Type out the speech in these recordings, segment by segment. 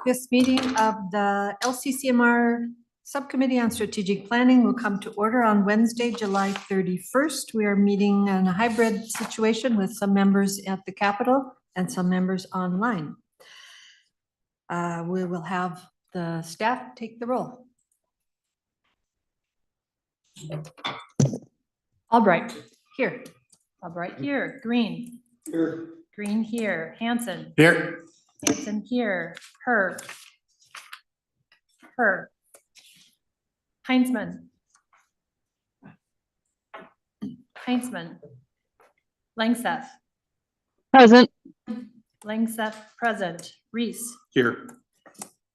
This meeting of the LCCMR Subcommittee on Strategic Planning will come to order on Wednesday, July 31st. We are meeting in a hybrid situation with some members at the Capitol and some members online. We will have the staff take the roll. Albrecht. Here. Albrecht here. Green. Here. Green here. Hansen. Here. Hansen here. Her. Heinzman. Langseth. Present. Langseth present. Reese. Here.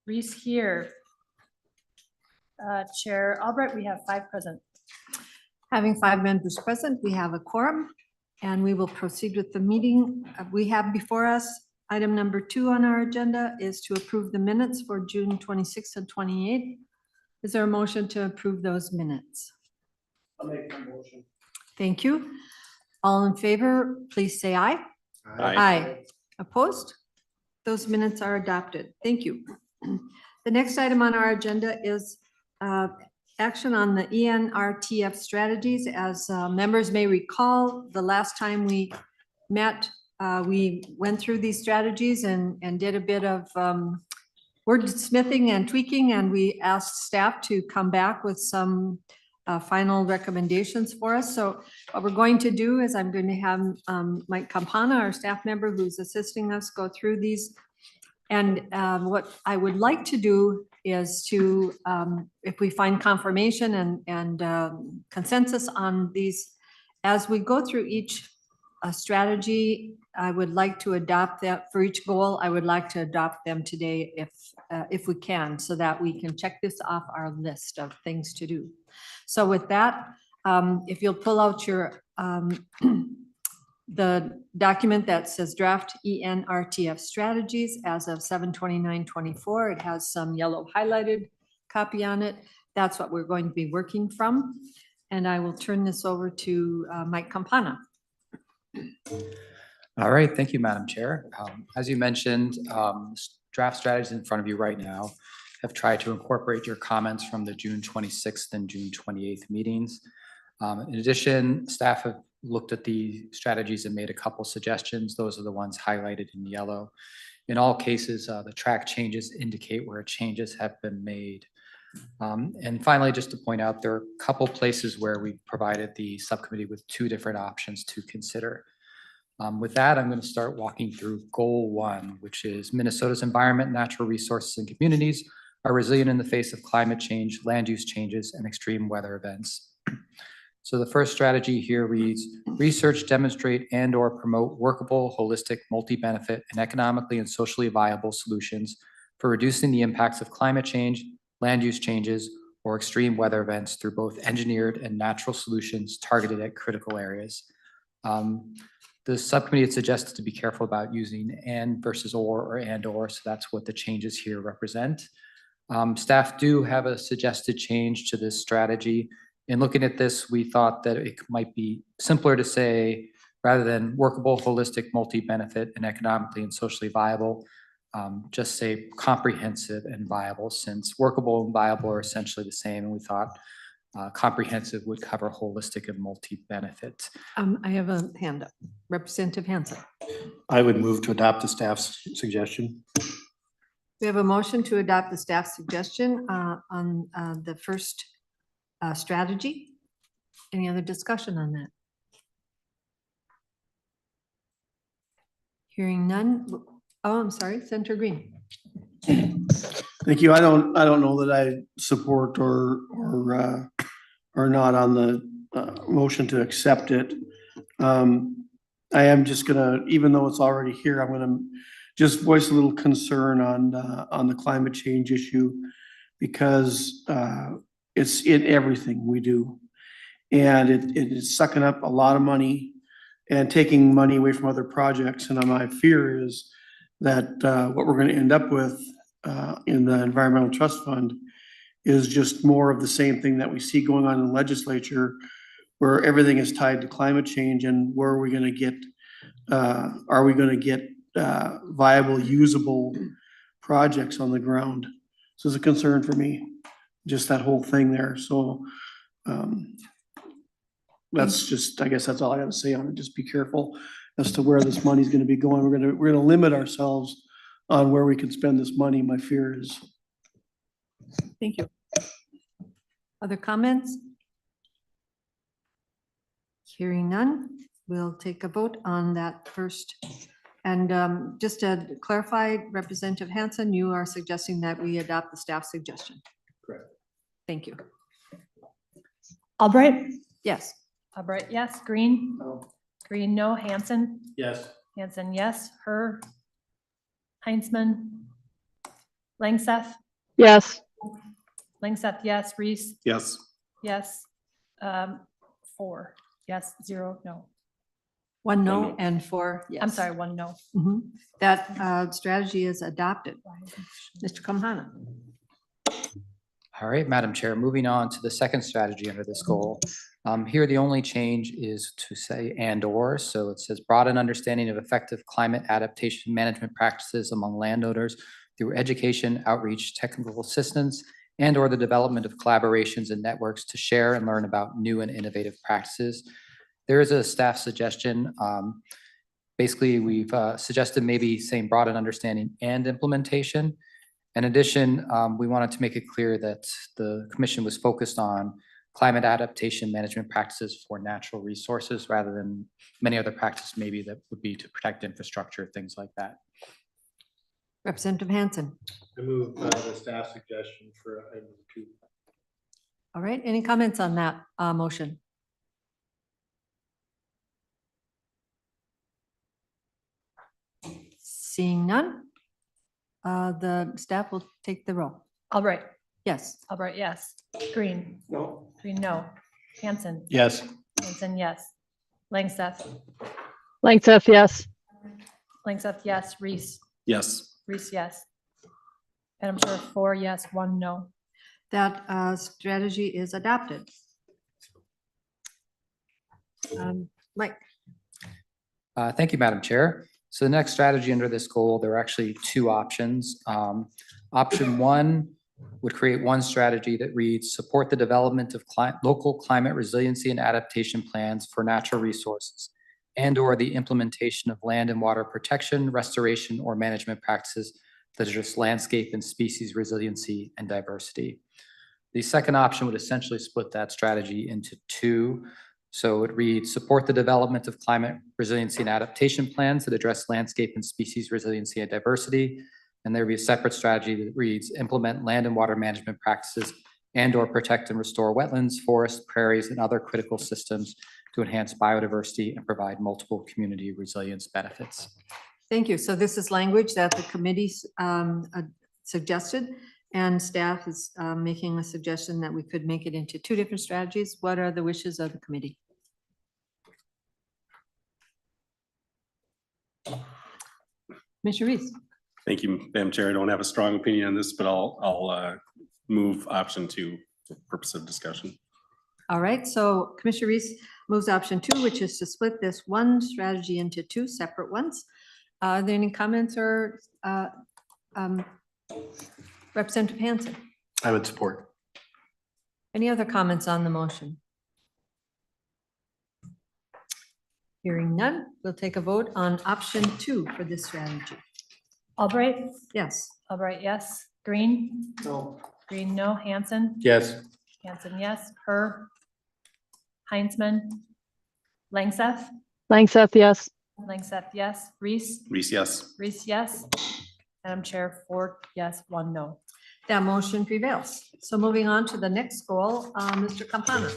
Reese here. Chair Albrecht, we have 5 present. Having 5 members present, we have a quorum and we will proceed with the meeting. We have before us item number 2 on our agenda is to approve the minutes for June 26th and 28th. Is there a motion to approve those minutes? I'll make that motion. Thank you. All in favor, please say aye. Aye. Opposed? Those minutes are adopted. Thank you. The next item on our agenda is action on the ENRTF strategies. As members may recall, the last time we met, we went through these strategies and did a bit of wordsmithing and tweaking, and we asked staff to come back with some final recommendations for us. So what we're going to do is I'm going to have Mike Campana, our staff member who's assisting us, go through these. And what I would like to do is to, if we find confirmation and consensus on these, as we go through each strategy, I would like to adopt that for each goal. I would like to adopt them today if we can, so that we can check this off our list of things to do. So with that, if you'll pull out your the document that says draft ENRTF strategies as of 7/29/24, it has some yellow highlighted copy on it. That's what we're going to be working from. And I will turn this over to Mike Campana. All right, thank you, Madam Chair. As you mentioned, draft strategies in front of you right now have tried to incorporate your comments from the June 26th and June 28th meetings. In addition, staff have looked at the strategies and made a couple suggestions. Those are the ones highlighted in yellow. In all cases, the track changes indicate where changes have been made. And finally, just to point out, there are a couple places where we provided the subcommittee with 2 different options to consider. With that, I'm going to start walking through goal 1, which is Minnesota's environment, natural resources, and communities are resilient in the face of climate change, land use changes, and extreme weather events. So the first strategy here reads, research, demonstrate, and/or promote workable, holistic, multi-benefit, and economically and socially viable solutions for reducing the impacts of climate change, land use changes, or extreme weather events through both engineered and natural solutions targeted at critical areas. The subcommittee had suggested to be careful about using and versus or and/or, so that's what the changes here represent. Staff do have a suggested change to this strategy. In looking at this, we thought that it might be simpler to say, rather than workable, holistic, multi-benefit, and economically and socially viable, just say comprehensive and viable, since workable and viable are essentially the same, and we thought comprehensive would cover holistic and multi-benefit. I have a hand up. Representative Hansen. I would move to adopt the staff's suggestion. We have a motion to adopt the staff suggestion on the first strategy. Any other discussion on that? Hearing none. Oh, I'm sorry, Senator Green. Thank you. I don't know that I support or not on the motion to accept it. I am just gonna, even though it's already here, I'm gonna just voice a little concern on the climate change issue, because it's in everything we do, and it is sucking up a lot of money and taking money away from other projects. And my fear is that what we're going to end up with in the Environmental Trust Fund is just more of the same thing that we see going on in the legislature, where everything is tied to climate change. And where are we going to get viable, usable projects on the ground. So it's a concern for me, just that whole thing there. So that's just, I guess that's all I gotta say on it. Just be careful as to where this money's gonna be going. We're gonna limit ourselves on where we can spend this money. My fear is. Thank you. Other comments? Hearing none, we'll take a vote on that first. And just to clarify, Representative Hansen, you are suggesting that we adopt the staff suggestion? Correct. Thank you. Albright, Yes. Albright, yes. Green, Green, no. Hanson, Yes. Hanson, yes. Her, Heinzman, Langseth, yes, Langseth, yes. Reese, Yes. yes. 4, yes, 0, no. 1 no no. and 4 yes. I'm sorry, 1 no. Mhm. That strategy is adopted. Mr. Kamhana. All right, Madam Chair, moving on to the second strategy under this goal. Here, the only change is to say and/or. So it says broaden understanding of effective climate adaptation management practices among landowners through education, outreach, technical assistance, and/or the development of collaborations and networks to share and learn about new and innovative practices. There is a staff suggestion. Basically, we've suggested maybe saying broaden understanding and implementation. In addition, we wanted to make it clear that the commission was focused on climate adaptation management practices for natural resources rather than many other practices maybe that would be to protect infrastructure, things like that. Representative Hansen. I move the staff suggestion for item 2. All right, any comments on that motion? Seeing none, the staff will take the roll. Albright, Yes. Albright, yes. Green, No. Green, no. Hanson, Yes. Hanson, yes. Langseth, Langseth, yes, Langseth, yes. Reese, Yes. Reese, yes. Madam Chair, 4 yes, 1 no. That strategy is adopted. Mike. Thank you, Madam Chair. So the next strategy under this goal, there are actually 2 options. Option 1 would create one strategy that reads, support the development of local climate resiliency and adaptation plans for natural resources and/or the implementation of land and water protection, restoration, or management practices that address landscape and species resiliency and diversity. The second option would essentially split that strategy into 2. So it reads, support the development of climate resiliency and adaptation plans that address landscape and species resiliency and diversity. And there would be a separate strategy that reads, implement land and water management practices and/or protect and restore wetlands, forests, prairies, and other critical systems to enhance biodiversity and provide multiple community resilience benefits. Thank you. So this is language that the committee suggested, and staff is making a suggestion that we could make it into 2 different strategies. What are the wishes of the committee? Commissioner Reese. Thank you, Madam Chair. I don't have a strong opinion on this, but I'll move option 2 for purpose of discussion. All right, so Commissioner Reese moves option 2, which is to split this one strategy into 2 separate ones. Are there any comments or Representative Hansen? I would support. Any other comments on the motion? Hearing none, we'll take a vote on option 2 for this strategy. Albright, Yes. Albright, yes. Green, No. Green, no. Hanson, Yes. Hanson, yes. Her, Heinzman, Langseth, Langseth, yes, Langseth, yes. Reese, Reese, yes. Reese, yes. Madam Chair, 4 yes, 1 no. That motion prevails. So moving on to the next goal, Mr. Campana.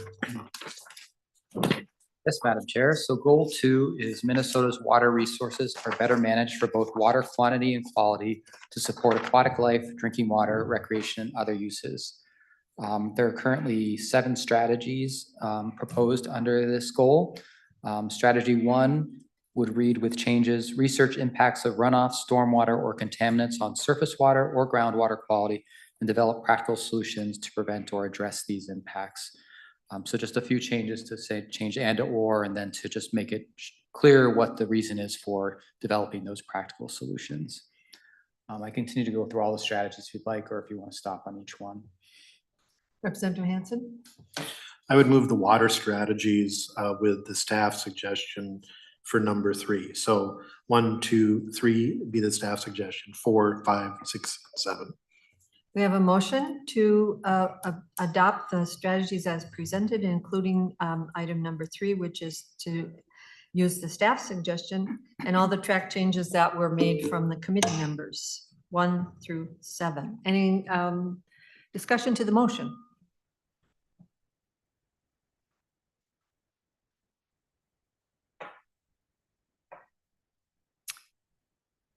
Yes, Madam Chair. So goal 2 is Minnesota's water resources are better managed for both water quantity and quality to support aquatic life, drinking water, recreation, and other uses. There are currently 7 strategies proposed under this goal. Strategy 1 would read with changes, research impacts of runoff, stormwater, or contaminants on surface water or groundwater quality and develop practical solutions to prevent or address these impacts. So just a few changes to say change and/or, and then to just make it clear what the reason is for developing those practical solutions. I continue to go through all the strategies if you'd like, or if you want to stop on each one. Representative Hansen? I would move the water strategies with the staff suggestion for number 3. So 1, 2, 3 be the staff suggestion, 4, 5, 6, 7. We have a motion to adopt the strategies as presented, including item number 3, which is to use the staff suggestion and all the track changes that were made from the committee members, 1 through 7. Any discussion to the motion?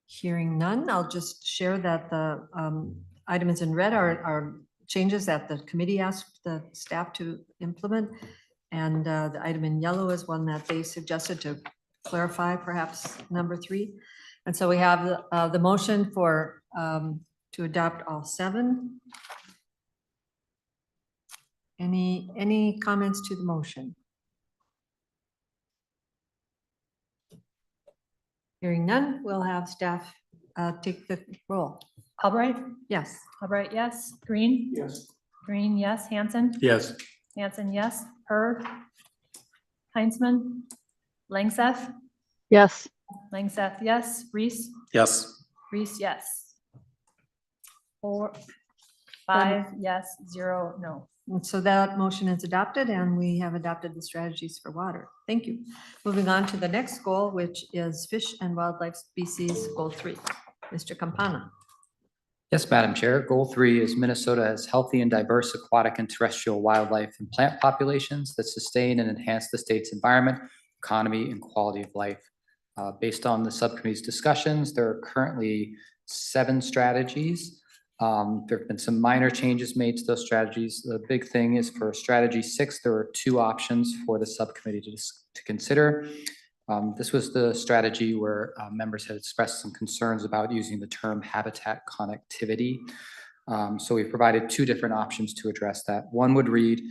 Hearing none, I'll just share that the items in red are changes that the committee asked the staff to implement. And the item in yellow is one that they suggested to clarify, perhaps number 3. And so we have the motion for to adopt all 7. Any comments to the motion? Hearing none, we'll have staff take the roll. Albrecht, Yes. Albrecht, yes. Green, Yes. Green, yes. Hansen, Yes. Hansen, yes. Hurd, Heinzman, Langseth, Yes. Langseth, yes. Reese, Yes. Reese, yes. 4, 5, yes, 0, no. And so that motion is adopted and we have adopted the strategies for water. Thank you. Moving on to the next goal, which is fish and wildlife species, goal 3. Mr. Campana. Yes, Madam Chair. Goal 3 is Minnesota has healthy and diverse aquatic and terrestrial wildlife and plant populations that sustain and enhance the state's environment, economy, and quality of life. Based on the subcommittee's discussions, there are currently 7 strategies. There have been some minor changes made to those strategies. The big thing is for strategy 6, there are 2 options for the subcommittee to consider. This was the strategy where members had expressed some concerns about using the term habitat connectivity. So we've provided 2 different options to address that. One would read,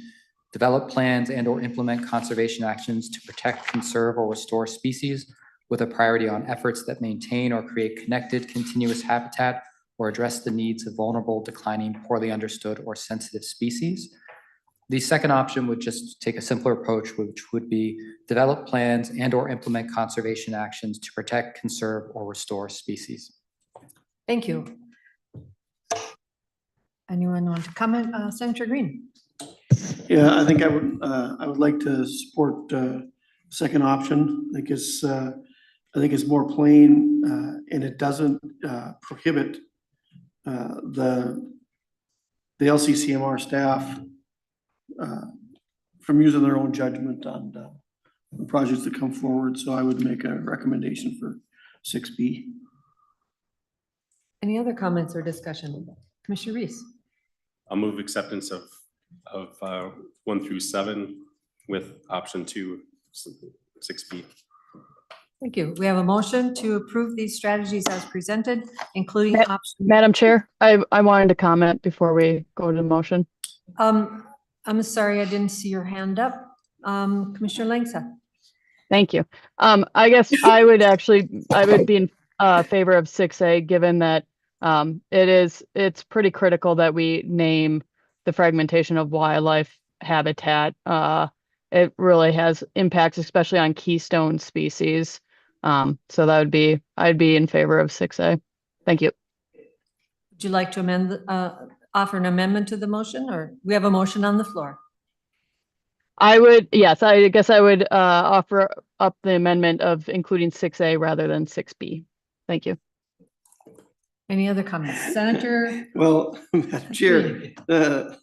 develop plans and or implement conservation actions to protect, conserve, or restore species with a priority on efforts that maintain or create connected continuous habitat or address the needs of vulnerable, declining, poorly understood, or sensitive species. The second option would just take a simpler approach, which would be develop plans and or implement conservation actions to protect, conserve, or restore species. Thank you. Anyone want to comment? Senator Green? Yeah, I think I would like to support second option. I think it's more plain and it doesn't prohibit the LCCMR staff from using their own judgment on the projects that come forward. So I would make a recommendation for 6B. Any other comments or discussion? Commissioner Reese? I'll move acceptance of 1 through 7 with option 2, 6B. Thank you. We have a motion to approve these strategies as presented, including option. Madam Chair, I wanted to comment before we go to the motion. I'm sorry, I didn't see your hand up. Commissioner Langseth. Thank you. I guess I would be in favor of 6A, given that it's pretty critical that we name the fragmentation of wildlife habitat. It really has impacts, especially on keystone species. So I'd be in favor of 6A. Thank you. Would you like to offer an amendment to the motion, or we have a motion on the floor? Yes, I guess I would offer up the amendment of including 6A rather than 6B. Thank you. Any other comments? Senator? Well, Madam Chair, that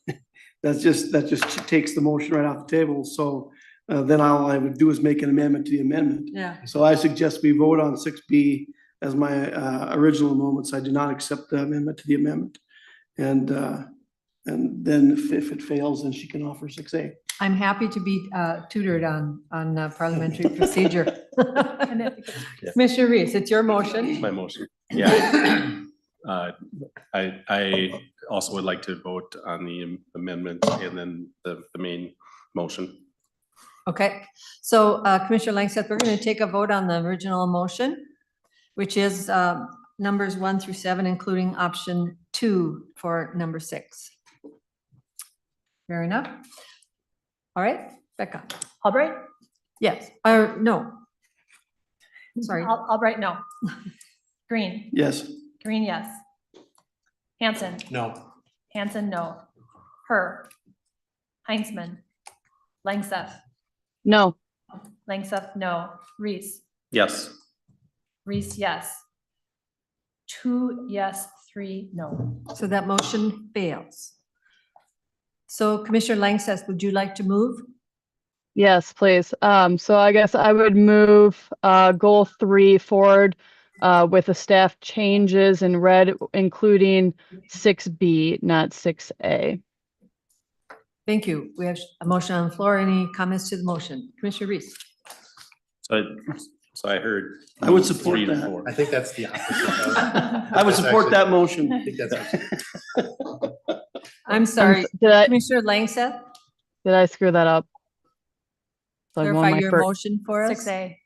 just takes the motion right off the table. So then all I would do is make an amendment to the amendment. Yeah. So I suggest we vote on 6B as my original amendment. So I do not accept the amendment to the amendment. And then if it fails, then she can offer 6A. I'm happy to be tutored on parliamentary procedure. Commissioner Reese, it's your motion. My motion. Yeah. I also would like to vote on the amendment and then the main motion. Okay, so Commissioner Langseth, we're going to take a vote on the original motion, which is numbers 1 through 7, including option 2 for number 6. Fair enough. All right, Becca. Albrecht? Yes, or no. Sorry. Albrecht, no. Green? Yes. Green, yes. Hanson? No. Hanson, no. Her? Heinzman? Langseth? No. Langseth, no. Reese? Yes. Reese, yes. 2 yes, 3 no. So that motion fails. So Commissioner Langseth, would you like to move? Yes, please. So I guess I would move goal 3 forward with the staff changes in red, including 6B, not 6A. Thank you. We have a motion on the floor. Any comments to the motion? Commissioner Reese? So I heard. I would support 3 to that. 4. I think that's the opposite. I would support that I motion. think that's I'm sorry, Did I Commissioner Langseth, screw that up? So I'm on clarify my your motion for us. 6A.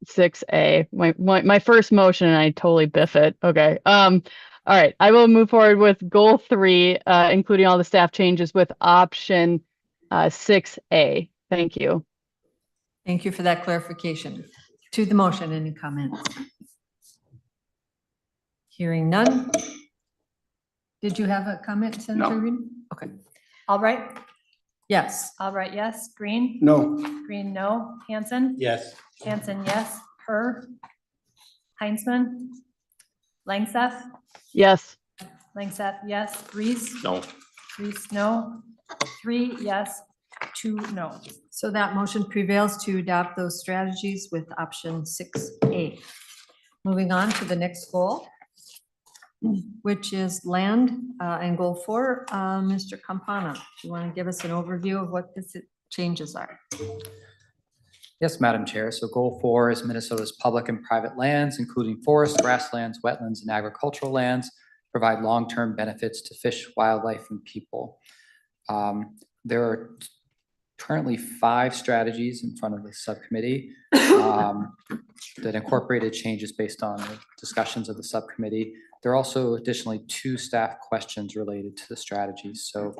6A, my first motion, and I totally biff it. Okay. All right. I will move forward with goal 3, including all the staff changes with option 6A. Thank you. Thank you for that clarification. To the motion, any comments? Hearing none. Did you have a comment, Senator No. Green? Okay. Albright? Yes. Albright, yes. Green? No. Green, no. Hanson? Yes. Hanson, yes. Her? Heinzman? Langseth? Yes. Langseth, yes. Reese? No. Reese, no. 3 yes, 2 no. So that motion prevails to adopt those strategies with option 6A. Moving on to the next goal, which is land and goal 4. Mr. Campana, do you want to give us an overview of what the changes are? Yes, Madam Chair. So goal 4 is Minnesota's public and private lands, including forests, grasslands, wetlands, and agricultural lands, provide long-term benefits to fish, wildlife, and people. There are currently 5 strategies in front of the subcommittee that incorporated changes based on the discussions of the subcommittee. There are also additionally 2 staff questions related to the strategies. So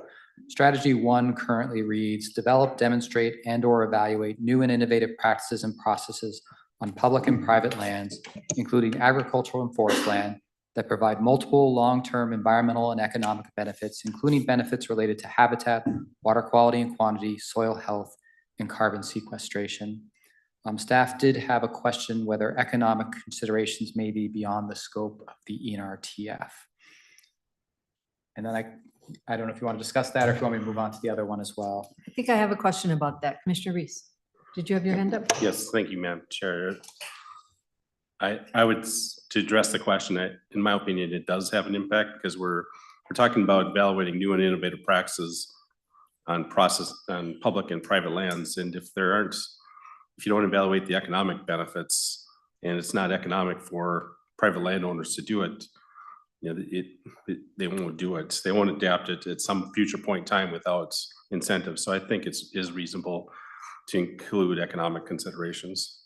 strategy 1 currently reads, develop, demonstrate, and/or evaluate new and innovative practices and processes on public and private lands, including agricultural and forest land, that provide multiple long-term environmental and economic benefits, including benefits related to habitat, water quality and quantity, soil health, and carbon sequestration. Staff did have a question whether economic considerations may be beyond the scope of the ENRTF. And then I don't know if you want to discuss that or if you want me to move on to the other one as well. I think I have a question about that. Commissioner Reese, did you have your hand up? Yes, thank you, Madam Chair. I would, to address the question, in my opinion, it does have an impact because we're talking about evaluating new and innovative practices on public and private lands. And if you don't evaluate the economic benefits and it's not economic for private landowners to do it, you know, they won't do it. They won't adapt it at some future point in time without incentives. So I think it is reasonable to include economic considerations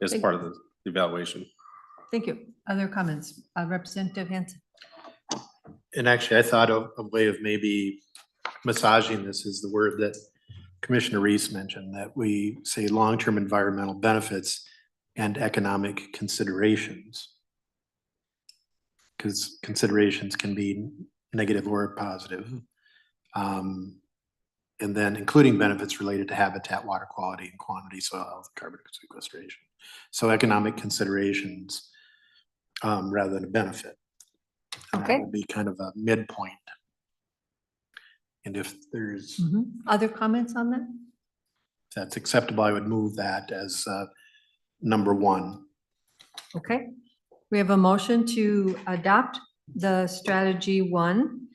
as part of the evaluation. Thank you. Other comments? Representative Hanson. And actually, I thought of a way of maybe massaging this is the word that Commissioner Reese mentioned, that we say long-term environmental benefits and economic considerations. Because considerations can be negative or positive. And then including benefits related to habitat, water quality and quantity, soil health, carbon sequestration. So economic considerations rather than a benefit. Okay. That would be kind of a midpoint. And if there's, Other comments on that? if that's acceptable, I would move that as number 1. Okay. We have a motion to adopt the strategy 1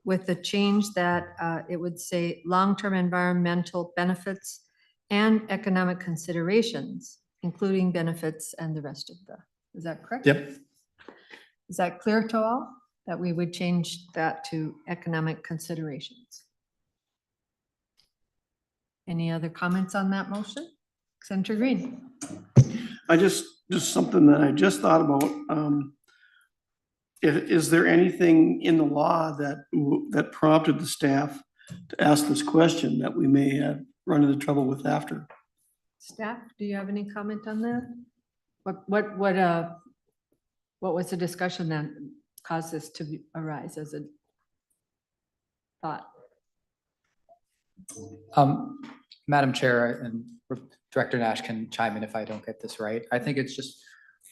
with the change that it would say long-term environmental benefits and economic considerations, including benefits and the rest of the, is that correct? Yep. Is that clear to all? That we would change that to economic considerations? Any other comments on that motion? Senator Green? I just something that I just thought about. Is there anything in the law that prompted the staff to ask this question that we may have run into trouble with after? Staff, do you have any comment on that? What was the discussion that caused this to arise as a thought? Madam Chair, and Director Nash can chime in if I don't get this right. I think it's just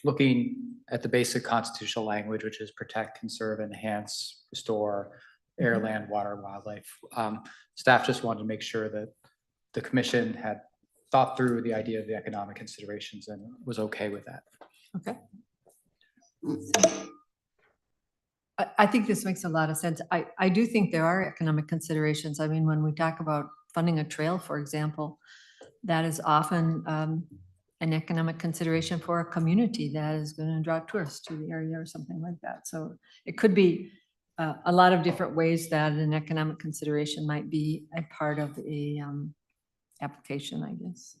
looking at the basic constitutional language, which is protect, conserve, enhance, restore air, land, water, wildlife. Staff just wanted to make sure that the commission had thought through the idea of the economic considerations and was okay with that. Okay. I think this makes a lot of sense. I do think there are economic considerations. I mean, when we talk about funding a trail, for example, that is often an economic consideration for a community that is going to draw tourists to the area or something like that. So it could be a lot of different ways that an economic consideration might be a part of a application, I guess.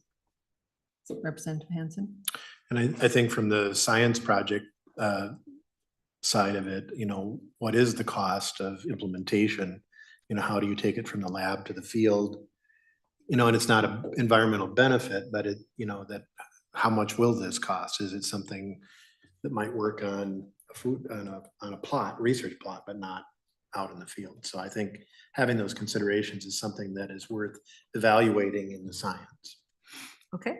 Representative Hansen? And I think from the science project side of it, what is the cost of implementation? How do you take it from the lab to the field? And it's not an environmental benefit, but that how much will this cost? Is it something that might work on a plot, research plot, but not out in the field? So I think having those considerations is something that is worth evaluating in the science. Okay.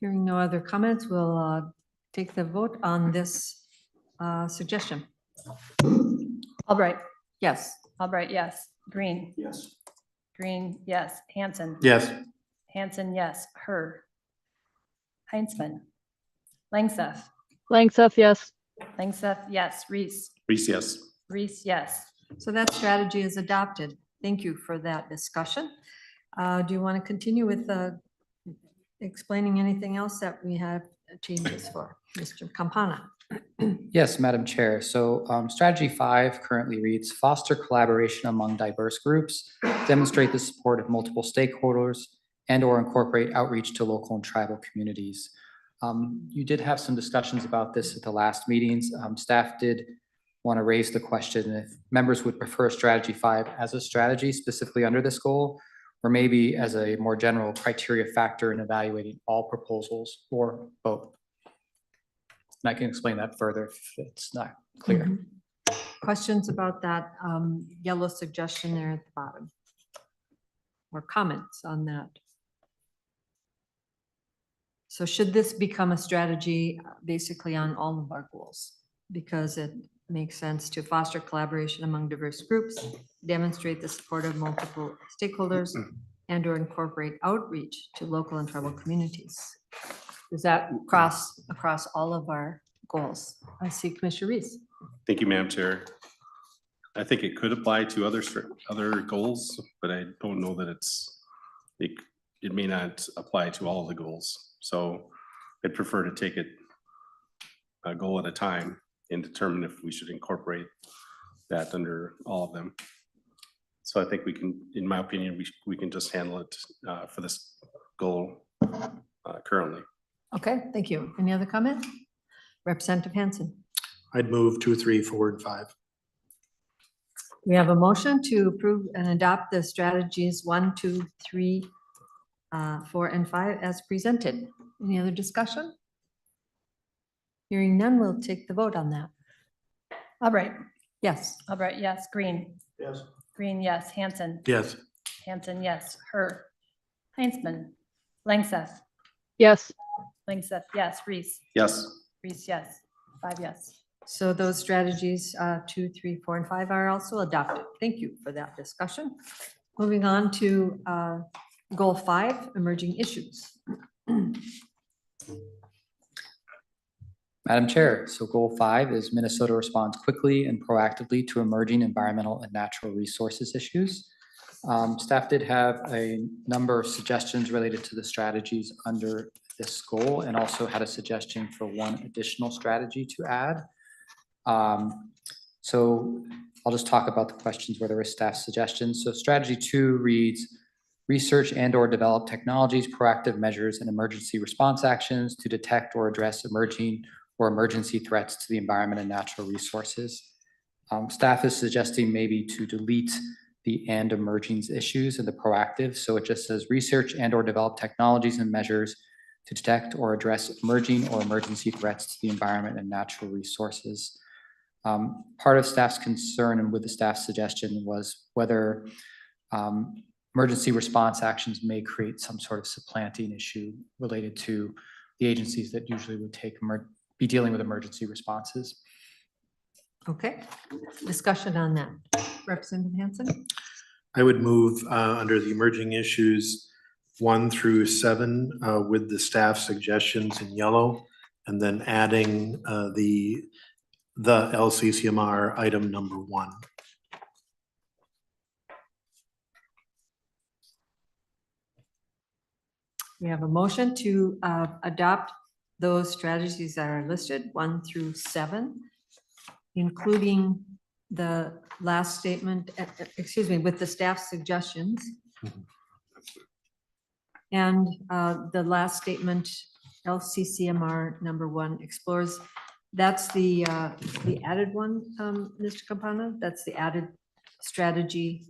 Hearing no other comments, we'll take the vote on this suggestion. Albright, Yes. Albright, yes. Green, Yes. Green, yes. Hanson, Yes. Hanson, yes. Her, Heinzman, Langseth, Langseth, yes. Langseth, yes. Reese, Reese, yes. Reese, yes. So that strategy is adopted. Thank you for that discussion. Do you want to continue with explaining anything else that we have changes for? Mr. Campana? Yes, Madam Chair. So strategy 5 currently reads foster collaboration among diverse groups, demonstrate the support of multiple stakeholders, and or incorporate outreach to local and tribal communities. You did have some discussions about this at the last meetings. Staff did want to raise the question if members would prefer strategy 5 as a strategy specifically under this goal, or maybe as a more general criteria factor in evaluating all proposals, or both. And I can explain that further if it's not clear. Questions about that yellow suggestion there at the bottom? Or comments on that? So should this become a strategy basically on all of our goals? Because it makes sense to foster collaboration among diverse groups, demonstrate the support of multiple stakeholders, and or incorporate outreach to local and tribal communities. Does that cross across all of our goals? I see Commissioner Reese. Thank you, Madam Chair. I think it could apply to other goals, but I don't know that it may not apply to all of the goals. So I'd prefer to take it a goal at a time and determine if we should incorporate that under all of them. So I think we can, in my opinion, we can just handle it for this goal currently. Okay, thank you. Any other comment? Representative Hansen. I'd move 2, 3, 4, and 5. We have a motion to approve and adopt the strategies 1, 2, 3, 4, and 5 as presented. Any other discussion? Hearing none, we'll take the vote on that. Albright, Yes. Albright, yes. Green, Yes. Green, yes. Hanson, Yes. Hanson, yes. Her, Heinzman, Langseth, Yes. Langseth, yes. Reese, Yes. Reese, yes. 5 yes. So those strategies 2, 3, 4, and 5 are also adopted. Thank you for that discussion. Moving on to goal 5, emerging issues. Madam Chair, so goal 5 is Minnesota responds quickly and proactively to emerging environmental and natural resources issues. Staff did have a number of suggestions related to the strategies under this goal, and also had a suggestion for one additional strategy to add. So I'll just talk about the questions where there were staff suggestions. So strategy 2 reads, research and or develop technologies, proactive measures, and emergency response actions to detect or address emerging or emergency threats to the environment and natural resources. Staff is suggesting maybe to delete the and emerging issues and the proactive. So it just says research and or develop technologies and measures to detect or address emerging or emergency threats to the environment and natural resources. Part of staff's concern and with the staff's suggestion was whether emergency response actions may create some sort of supplanting issue related to the agencies that usually would be dealing with emergency responses. Okay, discussion on that. Representative Hansen? I would move under the emerging issues 1 through 7 with the staff suggestions in yellow, and then adding the LCCMR item number 1. We have a motion to adopt those strategies that are listed 1 through 7, including the last statement, excuse me, with the staff suggestions. And the last statement, LCCMR number 1 explores, that's the added one, Mr. Campana, that's the added strategy.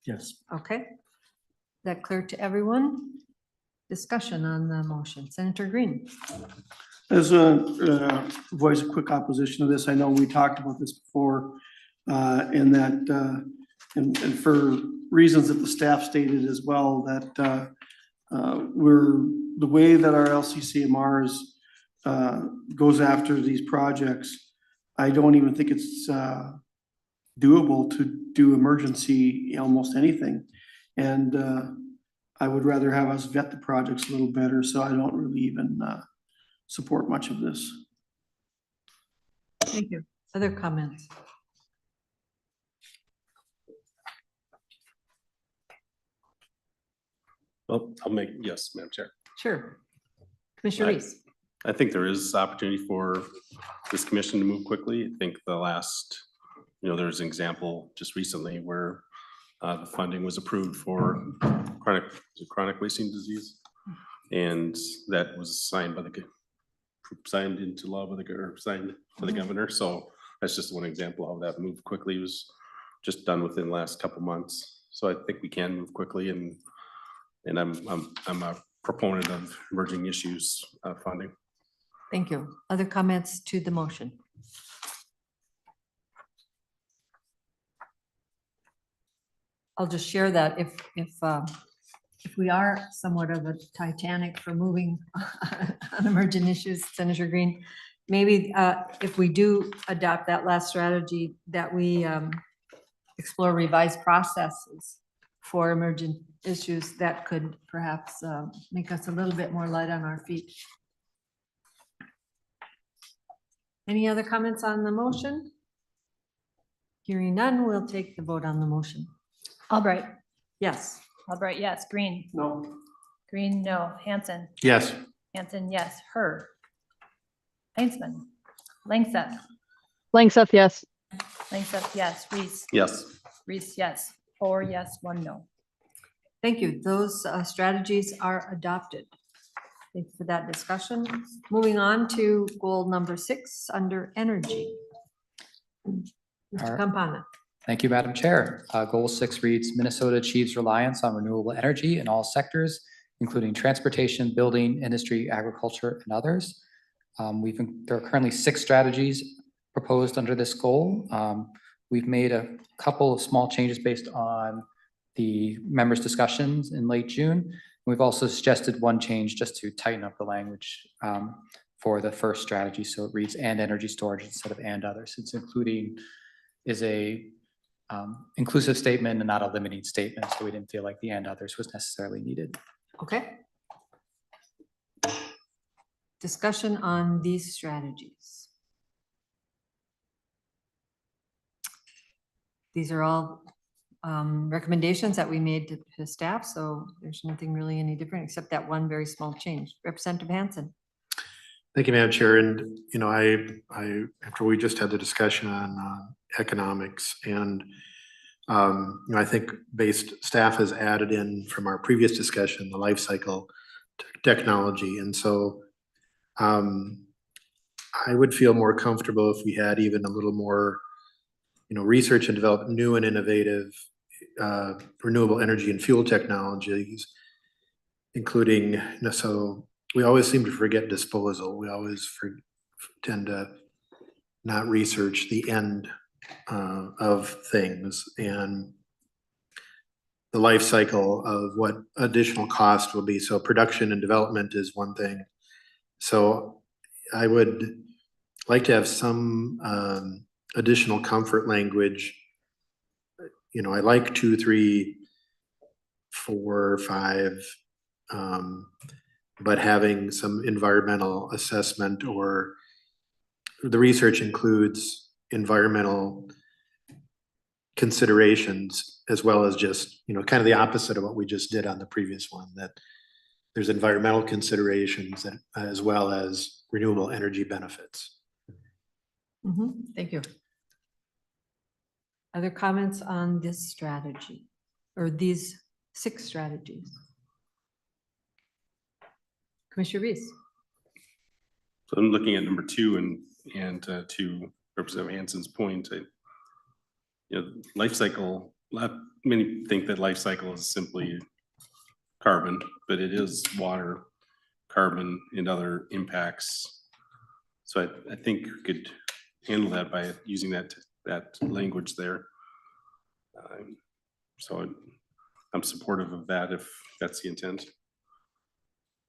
Yes. Okay. Is that clear to everyone? Discussion on the motion. Senator Green. As a voice of quick opposition to this, I know we talked about this before, in that, and for reasons that the staff stated as well, that the way that our LCCMRs goes after these projects, I don't even think it's doable to do emergency almost anything. And I would rather have us vet the projects a little better, so I don't really even support much of this. Thank you. Other comments? Well, I'll make, yes, Madam Chair. Sure. Commissioner Reese. I think there is opportunity for this commission to move quickly. I think the last, there's an example just recently where the funding was approved for chronic wasting disease. And that was signed into law by signed to the governor. So that's just one example of that move quickly. It was just done within the last couple months. So I think we can move quickly, and I'm a proponent of emerging issues funding. Thank you. Other comments to the motion? I'll just share that if we are somewhat of a Titanic for moving on emergent issues, Senator Green, maybe if we do adopt that last strategy, that we explore revised processes for emergent issues, that could perhaps make us a little bit more light on our feet. Any other comments on the motion? Hearing none, we'll take the vote on the motion. Albright. Yes. Albright, yes. Green. No. Green, no. Hansen. Yes. Hansen, yes. Her. Heinzman. Langseth. Langseth, yes. Langseth, yes. Reese. Yes. Reese, yes. 4 yes, 1 no. Thank you. Those strategies are adopted. Thank you for that discussion. Moving on to goal number 6 under energy. Mr. Campana. Thank you, Madam Chair. Goal 6 reads, Minnesota achieves reliance on renewable energy in all sectors, including transportation, building, industry, agriculture, and others. There are currently 6 strategies proposed under this goal. We've made a couple of small changes based on the members' discussions in late June. We've also suggested one change just to tighten up the language for the first strategy. So it reads and energy storage instead of and others. It's including is a inclusive statement and not a limiting statement. So we didn't feel like the and others was necessarily needed. Okay. Discussion on these strategies. These are all recommendations that we made to staff, so there's nothing really any different except that one very small change. Representative Hansen. Thank you, Madam Chair. And, I after we just had the discussion on economics, and I think staff has added in from our previous discussion, the life cycle technology. And so I would feel more comfortable if we had even a little more, research and develop new and innovative renewable energy and fuel technologies, including, so we always seem to forget disposal. We always tend to not research the end of things and the life cycle of what additional cost will be. So production and development is one thing. So I would like to have some additional comfort language. I like 2, 3, 4, 5, but having some environmental assessment, or the research includes environmental considerations as well as just, kind of the opposite of what we just did on the previous one, that there's environmental considerations as well as renewable energy benefits. Thank you. Other comments on this strategy or these 6 strategies? Commissioner Reese. So I'm looking at number 2 and to Representative Hanson's point, life cycle, many think that life cycle is simply carbon, but it is water, carbon, and other impacts. So I think we could handle that by using that language there. So I'm supportive of that if that's the intent.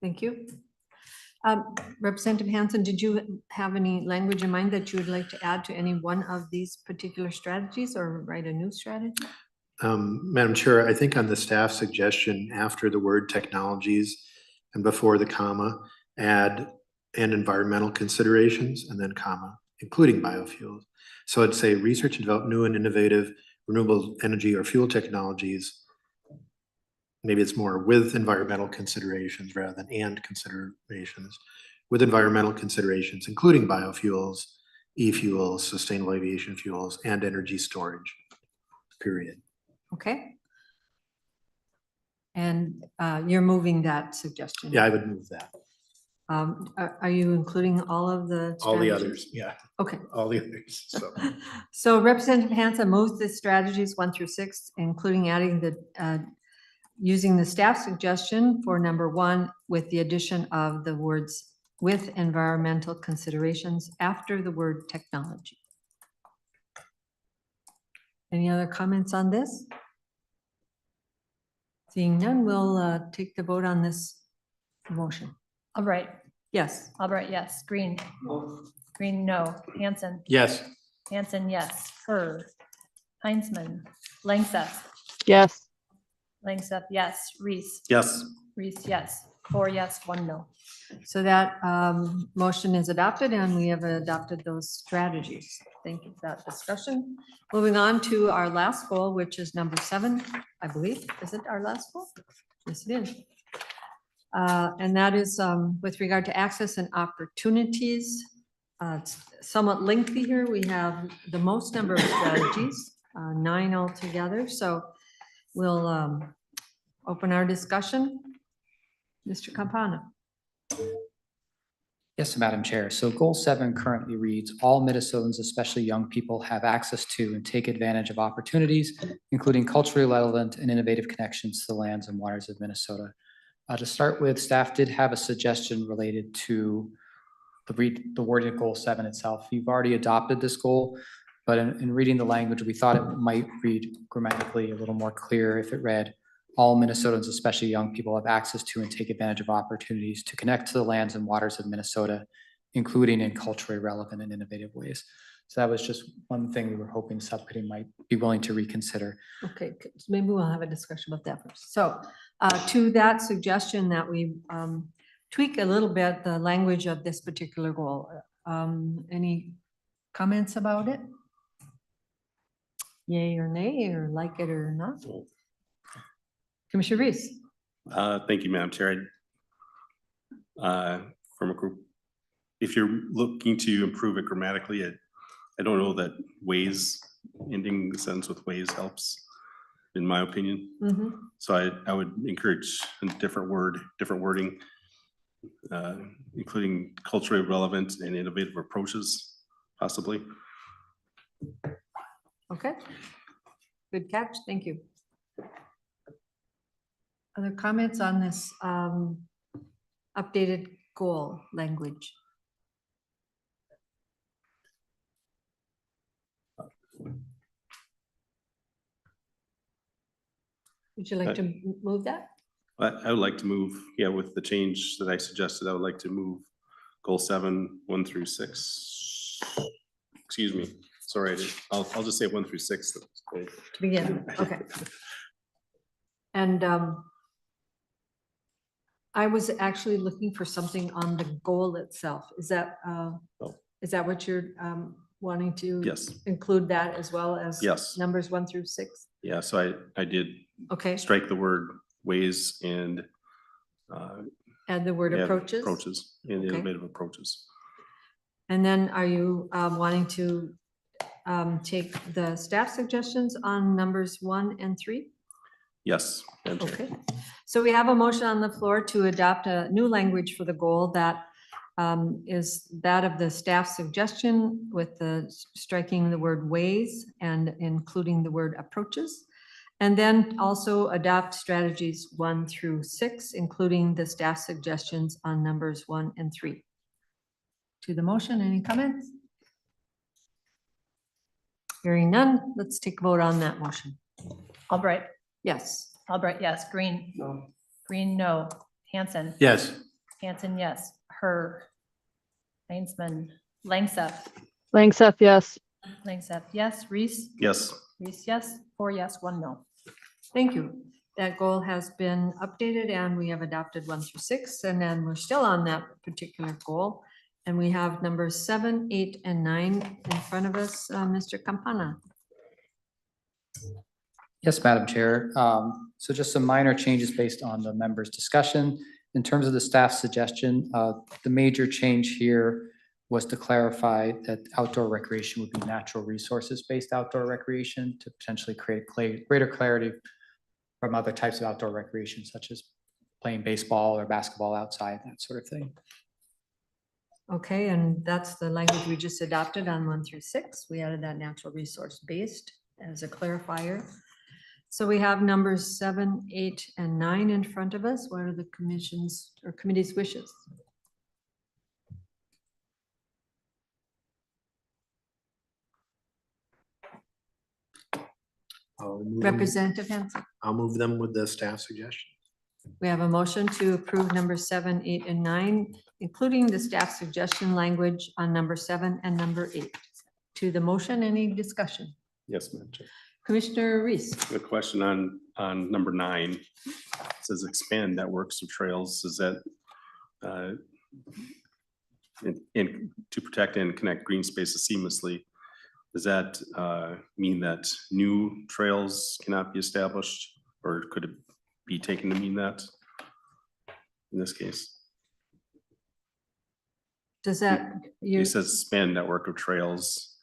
Thank you. Representative Hanson, did you have any language in mind that you would like to add to any one of these particular strategies or write a new strategy? Madam Chair, I think on the staff suggestion, after the word technologies and before the comma, add and environmental considerations and then comma, including biofuels. So I'd say research and develop new and innovative renewable energy or fuel technologies. Maybe it's more with environmental considerations rather than and considerations, with environmental considerations, including biofuels, e-fuels, sustainable aviation fuels, and energy storage, period. Okay. And you're moving that suggestion? Yeah, I would move that. Are you including all of the strategies? All the others, yeah. Okay. All the others, so. So Representative Hanson moves the strategies 1 through 6, including adding the using the staff suggestion for number 1 with the addition of the words with environmental considerations after the word technology. Any other comments on this? Seeing none, we'll take the vote on this motion. Albright, Yes. Albright, yes. Green. Green, no. Hanson. Yes. Hanson, yes. Heinzman. Langseth. Yes. Langseth, yes. Reese. Yes. Reese, yes. 4 yes, 1 no. So that motion is adopted and we have adopted those strategies. Thank you for that discussion. Moving on to our last goal, which is number 7, I believe. Is it our last goal? Yes, it is. And that is with regard to access and opportunities. It's somewhat lengthy here. We have the most number of strategies, 9 altogether. So we'll open our discussion. Mr. Campana. Yes, Madam Chair. So Goal 7 currently reads, all Minnesotans, especially young people, have access to and take advantage of opportunities, including culturally relevant and innovative connections to the lands and waters of Minnesota. To start with, staff did have a suggestion related to the wording of Goal 7 itself. You've already adopted this goal, but in reading the language, we thought it might read grammatically a little more clear if it read, all Minnesotans, especially young people, have access to and take advantage of opportunities to connect to the lands and waters of Minnesota, including in culturally relevant and innovative ways. So that was just one thing we were hoping subcommittee might be willing to reconsider. Okay, maybe we'll have a discussion about that first. So to that suggestion that we tweak a little bit the language of this particular goal, any comments about it? Yay or nay, or like it or not? Commissioner Reese. Thank you, Madam Chair. From a group, if you're looking to improve it grammatically, I don't know that ways, ending the sentence with ways helps. in my opinion. Mhm. So I would encourage a different wording, including culturally relevant and innovative approaches, possibly. Okay. Good catch. Thank you. Other comments on this updated goal language? Would you like to move that? I would like to move, yeah, with the change that I suggested, I would like to move goal 7, 1 through 6. Excuse me, sorry, I'll just say 1 through 6. To begin, okay. And I was actually looking for something on the goal itself. Is that what you're wanting to? Yes. Include that as well as? Yes. Numbers 1 through 6? Yeah, so I did Okay, strike the word ways and add the word add approaches. approaches and Okay. innovative approaches. And then are you wanting to take the staff suggestions on numbers 1 and 3? Yes. Madam Chair. Okay, so we have a motion on the floor to adopt a new language for the goal that is that of the staff suggestion with the striking the word ways and including the word approaches. And then also adopt strategies 1 through 6, including the staff suggestions on numbers 1 and 3. To the motion, any comments? Hearing none, let's take a vote on that motion. Albrecht, Yes. Albrecht, yes. Green, No. Green, no. Hanson, Yes. Hanson, yes. Her, Langsman, Langseth, Langseth, yes. Langseth, yes. Reese, Yes. Reese, yes. 4 yes, 1 no. Thank you. That goal has been updated and we have adopted 1 through 6, and then we're still on that particular goal. And we have numbers 7, 8, and 9 in front of us. Mr. Campana. Yes, Madam Chair. So just some minor changes based on the members' discussion. In terms of the staff suggestion, the major change here was to clarify that outdoor recreation would be natural resources-based outdoor recreation to potentially create greater clarity from other types of outdoor recreation, such as playing baseball or basketball outside, that sort of thing. Okay, and that's the language we just adopted on 1 through 6. We added that natural resource based as a clarifier. So we have numbers 7, 8, and 9 in front of us. What are the commission's or committee's wishes? Representative Hanson. I'll move them with the staff suggestion. We have a motion to approve number 7, 8, and 9, including the staff suggestion language on number 7 and number 8. To the motion, any discussion? Yes, Madam Chair. Commissioner Reese. A question on number 9. It says expand networks of trails. Is that to protect and connect green spaces seamlessly? Does that mean that new trails cannot be established, or could it be taken to mean that in this case? Does that, you, It says span network of trails.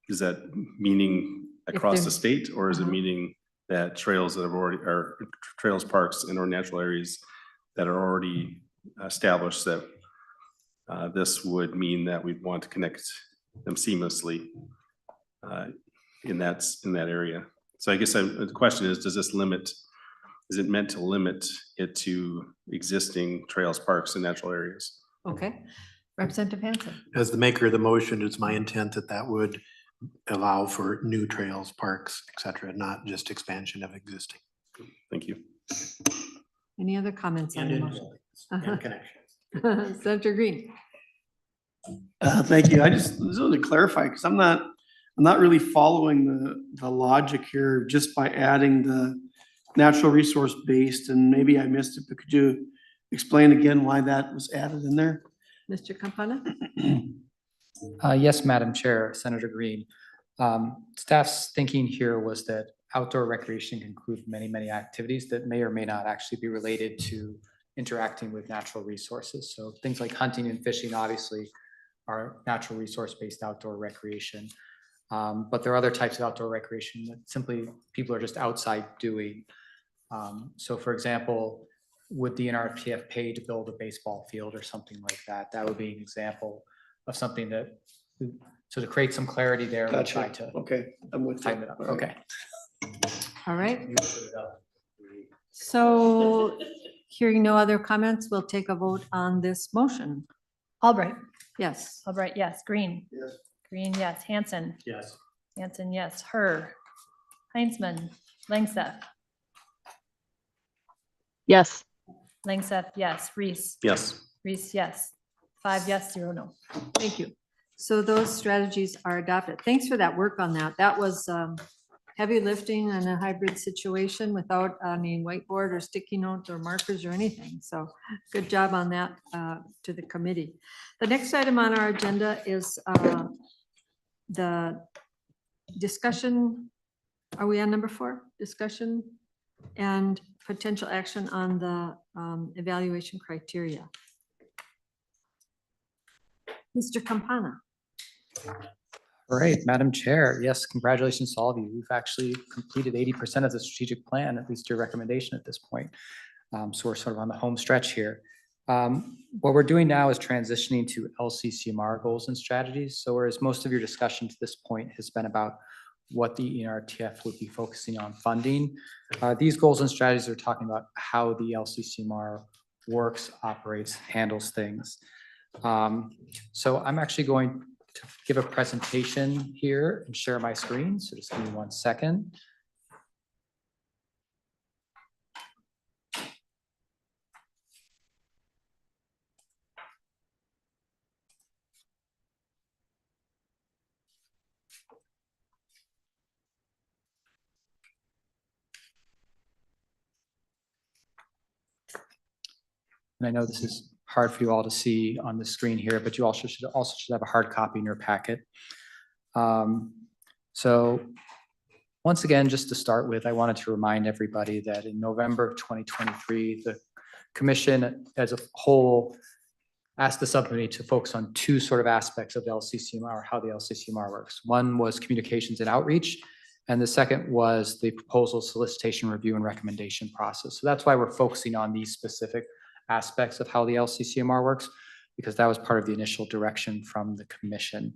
Is that meaning across the they're- state, or is it Uh-huh. meaning that trails that have already, or trails, parks, and or natural areas that are already established, that this would mean that we'd want to connect them seamlessly in that area? So I guess the question is, does this limit, is it meant to limit it to existing trails, parks, and natural areas? okay. Representative Hanson. As the maker of the motion, it's my intent that that would allow for new trails, parks, et cetera, not just expansion of existing. Thank you. Any other comments on the motion? Uh-huh. And connections. Senator Green. Thank you. I just wanted to clarify, because I'm not really following the logic here just by adding the natural resource based, and maybe I missed it, but could you explain again why that was added in there? Mr. Campana. Yes, Madam Chair, Senator Green. Staff's thinking here was that outdoor recreation can include many, many activities that may or may not actually be related to interacting with natural resources. So things like hunting and fishing obviously are natural resource-based outdoor recreation. But there are other types of outdoor recreation that simply people are just outside doing. So for example, would the NRTF pay to build a baseball field or something like that? That would be an example of something that, so to create some clarity there, we try Gotcha. to Okay, I'm with you. tighten it up. All right. Okay. All right. So hearing no other comments, we'll take a vote on this motion. Albrecht, Yes. Albrecht, yes. Green. Yes. Green, yes. Hanson. Yes. Hanson, yes. Her. Heinzman. Langseth. Yes. Langseth, yes. Reese. Yes. Reese, yes. 5 yes, 0 no. Thank you. So those strategies are adopted. Thanks for that work on that. That was heavy lifting in a hybrid situation without, whiteboard or sticky notes or markers or anything. So good job on that to the committee. The next item on our agenda is the discussion. Are we on number 4? Discussion and potential action on the evaluation criteria. Mr. Campana. All right, Madam Chair, yes, congratulations to all of you. We've actually completed 80% of the strategic plan, at least your recommendation at this point. So we're sort of on the home stretch here. What we're doing now is transitioning to LCCMR goals and strategies. So whereas most of your discussion to this point has been about what the NRTF would be focusing on funding, these goals and strategies are talking about how the LCCMR works, operates, handles things. So I'm actually going to give a presentation here and share my screen. So just give me 1 second. And I know this is hard for you all to see on the screen here, but you also should have a hard copy in your packet. So once again, just to start with, I wanted to remind everybody that in November of 2023, the Commission as a whole asked the subcommittee to focus on 2 sort of aspects of the LCCMR, how the LCCMR works. One was communications and outreach, and the second was the proposal solicitation review and recommendation process. So that's why we're focusing on these specific aspects of how the LCCMR works, because that was part of the initial direction from the Commission.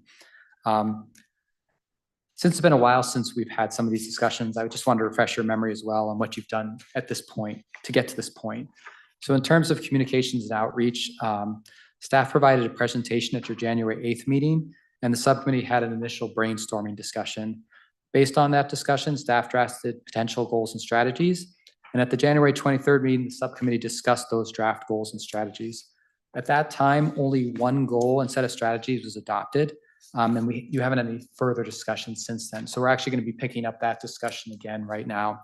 Since it's been a while since we've had some of these discussions, I just wanted to refresh your memory as well on what you've done at this point to get to this point. So in terms of communications and outreach, staff provided a presentation at your January 8th meeting, and the subcommittee had an initial brainstorming discussion. Based on that discussion, staff drafted potential goals and strategies. And at the January 23rd meeting, the subcommittee discussed those draft goals and strategies. At that time, only 1 goal and set of strategies was adopted. And you haven't had any further discussion since then. So we're actually going to be picking up that discussion again right now.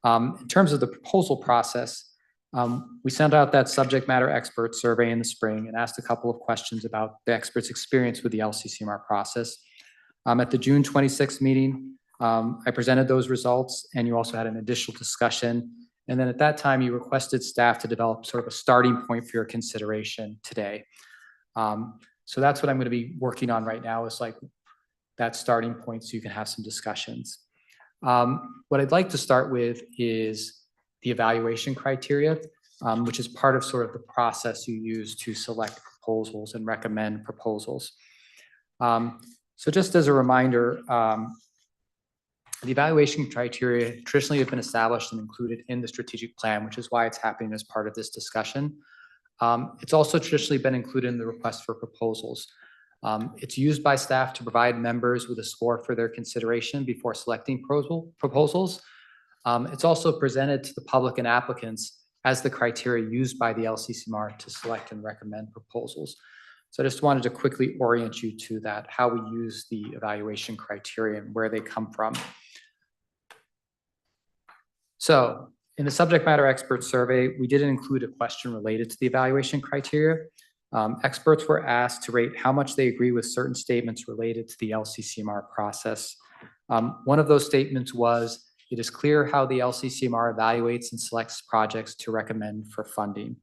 In terms of the proposal process, we sent out that subject matter expert survey in the spring and asked a couple of questions about the experts' experience with the LCCMR process. At the June 26th meeting, I presented those results, and you also had an additional discussion. And then at that time, you requested staff to develop sort of a starting point for your consideration today. So that's what I'm going to be working on right now, is like that starting point so you can have some discussions. What I'd like to start with is the evaluation criteria, which is part of sort of the process you use to select proposals and recommend proposals. So just as a reminder, the evaluation criteria traditionally have been established and included in the strategic plan, which is why it's happening as part of this discussion. It's also traditionally been included in the request for proposals. It's used by staff to provide members with a score for their consideration before selecting proposals. It's also presented to the public and applicants as the criteria used by the LCCMR to select and recommend proposals. So I just wanted to quickly orient you to that, how we use the evaluation criteria and where they come from. So in the subject matter expert survey, we didn't include a question related to the evaluation criteria. Experts were asked to rate how much they agree with certain statements related to the LCCMR process. One of those statements was, it is clear how the LCCMR evaluates and selects projects to recommend for funding.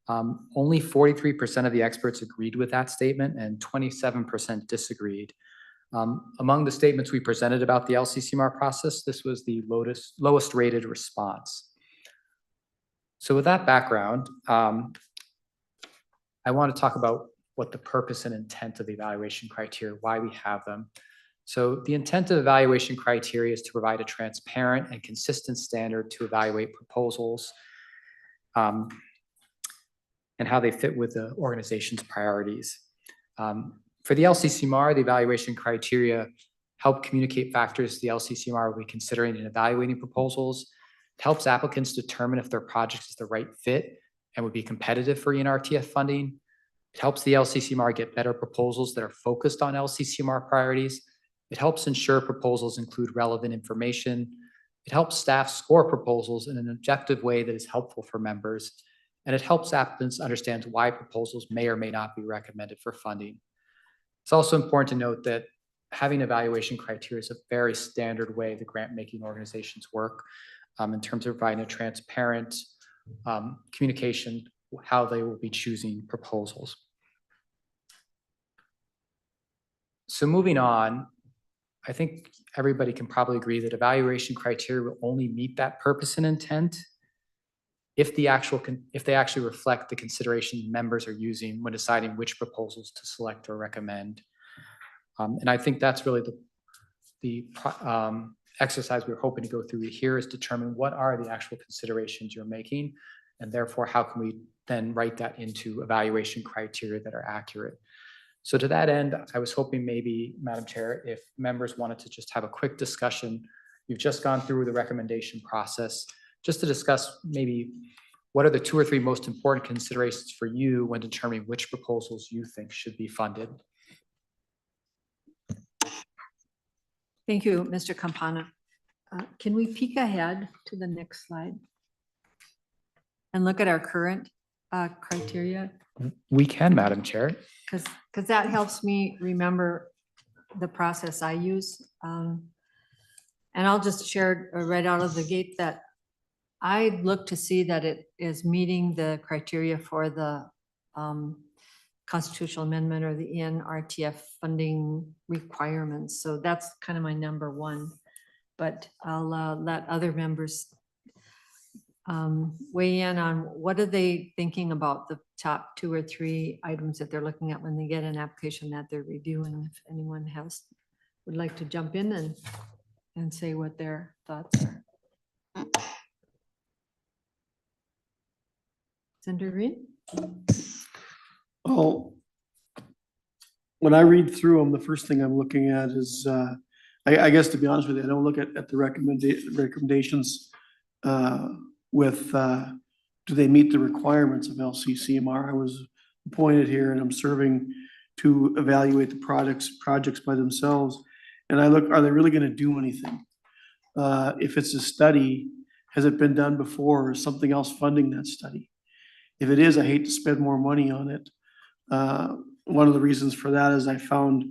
Only 43% of the experts agreed with that statement and 27% disagreed. Among the statements we presented about the LCCMR process, this was the lowest rated response. So with that background, I want to talk about what the purpose and intent of the evaluation criteria, why we have them. So the intent of evaluation criteria is to provide a transparent and consistent standard to evaluate proposals and how they fit with the organization's priorities. For the LCCMR, the evaluation criteria help communicate factors the LCCMR will be considering in evaluating proposals. It helps applicants determine if their project is the right fit and would be competitive for ENRTF funding. It helps the LCCMR get better proposals that are focused on LCCMR priorities. It helps ensure proposals include relevant information. It helps staff score proposals in an objective way that is helpful for members. And it helps applicants understand why proposals may or may not be recommended for funding. It's also important to note that having evaluation criteria is a very standard way the grant-making organizations work in terms of providing a transparent communication how they will be choosing proposals. So moving on, I think everybody can probably agree that evaluation criteria will only meet that purpose and intent if they actually reflect the consideration members are using when deciding which proposals to select or recommend. And I think that's really the exercise we're hoping to go through here is determine what are the actual considerations you're making, and therefore how can we then write that into evaluation criteria that are accurate. So to that end, I was hoping maybe, Madam Chair, if members wanted to just have a quick discussion. You've just gone through the recommendation process, just to discuss maybe what are the 2 or 3 most important considerations for you when determining which proposals you think should be funded. Thank you, Mr. Campana. Can we peek ahead to the next slide and look at our current criteria? We can, Madam Chair. Because that helps me remember the process I use. And I'll just share right out of the gate that I look to see that it is meeting the criteria for the constitutional amendment or the ENRTF funding requirements. So that's kind of my number one. But I'll let other members weigh in on what are they thinking about the top 2 or 3 items that they're looking at when they get an application that they're reviewing. If anyone would like to jump in and say what their thoughts are. Senator Green? Oh, when I read through them, the first thing I'm looking at is, I guess, to be honest with you, I don't look at the recommendations with, do they meet the requirements of LCCMR? I was appointed here and I'm serving to evaluate the projects by themselves. And I look, are they really going to do anything? If it's a study, has it been done before, or is something else funding that study? If it is, I hate to spend more money on it. One of the reasons for that is I found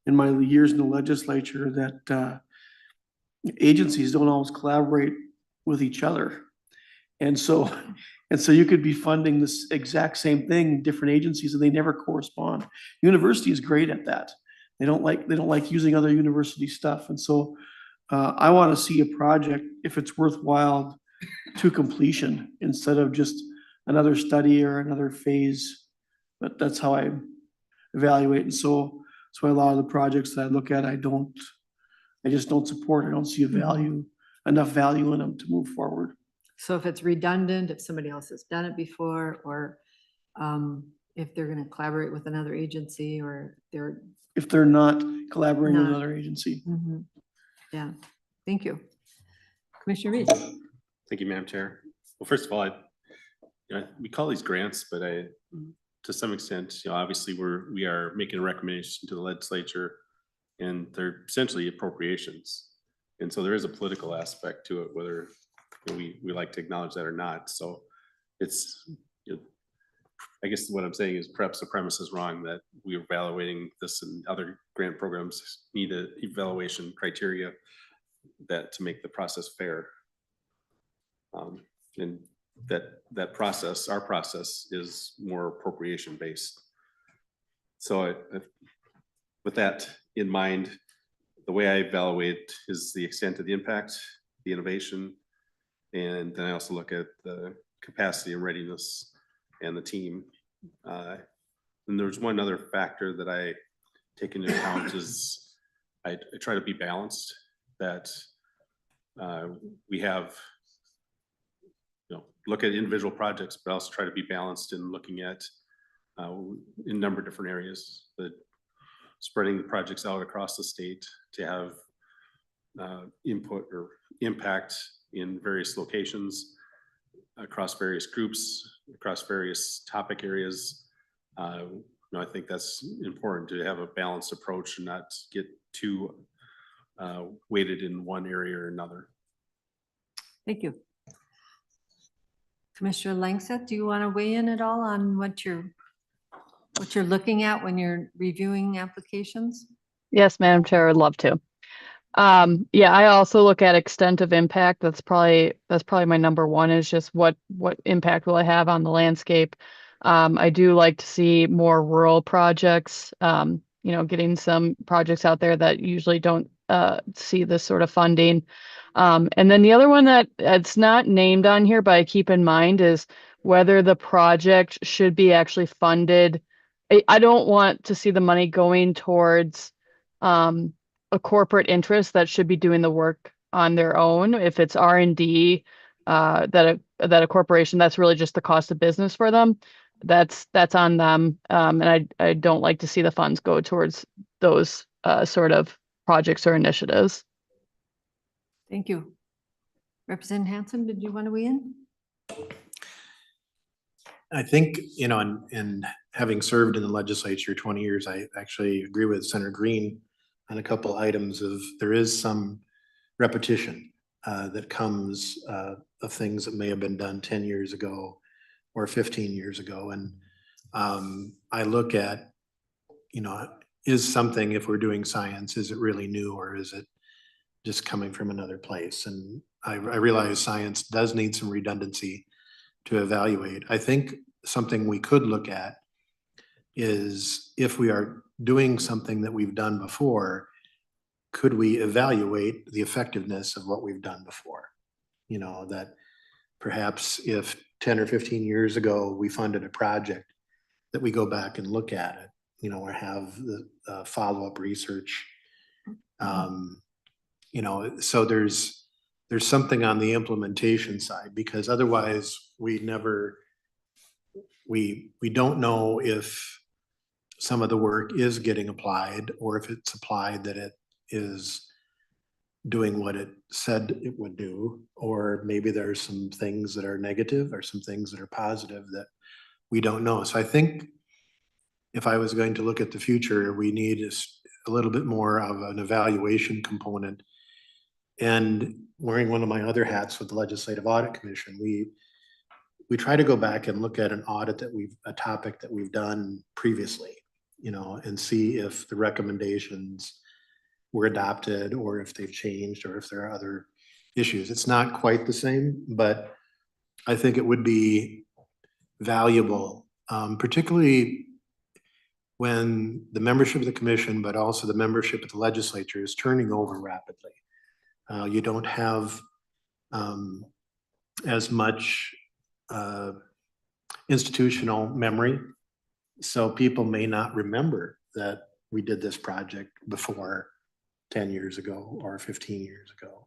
in my years in the legislature that agencies don't always collaborate with each other. And so you could be funding this exact same thing in different agencies and they never correspond. University is great at that. They don't like using other university stuff. And so I want to see a project, if it's worthwhile, to completion instead of just another study or another phase. But that's how I evaluate. And so a lot of the projects that I look at, I just don't support. I don't see enough value in them to move forward. So if it's redundant, if somebody else has done it before, or if they're going to collaborate with another agency, or if they're not collaborating with another agency. Mm-hmm. Yeah, thank you. Commissioner Reed. Thank you, Madam Chair. Well, first of all, we call these grants, but to some extent, obviously we are making a recommendation to the legislature, and they're essentially appropriations. And so there is a political aspect to it, whether we like to acknowledge that or not. So it's, I guess what I'm saying is perhaps the premise is wrong, that we are evaluating this and other grant programs need an evaluation criteria that to make the process fair. And that process, our process, is more appropriation based. So with that in mind, the way I evaluate is the extent of the impact, the innovation, and then I also look at the capacity and readiness and the team. And there's one other factor that I take into account is I try to be balanced, that we have, look at individual projects, but also try to be balanced in looking at in a number of different areas, but spreading the projects out across the state to have input or impact in various locations, across various groups, across various topic areas. I think that's important to have a balanced approach and not get too weighted in one area or another. Thank you. Commissioner Langseth, do you want to weigh in at all on what you're looking at when you're reviewing applications? Yes, Madam Chair, I'd love to. Yeah, I also look at extent of impact. That's probably my number one, is just what impact will I have on the landscape. I do like to see more rural projects, getting some projects out there that usually don't see this sort of funding. And then the other one that it's not named on here, but I keep in mind, is whether the project should be actually funded. I don't want to see the money going towards a corporate interest that should be doing the work on their own. If it's R&D, that a corporation, that's really just the cost of business for them. That's on them. And I don't like to see the funds go towards those sort of projects or initiatives. Thank you. Representative Hansen, did you want to weigh in? I think, and having served in the legislature 20 years, I actually agree with Senator Green on a couple items of, there is some repetition that comes of things that may have been done 10 years ago or 15 years ago. And I look at, is something, if we're doing science, is it really new, or is it just coming from another place? And I realize science does need some redundancy to evaluate. I think something we could look at is, if we are doing something that we've done before, could we evaluate the effectiveness of what we've done before? That perhaps if 10 or 15 years ago we funded a project, that we go back and look at it, or have the follow-up research. So there's something on the implementation side, because otherwise we don't know if some of the work is getting applied, or if it's applied that it is doing what it said it would do, or maybe there's some things that are negative or some things that are positive that we don't know. So I think if I was going to look at the future, we need a little bit more of an evaluation component. And wearing one of my other hats with the Legislative Audit Commission, we try to go back and look at an audit a topic that we've done previously, and see if the recommendations were adopted, or if they've changed, or if there are other issues. It's not quite the same, but I think it would be valuable, particularly when the membership of the commission, but also the membership of the legislature, is turning over rapidly. You don't have as much institutional memory, so people may not remember that we did this project before 10 years ago or 15 years ago.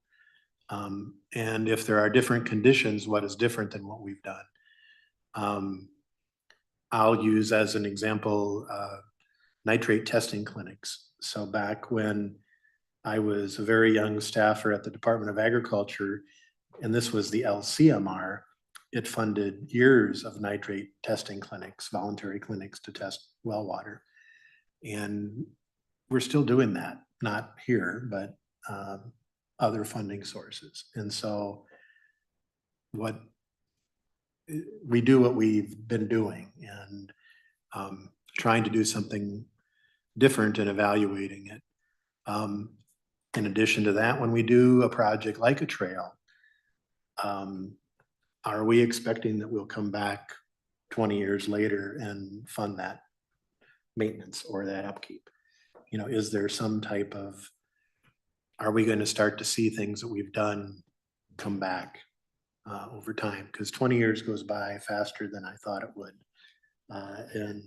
And if there are different conditions, what is different than what we've done? I'll use as an example nitrate testing clinics. So back when I was a very young staffer at the Department of Agriculture, and this was the LCMR, it funded years of nitrate testing clinics, voluntary clinics to test well water. And we're still doing that, not here, but other funding sources. And so we do what we've been doing, and trying to do something different and evaluating it. In addition to that, when we do a project like a trail, are we expecting that we'll come back 20 years later and fund that maintenance or that upkeep? Is there some type of are we going to start to see things that we've done come back over time? Because 20 years goes by faster than I thought it would. And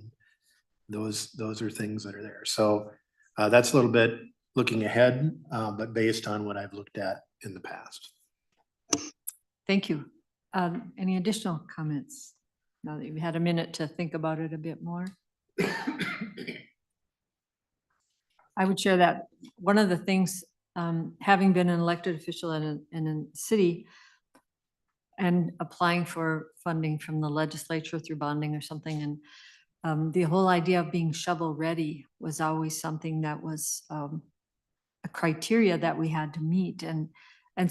those are things that are there. So that's a little bit looking ahead, but based on what I've looked at in the past. Thank you. Any additional comments? Now that you've had a minute to think about it a bit more. I would share that one of the things, having been an elected official in a city and applying for funding from the legislature through bonding or something, and the whole idea of being shovel ready was always something that was a criteria that we had to meet. And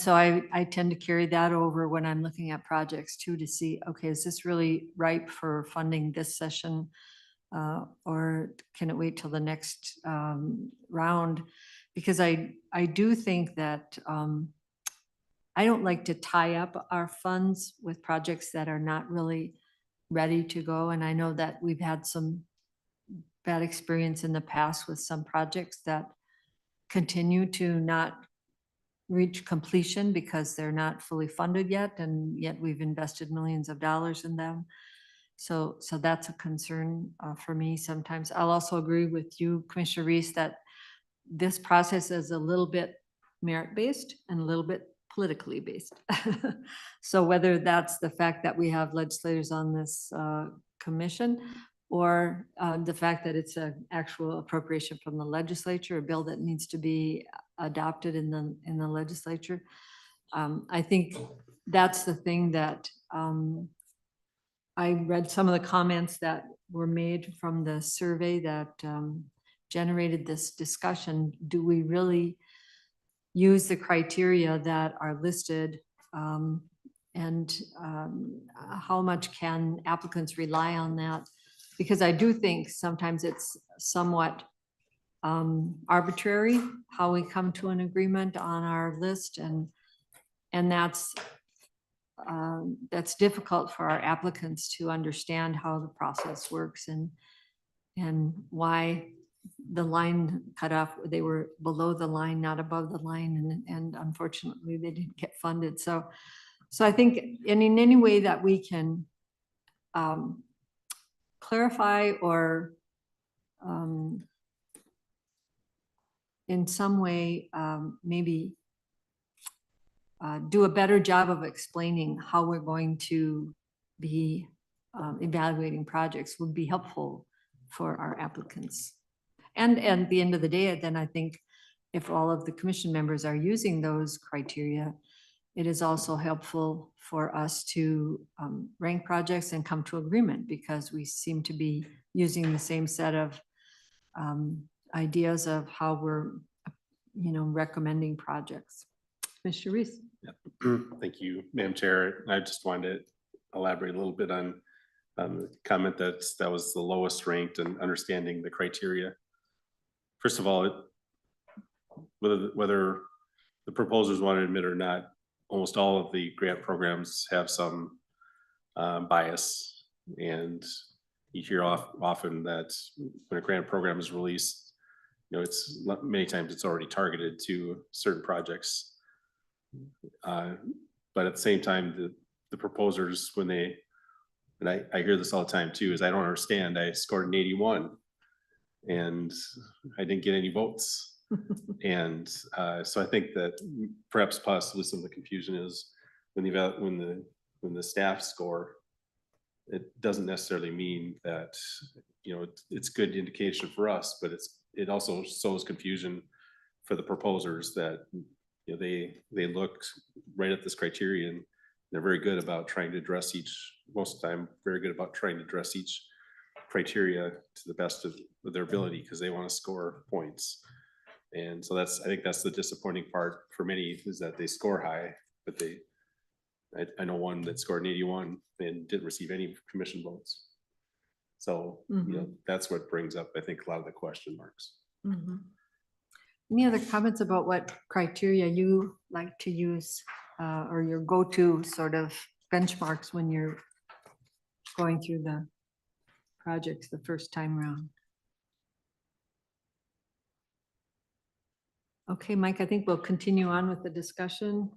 so I tend to carry that over when I'm looking at projects too, to see, okay, is this really ripe for funding this session? Or can it wait till the next round? Because I do think that I don't like to tie up our funds with projects that are not really ready to go. And I know that we've had some bad experience in the past with some projects that continue to not reach completion because they're not fully funded yet, and yet we've invested millions of dollars in them. So that's a concern for me sometimes. I'll also agree with you, Commissioner Reese, that this process is a little bit merit-based and a little bit politically based. So whether that's the fact that we have legislators on this commission, or the fact that it's an actual appropriation from the legislature, a bill that needs to be adopted in the legislature. I think that's the thing that I read some of the comments that were made from the survey that generated this discussion. Do we really use the criteria that are listed, and how much can applicants rely on that? Because I do think sometimes it's somewhat arbitrary how we come to an agreement on our list, and that's difficult for our applicants to understand how the process works and why the line cut off, they were below the line, not above the line, and unfortunately they didn't get funded. So I think in any way that we can clarify or in some way maybe do a better job of explaining how we're going to be evaluating projects would be helpful for our applicants. And at the end of the day, then I think if all of the commission members are using those criteria, it is also helpful for us to rank projects and come to agreement, because we seem to be using the same set of ideas of how we're, recommending projects. Mr. Reese. Yep. Thank you, Madam Chair. I just wanted to elaborate a little bit on the comment that was the lowest ranked and understanding the criteria. First of all, whether the proposers want to admit or not, almost all of the grant programs have some bias, and you hear often that when a grant program is released, it's many times it's already targeted to certain projects. But at the same time, the proposers, when I hear this all the time too, is I don't understand. I scored an 81 and I didn't get any votes. And so I think that perhaps possibly some of the confusion is when the staff score, it doesn't necessarily mean that it's good indication for us, but it also sows confusion for the proposers that they looked right at this criterion. They're very good about trying to address most of the time, very good about trying to address each criteria to the best of their ability, because they want to score points. And so I think that's the disappointing part for many, is that they score high, but I know one that scored an 81 and didn't receive any commission votes. So, that's what brings up, I think, a lot of the question marks. Mm-hmm. Any other comments about what criteria you like to use or your go-to sort of benchmarks when you're going through the projects the first time around? Okay, Mike, I think we'll continue on with the discussion.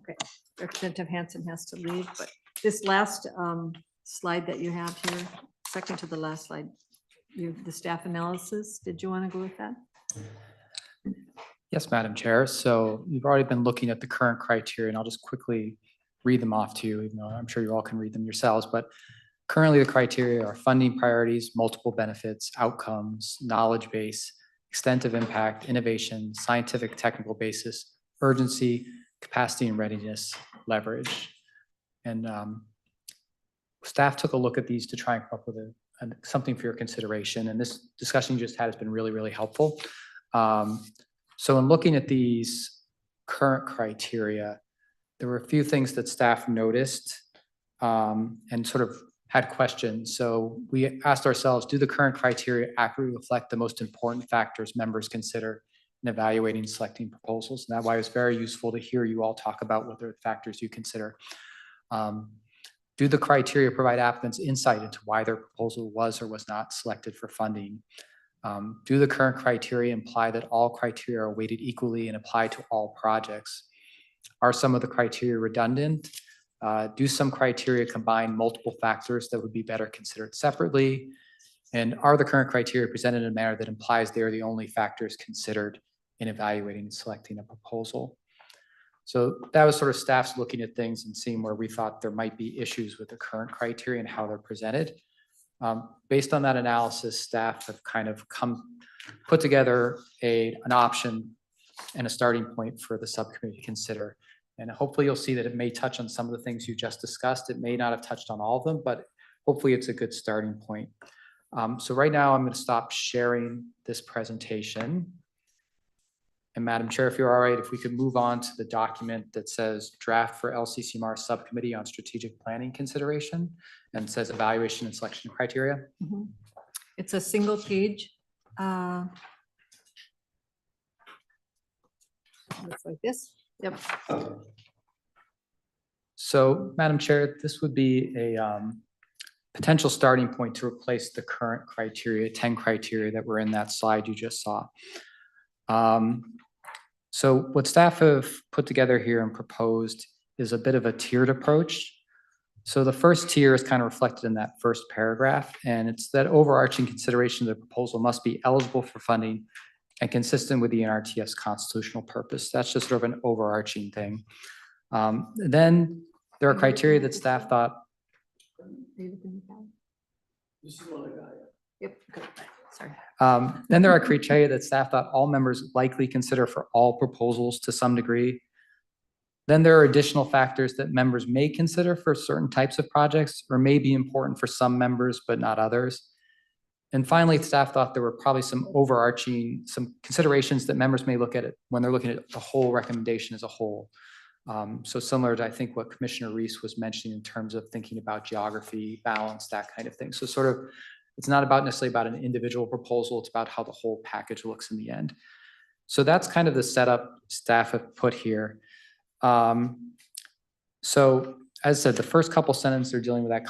Okay, Representative Hanson has to leave, but this last slide that you have here, second to the last slide, the staff analysis, did you want to go with that? Yes, Madam Chair. So you've already been looking at the current criteria, and I'll just quickly read them off to you, even though I'm sure you all can read them yourselves. But currently, the criteria are funding priorities, multiple benefits, outcomes, knowledge base, extent of impact, innovation, scientific technical basis, urgency, capacity and readiness, leverage. And staff took a look at these to try and come up with something for your consideration. And this discussion you just had has been really, really helpful. So in looking at these current criteria, there were a few things that staff noticed and sort of had questions. So we asked ourselves, do the current criteria accurately reflect the most important factors members consider in evaluating and selecting proposals? And that's why it was very useful to hear you all talk about what the factors you consider. Do the criteria provide applicants insight into why their proposal was or was not selected for funding? Do the current criteria imply that all criteria are weighted equally and apply to all projects? Are some of the criteria redundant? Do some criteria combine multiple factors that would be better considered separately? And are the current criteria presented in a manner that implies they are the only factors considered in evaluating and selecting a proposal? So that was sort of staff's looking at things and seeing where we thought there might be issues with the current criteria and how they're presented. Based on that analysis, staff have kind of put together an option and a starting point for the subcommittee to consider. And hopefully you'll see that it may touch on some of the things you just discussed. It may not have touched on all of them, but hopefully it's a good starting point. So right now I'm going to stop sharing this presentation. And Madam Chair, if you're all right, if we could move on to the document that says draft for LCCMR Subcommittee on Strategic Planning Consideration and says evaluation and selection criteria. Mm-hmm. It's a single page. Looks like this. Yep. So, Madam Chair, this would be a potential starting point to replace the current criteria, 10 criteria that were in that slide you just saw. So what staff have put together here and proposed is a bit of a tiered approach. So the first tier is kind of reflected in that first paragraph, and it's that overarching consideration of the proposal must be eligible for funding and consistent with the NRTS constitutional purpose. That's just sort of an overarching thing. Then there are criteria that staff thought. This is what I got. Yep. Good. Sorry. Then there are criteria that staff thought all members likely consider for all proposals to some degree. Then there are additional factors that members may consider for certain types of projects or may be important for some members, but not others. And finally, staff thought there were probably some considerations that members may look at it when they're looking at the whole recommendation as a whole. So similar to, I think, what Commissioner Reese was mentioning in terms of thinking about geography, balance, that kind of thing. So sort of, it's not necessarily about an individual proposal, it's about how the whole package looks in the end. So that's kind of the setup staff have put here. So as I said, the first couple sentences are dealing with that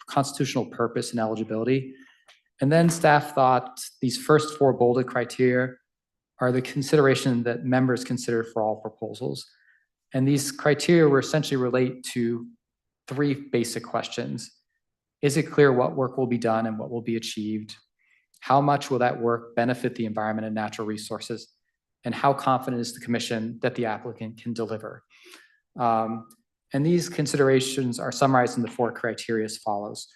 constitutional purpose and eligibility. And then staff thought these first 4 bolded criteria are the consideration that members consider for all proposals. And these criteria were essentially relate to 3 basic questions. Is it clear what work will be done and what will be achieved? How much will that work benefit the environment and natural resources? And how confident is the commission that the applicant can deliver? And these considerations are summarized in the 4 criteria as follows.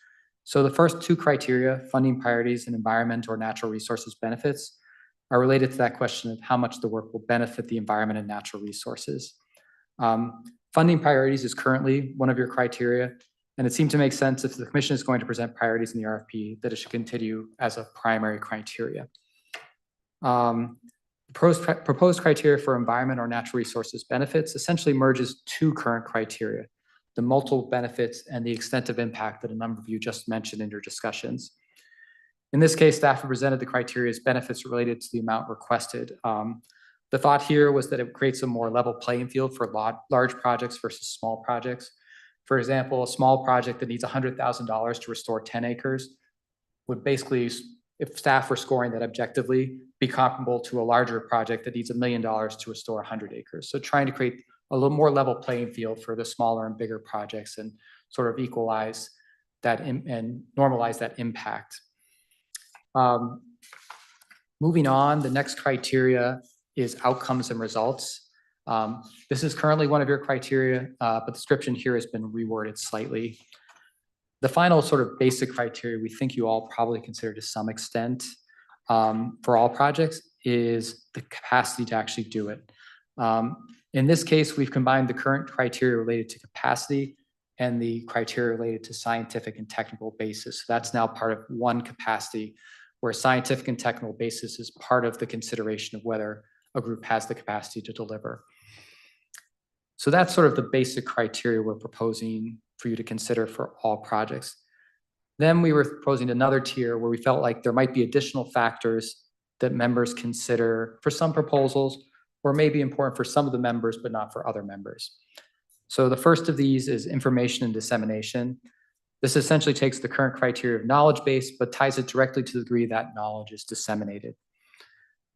So the first 2 criteria, funding priorities and environment or natural resources benefits, are related to that question of how much the work will benefit the environment and natural resources. Funding priorities is currently one of your criteria, and it seemed to make sense if the commission is going to present priorities in the RFP that it should continue as a primary criteria. Proposed criteria for environment or natural resources benefits essentially merges 2 current criteria, the multiple benefits and the extent of impact that a number of you just mentioned in your discussions. In this case, staff have presented the criteria as benefits related to the amount requested. The thought here was that it creates a more level playing field for large projects versus small projects. For example, a small project that needs $100,000 to restore 10 acres would basically if staff were scoring that objectively, be comparable to a larger project that needs $1 million to restore 100 acres. So trying to create a little more level playing field for the smaller and bigger projects and sort of equalize that and normalize that impact. Moving on, the next criteria is outcomes and results. This is currently one of your criteria, but the description here has been reworded slightly. The final sort of basic criteria we think you all probably consider to some extent for all projects is the capacity to actually do it. In this case, we've combined the current criteria related to capacity and the criteria related to scientific and technical basis. That's now part of one capacity, where scientific and technical basis is part of the consideration of whether a group has the capacity to deliver. So that's sort of the basic criteria we're proposing for you to consider for all projects. Then we were proposing another tier where we felt like there might be additional factors that members consider for some proposals, or may be important for some of the members, but not for other members. So the first of these is information and dissemination. This essentially takes the current criteria of knowledge base, but ties it directly to the degree that knowledge is disseminated.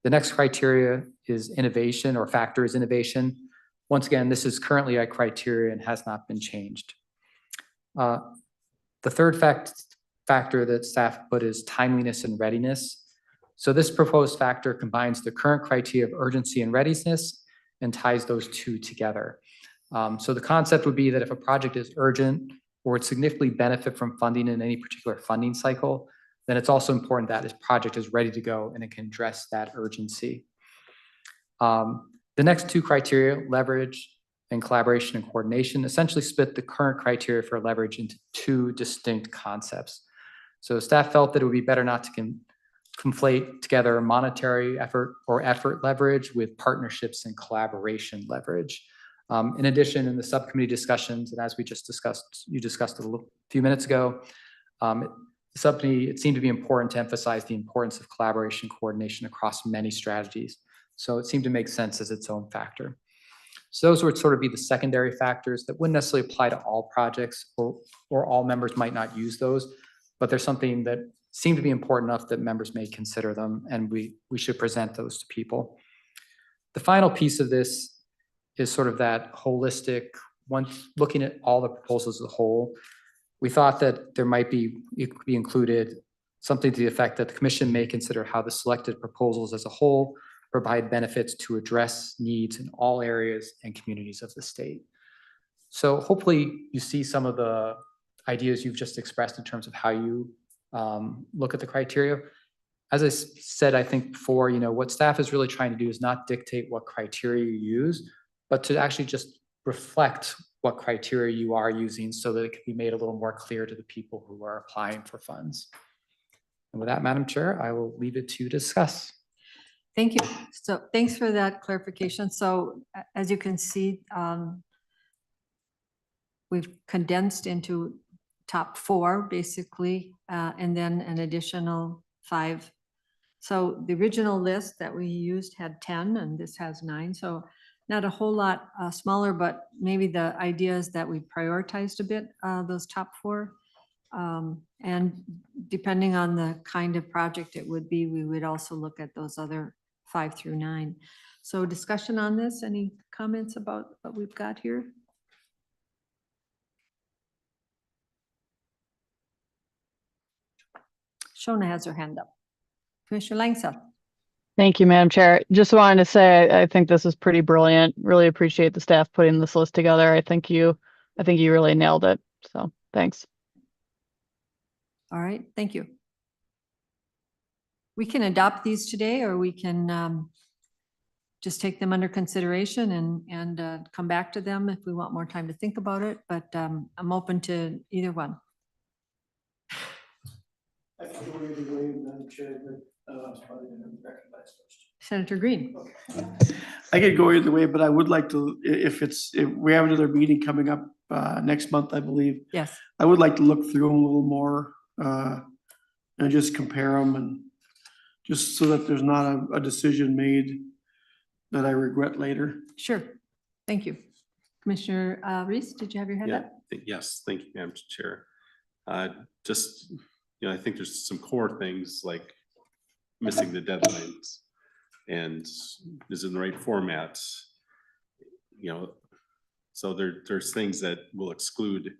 The next criteria is innovation, or factor is innovation. Once again, this is currently a criteria and has not been changed. The third factor that staff put is timeliness and readiness. So this proposed factor combines the current criteria of urgency and readiness and ties those two together. So the concept would be that if a project is urgent or would significantly benefit from funding in any particular funding cycle, then it's also important that this project is ready to go and it can address that urgency. The next two criteria, leverage and collaboration and coordination, essentially split the current criteria for leverage into two distinct concepts. So staff felt that it would be better not to conflate together monetary effort or effort leverage with partnerships and collaboration leverage. In addition, in the subcommittee discussions, and as we just discussed, you discussed a few minutes ago, the subcommittee, it seemed to be important to emphasize the importance of collaboration and coordination across many strategies. So it seemed to make sense as its own factor. So those would sort of be the secondary factors that wouldn't necessarily apply to all projects, or all members might not use those, but there's something that seemed to be important enough that members may consider them, and we should present those to people. The final piece of this is sort of that holistic, once looking at all the proposals as a whole, we thought that there might be, it could be included something to the effect that the commission may consider how the selected proposals as a whole provide benefits to address needs in all areas and communities of the state. So hopefully you see some of the ideas you've just expressed in terms of how you look at the criteria. As I said, I think before, what staff is really trying to do is not dictate what criteria you use, but to actually just reflect what criteria you are using so that it can be made a little more clear to the people who are applying for funds. And with that, Madam Chair, I will leave it to you to discuss. Thank you. So thanks for that clarification. So as you can see, we've condensed into top 4 basically, and then an additional 5. So the original list that we used had 10 and this has 9. So not a whole lot smaller, but maybe the idea is that we prioritized a bit those top 4. And depending on the kind of project it would be, we would also look at those other 5 through 9. So discussion on this, any comments about what we've got here? Shona has her hand up. Commissioner Langseth. Thank you, Madam Chair. Just wanted to say, I think this is pretty brilliant. Really appreciate the staff putting this list together. I think you really nailed it. So thanks. All right, thank you. We can adopt these today, or we can just take them under consideration and come back to them if we want more time to think about it, but I'm open to either one. I can go either way, Madam Chair, but I was probably going to recognize first. Senator Green. I could go either way, but I would like to, if we have another meeting coming up next month, I believe. Yes. I would like to look through them a little more and just compare them, and just so that there's not a decision made that I regret later. Sure. Thank you. Commissioner Reese, did you have your hand up? Yes, thank you, Madam Chair. Just, I think there's some core things like missing the deadlines? And is it in the right format? You know, so there's things that will exclude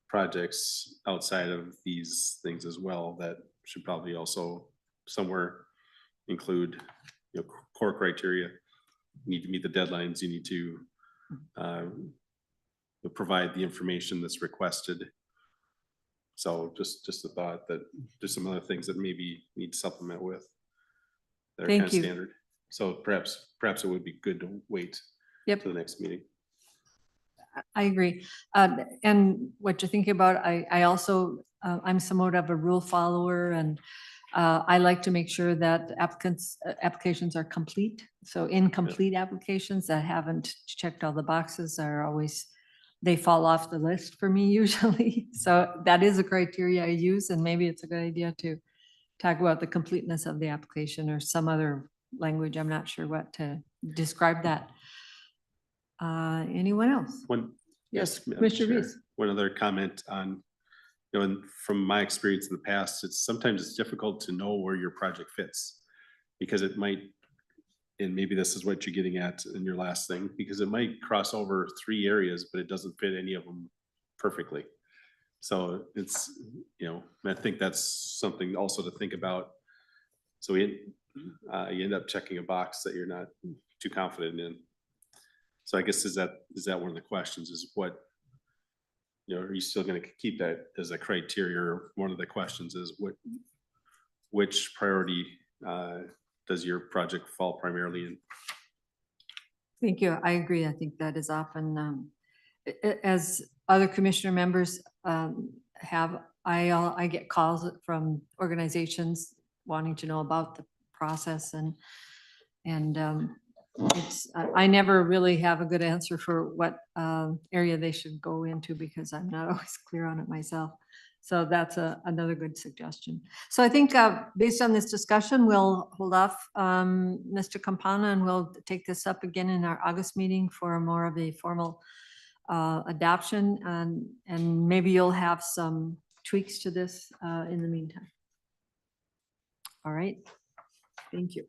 projects outside of these things as well that should probably also somewhere include, you know, core criteria. You need to meet the deadlines. You need to provide the information that's requested. So just a thought that there's some other things that maybe need to supplement with that are kind Thank of you. standard. So perhaps it would be good to wait Yep. to the next meeting. I agree. And what you're thinking about, I also, I'm somewhat of a rule follower, and I like to make sure that applications are complete. So incomplete applications that haven't checked all the boxes are always, they fall off the list for me usually. So that is a criteria I use, and maybe it's a good idea to talk about the completeness of the application or some other language. I'm not sure what to describe that. Anyone else? Yes, Madam Mr. Chair. Reese. One other comment on, you know, and from my experience in the past, sometimes it's difficult to know where your project fits, because it might, and maybe this is what you're getting at in your last thing, because it might cross over 3 areas, but it doesn't fit any of them perfectly. So it's, you know, I think that's something also to think about. So you end up checking a box that you're not too confident in. So I guess is that one of the questions, is what, you know, are you still going to keep that as a criteria? Or one of the questions is which priority does your project fall primarily in? Thank you. I agree. I think that is often, as other commissioner members have, I get calls from organizations wanting to know about the process, and it's, I never really have a good answer for what area they should go into, because I'm not always clear on it myself. So that's another good suggestion. So I think based on this discussion, we'll hold off Mr. Campana, and we'll take this up again in our August meeting for more of a formal adoption, and maybe you'll have some tweaks to this in the meantime. All right, thank you.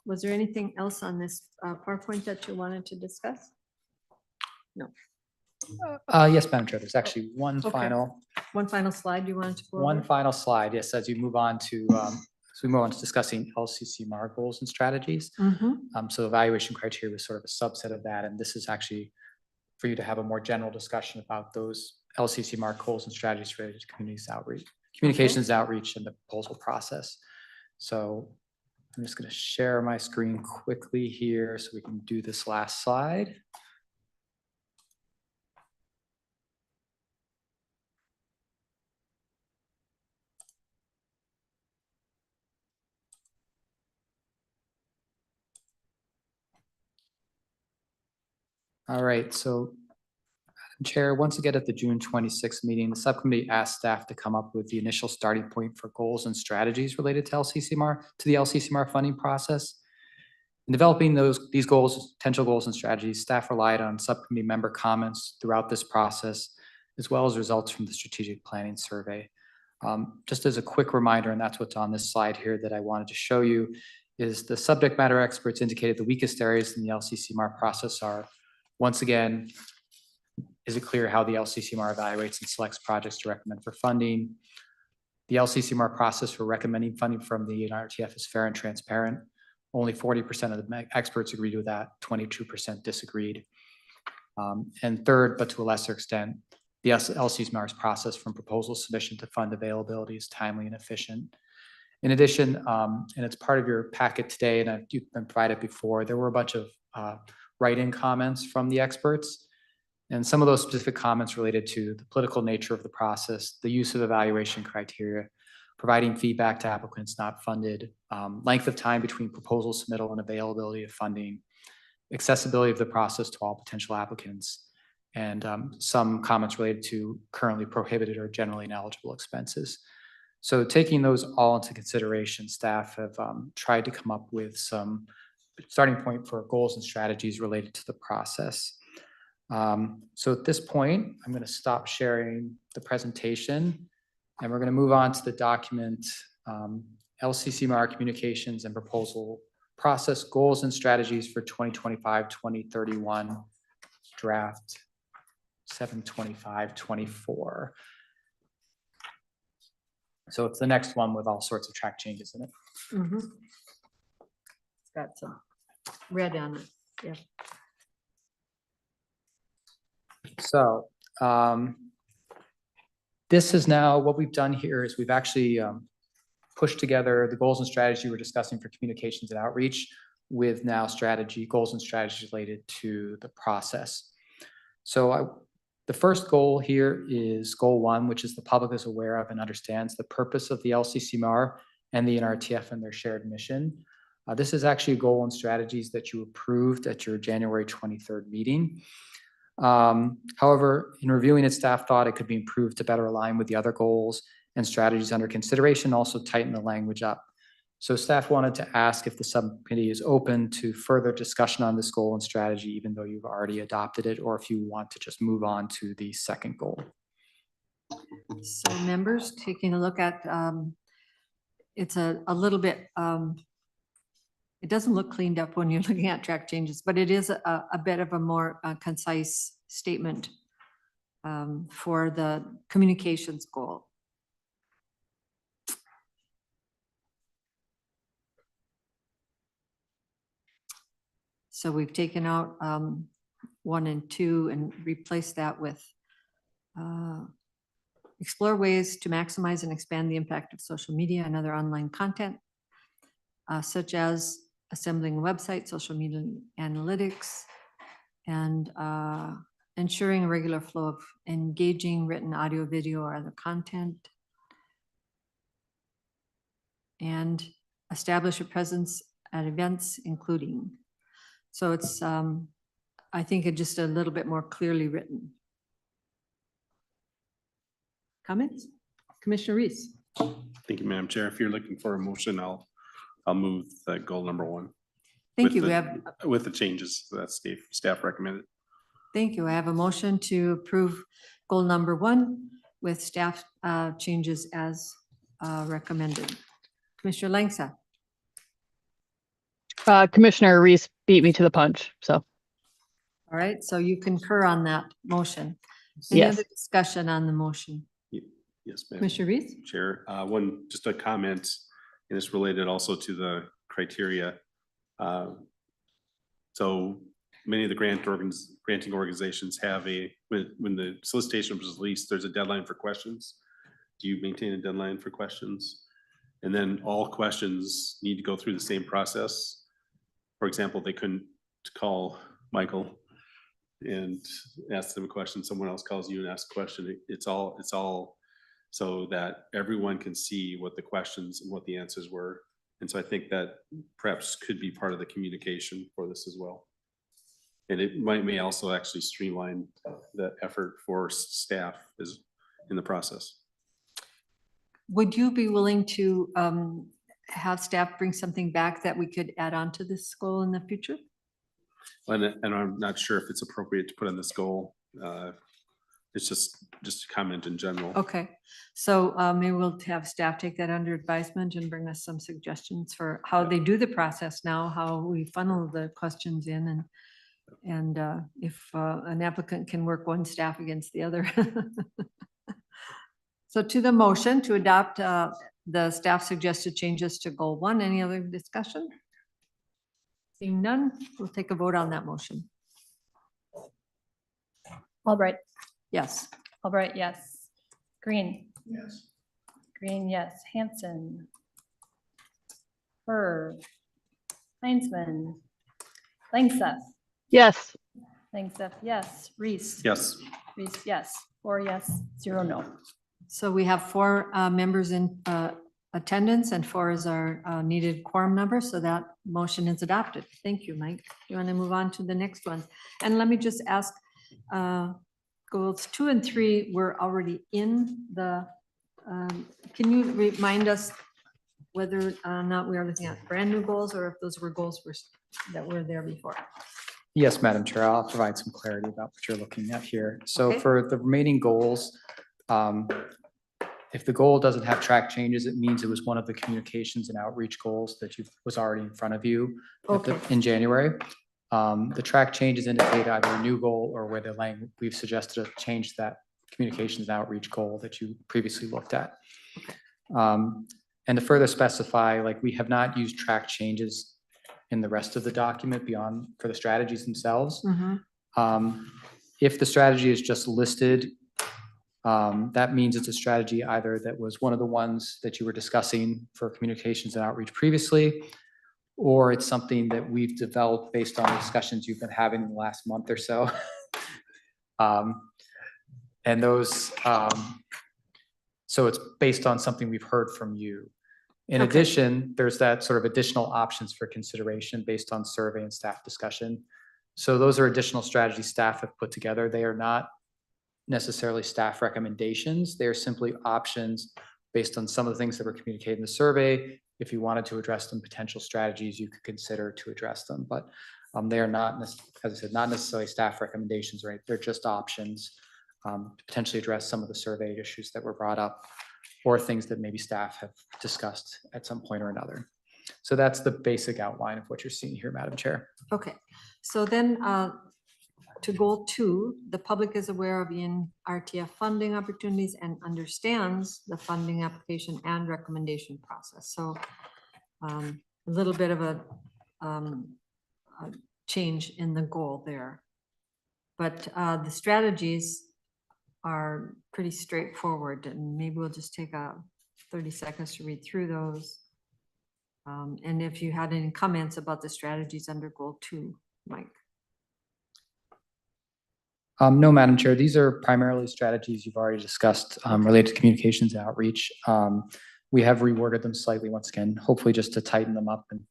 Was there anything else on this PowerPoint that you wanted to discuss? No. Yes, Madam Chair, there's actually one Okay. One final slide you wanted to go one over? final slide. Yes, as we move on to discussing LCCMR goals and strategies. Mhm. So evaluation criteria was sort of a subset of that, and this is actually for you to have a more general discussion about those LCCMR goals and strategies related to communications outreach, and the proposal process. So I'm just going to share my screen quickly here so we can do this last slide. All right, so Madam Chair, once again at the June 26th meeting, the subcommittee asked staff to come up with the initial starting point for goals and strategies related to the LCCMR funding process. In developing these goals, potential goals and strategies, staff relied on subcommittee member comments throughout this process, as well as results from the strategic planning survey. Just as a quick reminder, and that's what's on this slide here that I wanted to show you, is the subject matter experts indicated the weakest areas in the LCCMR process are, once again, is it clear how the LCCMR evaluates and selects projects to recommend for funding? The LCCMR process for recommending funding from the RTF is fair and transparent. Only 40% of the experts agreed with that, 22% disagreed. And third, but to a lesser extent, the LCCMR's process from proposal submission to fund availability is timely and efficient. In addition, and it's part of your packet today, and you've been provided before, there were a bunch of write-in comments from the experts. And some of those specific comments related to the political nature of the process, the use of evaluation criteria, providing feedback to applicants not funded, length of time between proposal submittal and availability of funding, accessibility of the process to all potential applicants, and some comments related to currently prohibited or generally ineligible expenses. So taking those all into consideration, staff have tried to come up with some starting point for goals and strategies related to the process. So at this point, I'm going to stop sharing the presentation, and we're going to move on to the document LCCMR communications and proposal process goals and strategies for 2025-2031 draft 7/25/24. So it's the next one with all sorts of track changes in it. Mhm. It's got some red on it. Yeah. So this is now, what we've done here is we've actually pushed together the goals and strategy we're discussing for communications and outreach with now goals and strategies related to the process. So the first goal here is goal 1, which is the public is aware of and understands the purpose of the LCCMR and the NRTF and their shared mission. This is actually a goal and strategies that you approved at your January 23rd meeting. However, in reviewing it, staff thought it could be improved to better align with the other goals and strategies under consideration, also tighten the language up. So staff wanted to ask if the subcommittee is open to further discussion on this goal and strategy, even though you've already adopted it, or if you want to just move on to the second goal. So members, taking a look at, it's a little bit, it doesn't look cleaned up when you're looking at track changes, but it is a bit of a more concise statement for the communications goal. So we've taken out 1 and 2 and replaced that with explore ways to maximize and expand the impact of social media and other online content, such as assembling a website, social media analytics, and ensuring a regular flow of engaging written audio, video, or other content, and establish a presence at events, including. So it's, I think it's just a little bit more clearly written. Comments? Commissioner Reese. Thank you, Madam Chair. If you're looking for a motion, I'll move goal number 1. Thank you. With We the- have, With the changes that staff recommended. thank you. I have a motion to approve goal number 1 with staff changes as recommended. Commissioner Langsa. Commissioner Reese beat me to the punch, so All right, so you concur on that motion. Any yes. other discussion on the motion? Yes, ma'am. Commissioner Reese? Chair, just a comment, and it's related also to the criteria. So many of the granting organizations have when the solicitation was released, there's a deadline for questions. Do you maintain a deadline for questions? And then all questions need to go through the same process. For example, they couldn't call Michael and ask them a question. Someone else calls you and asks a question. It's all so that everyone can see what the questions and what the answers were. And so I think that perhaps could be part of the communication for this as well. And it may also actually streamline the effort for staff is in the process. Would you be willing to have staff bring something back that we could add on to this goal in the future? And I'm not sure if it's appropriate to put on this goal. It's just a comment in general. Okay, so maybe we'll have staff take that under advisement and bring us some suggestions for how they do the process now, how we funnel the questions in, and if an applicant can work one staff against the other. So to the motion to adopt the staff suggested changes to goal 1, any other discussion? Seeing none, we'll take a vote on that motion. Albright, Yes. Albright, yes. Green, Yes. Green, yes. Hanson. Fur. Heinzman. Langseth. Yes. Langseth, yes. Reese. Yes. Reese, yes. 4 yes, 0 no. So we have 4 members in attendance and 4 is our needed quorum number. So that motion is adopted. Thank you, Mike. You want to move on to the next one? And let me just ask, goals 2 and 3 were already in the, can you remind us whether or not we are looking at brand new goals or if those were goals that were there before? Yes, Madam Chair, I'll provide some clarity about what you're looking at here. So Okay. for the remaining goals, If the goal doesn't have track changes, it means it was one of the communications and outreach goals that was already in front of you in January. The track changes indicate either a new goal or where we've suggested a change that communications and outreach goal that you previously looked at. And to further specify, like, we have not used track changes in the rest of the document beyond for the strategies themselves. If the strategy is just listed, that means it's a strategy either that was one of the ones that you were discussing for communications and outreach previously, or it's something that we've developed based on the discussions you've been having in the last month or so. And those, so it's based on something we've heard from you. In addition, there's that sort of additional options for consideration based on survey and staff discussion. So those are additional strategies staff have put together. They are not necessarily staff recommendations. They are simply options based on some of the things that were communicated in the survey. If you wanted to address them, potential strategies you could consider to address them. But they are not, as I said, not necessarily staff recommendations, right? They're just options to potentially address some of the survey issues that were brought up, or things that maybe staff have discussed at some point or another. So that's the basic outline of what you're seeing here, Madam Chair. Okay, so then to goal 2, the public is aware of RTF funding opportunities and understands the funding application and recommendation process. So a little bit of a change in the goal there. But the strategies are pretty straightforward, and maybe we'll just take 30 seconds to read through those. And if you had any comments about the strategies under goal 2, Mike. No, Madam Chair, these are primarily strategies you've already discussed related to communications and outreach. We have reworded them slightly once again, hopefully just to tighten them up and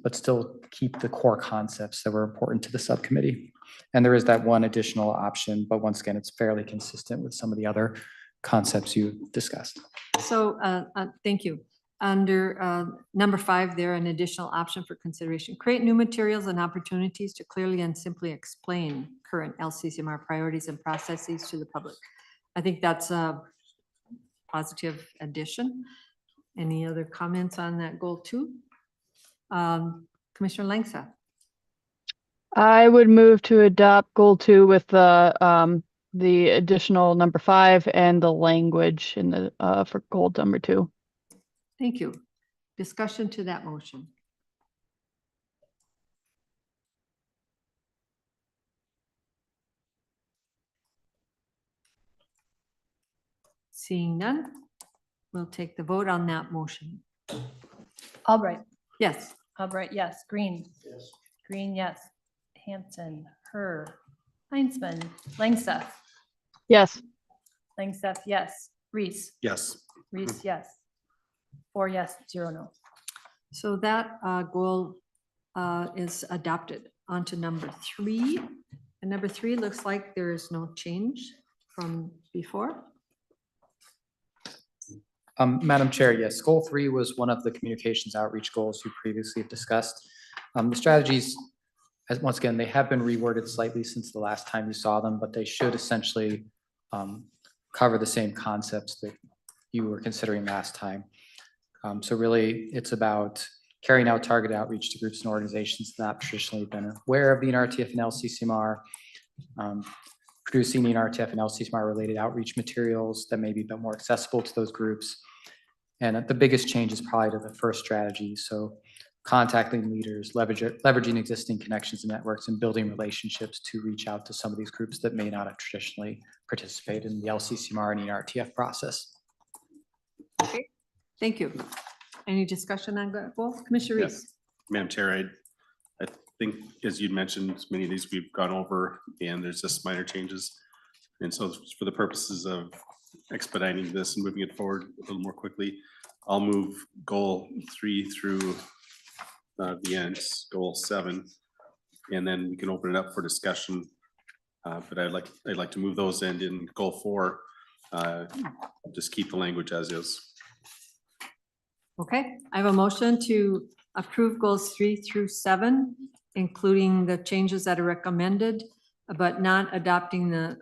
but still keep the core concepts that were important to the subcommittee. And there is that one additional option, but once again, it's fairly consistent with some of the other concepts you discussed. So thank you. Under number 5 there, an additional option for consideration. Create new materials and opportunities to clearly and simply explain current LCCMR priorities and processes to the public. I think that's a positive addition. Any other comments on that goal 2? Commissioner Langsa. I would move to adopt goal 2 with the additional number 5 and the language in the for goal number 2. Thank you. Discussion to that motion. Seeing none, we'll take the vote on that motion. Albright. Yes. Albright, yes. Green. Yes. Green, yes. Hanson, Her, Heinzman, Langstaff. Yes. Langstaff, yes. Reese. Yes. Reese, yes. 4 yes, 0 no. So that goal is adopted. On to number 3. And number 3 looks like there is no change from before. Madam Chair, yes, goal 3 was one of the communications outreach goals you previously discussed. The strategies, once again, they have been reworded slightly since the last time you saw them, but they should essentially cover the same concepts that you were considering last time. So really, it's about carrying out targeted outreach to groups and organizations not traditionally been aware of the RTF and LCCMR, producing RTF and LCCMR related outreach materials that may be a bit more accessible to those groups. And the biggest change is probably to the first strategy. So contacting leaders, leveraging existing connections and networks, and building relationships to reach out to some of these groups that may not have traditionally participated in the LCCMR and RTF process. Okay, thank you. Any discussion on that goal? Commissioner Yes. Reese? Madam Chair, I think, as you mentioned, many of these we've gone over, and there's just minor changes. And so for the purposes of expediting this and moving it forward a little more quickly, I'll move goal 3 through the end, goal 7, and then we can open it up for discussion. But I'd like to move those in goal 4, just keep the language as is. Okay, I have a motion to approve goals 3 through 7, including the changes that are recommended, but not adopting the,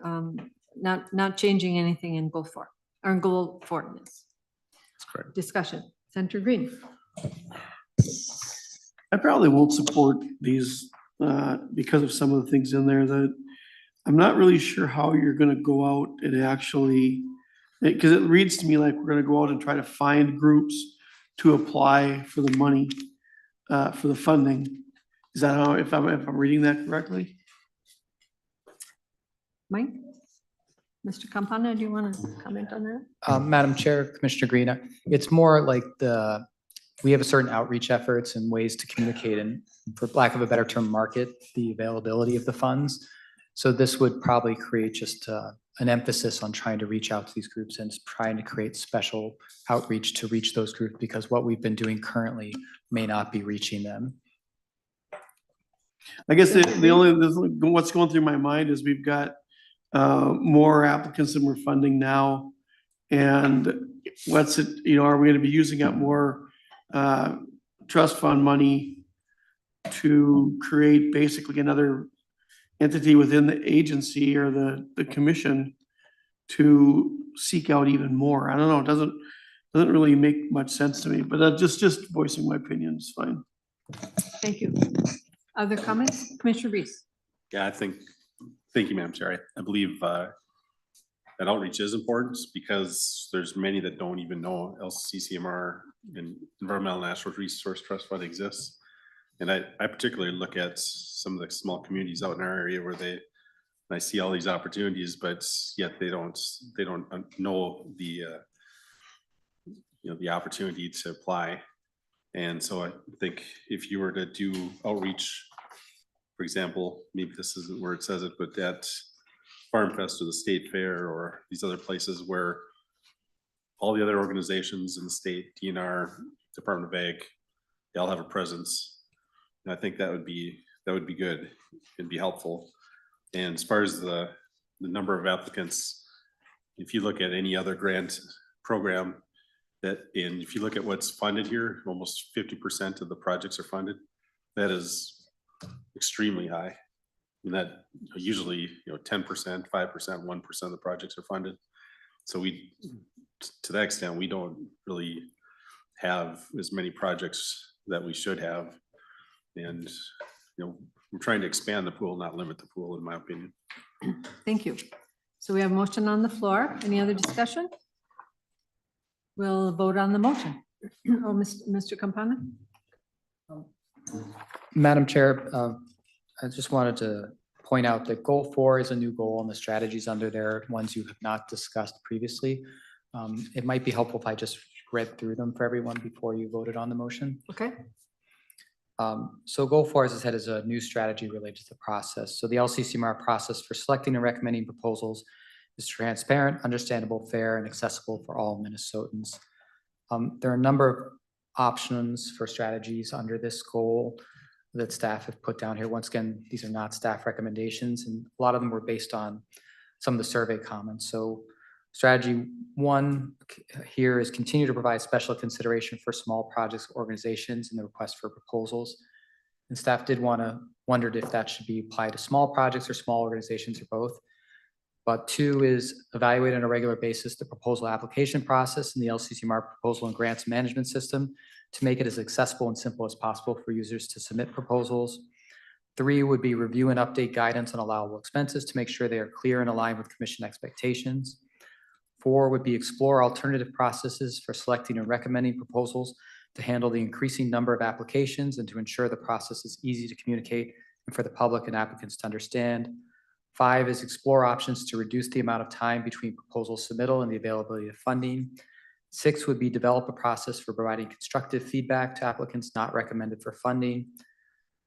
not changing anything in goal 4. or goal 4. That's correct. Discussion. Senator Green. I probably won't support these because of some of the things in there that I'm not really sure how you're gonna go out and actually, because it reads to me like we're gonna go out and try to find groups to apply for the money, for the funding. Is that how, if I'm reading that correctly? Mike? Mr. Campana, do you want to comment on that? Madam Chair, Commissioner Green, it's more like we have a certain outreach efforts and ways to communicate and, for lack of a better term, market the availability of the funds. So this would probably create just an emphasis on trying to reach out to these groups and trying to create special outreach to reach those groups, because what we've been doing currently may not be reaching them. I guess what's going through my mind is we've got more applicants than we're funding now. And what's it, are we gonna be using up more trust fund money to create basically another entity within the agency or the commission to seek out even more? I don't know, it doesn't really make much sense to me, but just voicing my opinion is fine. Thank you. Other comments? Commissioner Reese. Yeah, thank you, Madam Chair. I believe that outreach is important because there's many that don't even know LCCMR and Environmental Natural Resource Trust Fund exists. And I particularly look at some of the small communities out in our area where I see all these opportunities, but yet they don't know the the opportunity to apply. And so I think if you were to do outreach, for example, maybe this isn't where it says it, but at Farm Fest or the State Fair or these other places where all the other organizations in the state, DNR, Department of Ag, they all have a presence. And I think that would be good and be helpful. And as far as the number of applicants, if you look at any other grant program and if you look at what's funded here, almost 50% of the projects are funded. That is extremely high. And that usually, 10%, 5%, 1% of the projects are funded. So to that extent, we don't really have as many projects that we should have. And, we're trying to expand the pool, not limit the pool, in my opinion. Thank you. So we have a motion on the floor. Any other discussion? We'll vote on the motion. Oh, Mr. Campana? Madam Chair, I just wanted to point out that goal 4 is a new goal and the strategies under there, ones you have not discussed previously. It might be helpful if I just read through them for everyone before you voted on the motion. Okay. So goal 4, as I said, is a new strategy related to the process. So the LCCMR process for selecting and recommending proposals is transparent, understandable, fair, and accessible for all Minnesotans. There are a number of options for strategies under this goal that staff have put down here. Once again, these are not staff recommendations, and a lot of them were based on some of the survey comments. So strategy 1 here is continue to provide special consideration for small projects, organizations, in the request for proposals. And staff did wondered if that should be applied to small projects or small organizations or both. But 2 is evaluate on a regular basis the proposal application process in the LCCMR proposal and grants management system to make it as accessible and simple as possible for users to submit proposals. 3 would be review and update guidance on allowable expenses to make sure they are clear and aligned with commission expectations. 4 would be explore alternative processes for selecting and recommending proposals to handle the increasing number of applications and to ensure the process is easy to communicate and for the public and applicants to understand. 5 is explore options to reduce the amount of time between proposal submittal and the availability of funding. 6 would be develop a process for providing constructive feedback to applicants not recommended for funding.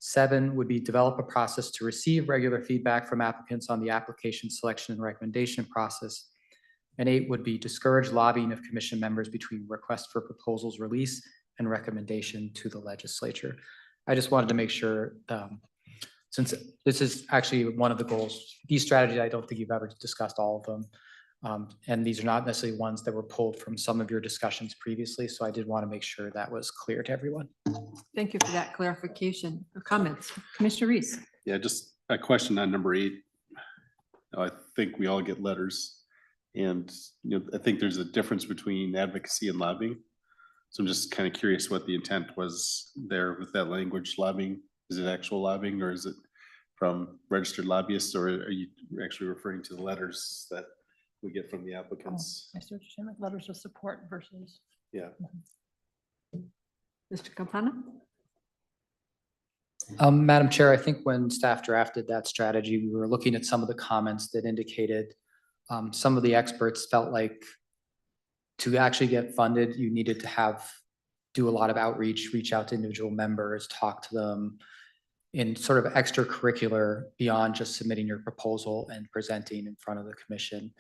7 would be develop a process to receive regular feedback from applicants on the application selection and recommendation process. And 8 would be discourage lobbying of commission members between request for proposals release and recommendation to the legislature. I just wanted to make sure, since this is actually one of the goals, these strategies, I don't think you've ever discussed all of them. And these are not necessarily ones that were pulled from some of your discussions previously. So I did want to make sure that was clear to everyone. Thank you for that clarification. Comments? Commissioner Reese. Yeah, just a question on number 8. I think we all get letters, And, I think there's a difference between advocacy and lobbying. So I'm just kind of curious what the intent was there with that language, lobbying. Is it actual lobbying, or is it from registered lobbyists, or are you actually referring to the letters that we get from the applicants? I see what you're saying, like letters of support versus. Yeah. Mr. Campana? Madam Chair, I think when staff drafted that strategy, we were looking at some of the comments that indicated some of the experts felt like to actually get funded, you needed to do a lot of outreach, reach out to individual members, talk to them in sort of extracurricular beyond just submitting your proposal and presenting in front of the commission.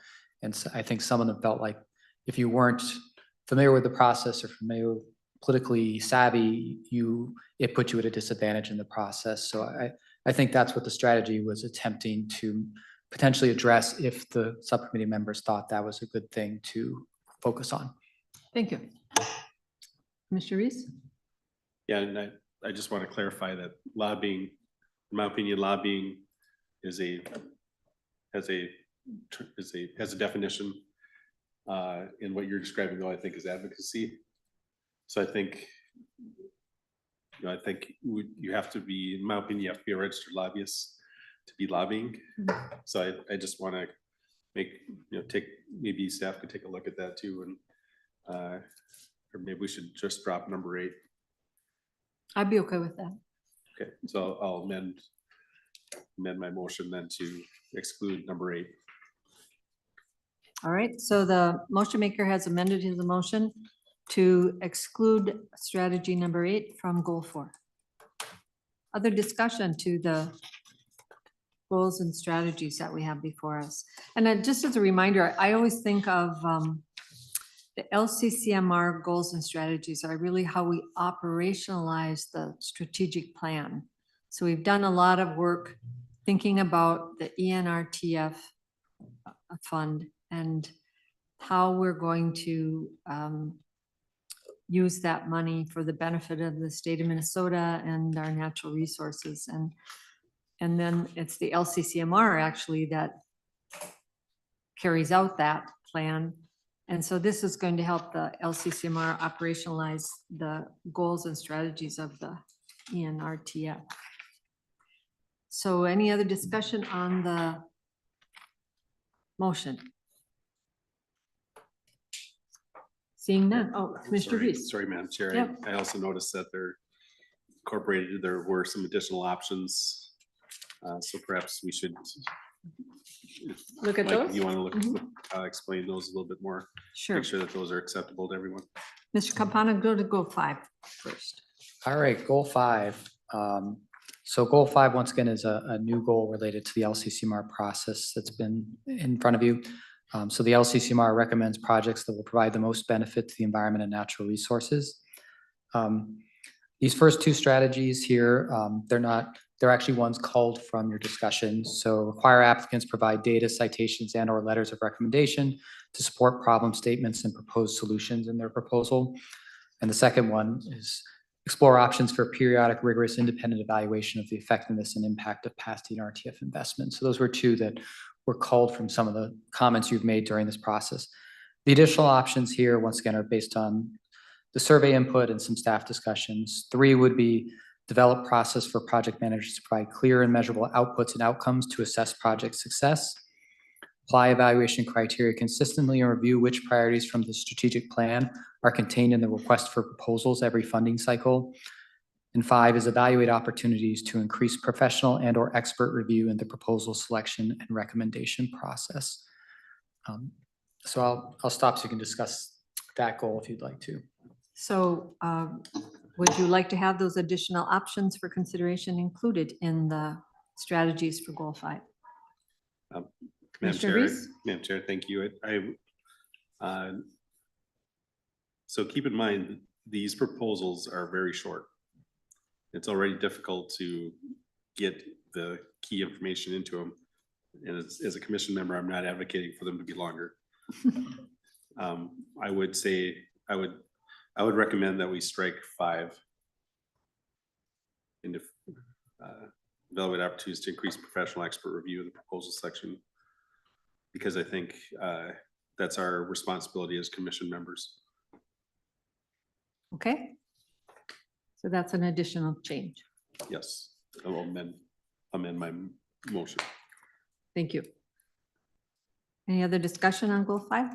And so I think some of them felt like if you weren't familiar with the process or familiar, politically savvy, it put you at a disadvantage in the process. So I think that's what the strategy was attempting to potentially address if the subcommittee members thought that was a good thing to focus on. Thank you. Mr. Reese? Yeah, and I just want to clarify that lobbying, in my opinion, lobbying has a definition. And what you're describing, though, I think is advocacy. So I think, you have to be, in my opinion, you have to be a registered lobbyist to be lobbying. So I just want to maybe staff could take a look at that too, and or maybe we should just drop number 8. I'd be okay with that. Okay, so I'll amend my motion then to exclude number 8. All right, so the motion maker has amended his motion to exclude strategy number 8 from goal 4. Other discussion to the goals and strategies that we have before us. And then just as a reminder, I always think of the LCCMR goals and strategies are really how we operationalize the strategic plan. So we've done a lot of work thinking about the ENRTF fund and how we're going to use that money for the benefit of the state of Minnesota and our natural resources. And then it's the LCCMR actually that carries out that plan. And so this is going to help the LCCMR operationalize the goals and strategies of the ENRTF. So any other discussion on the motion? Seeing none. Oh, Mr. Reese. Sorry, Madam Chair. Yep. I also noticed that there were some additional options. So perhaps we should Look at Mike, those. you want to look, Mhm. explain those a little bit more? Sure. Make sure that those are acceptable to everyone. Mr. Campana, go to goal 5 first. All right, goal 5. So goal 5, once again, is a new goal related to the LCCMR process that's been in front of you. So the LCCMR recommends projects that will provide the most benefit to the environment and natural resources. These first 2 strategies here, they're actually ones culled from your discussions. So require applicants provide data, citations, and or letters of recommendation to support problem statements and proposed solutions in their proposal. And the second one is explore options for periodic, rigorous, independent evaluation of the effectiveness and impact of past ENRTF investments. So those were 2 that were culled from some of the comments you've made during this process. The additional options here, once again, are based on the survey input and some staff discussions. 3 would be develop process for project managers to provide clear and measurable outputs and outcomes to assess project success. Apply evaluation criteria consistently and review which priorities from the strategic plan are contained in the request for proposals every funding cycle. And 5 is evaluate opportunities to increase professional and or expert review in the proposal selection and recommendation process. So I'll stop so you can discuss that goal if you'd like to. So would you like to have those additional options for consideration included in the strategies for goal 5? Commissioner Reese? Madam Chair, thank you. So keep in mind, these proposals are very short. It's already difficult to get the key information into them. And as a commission member, I'm not advocating for them to be longer. I would say, I would recommend that we strike 5 and evaluate opportunities to increase professional expert review of the proposal section. Because I think that's our responsibility as commission members. Okay. So that's an additional change. Yes, I'll amend my motion. Thank you. Any other discussion on goal 5?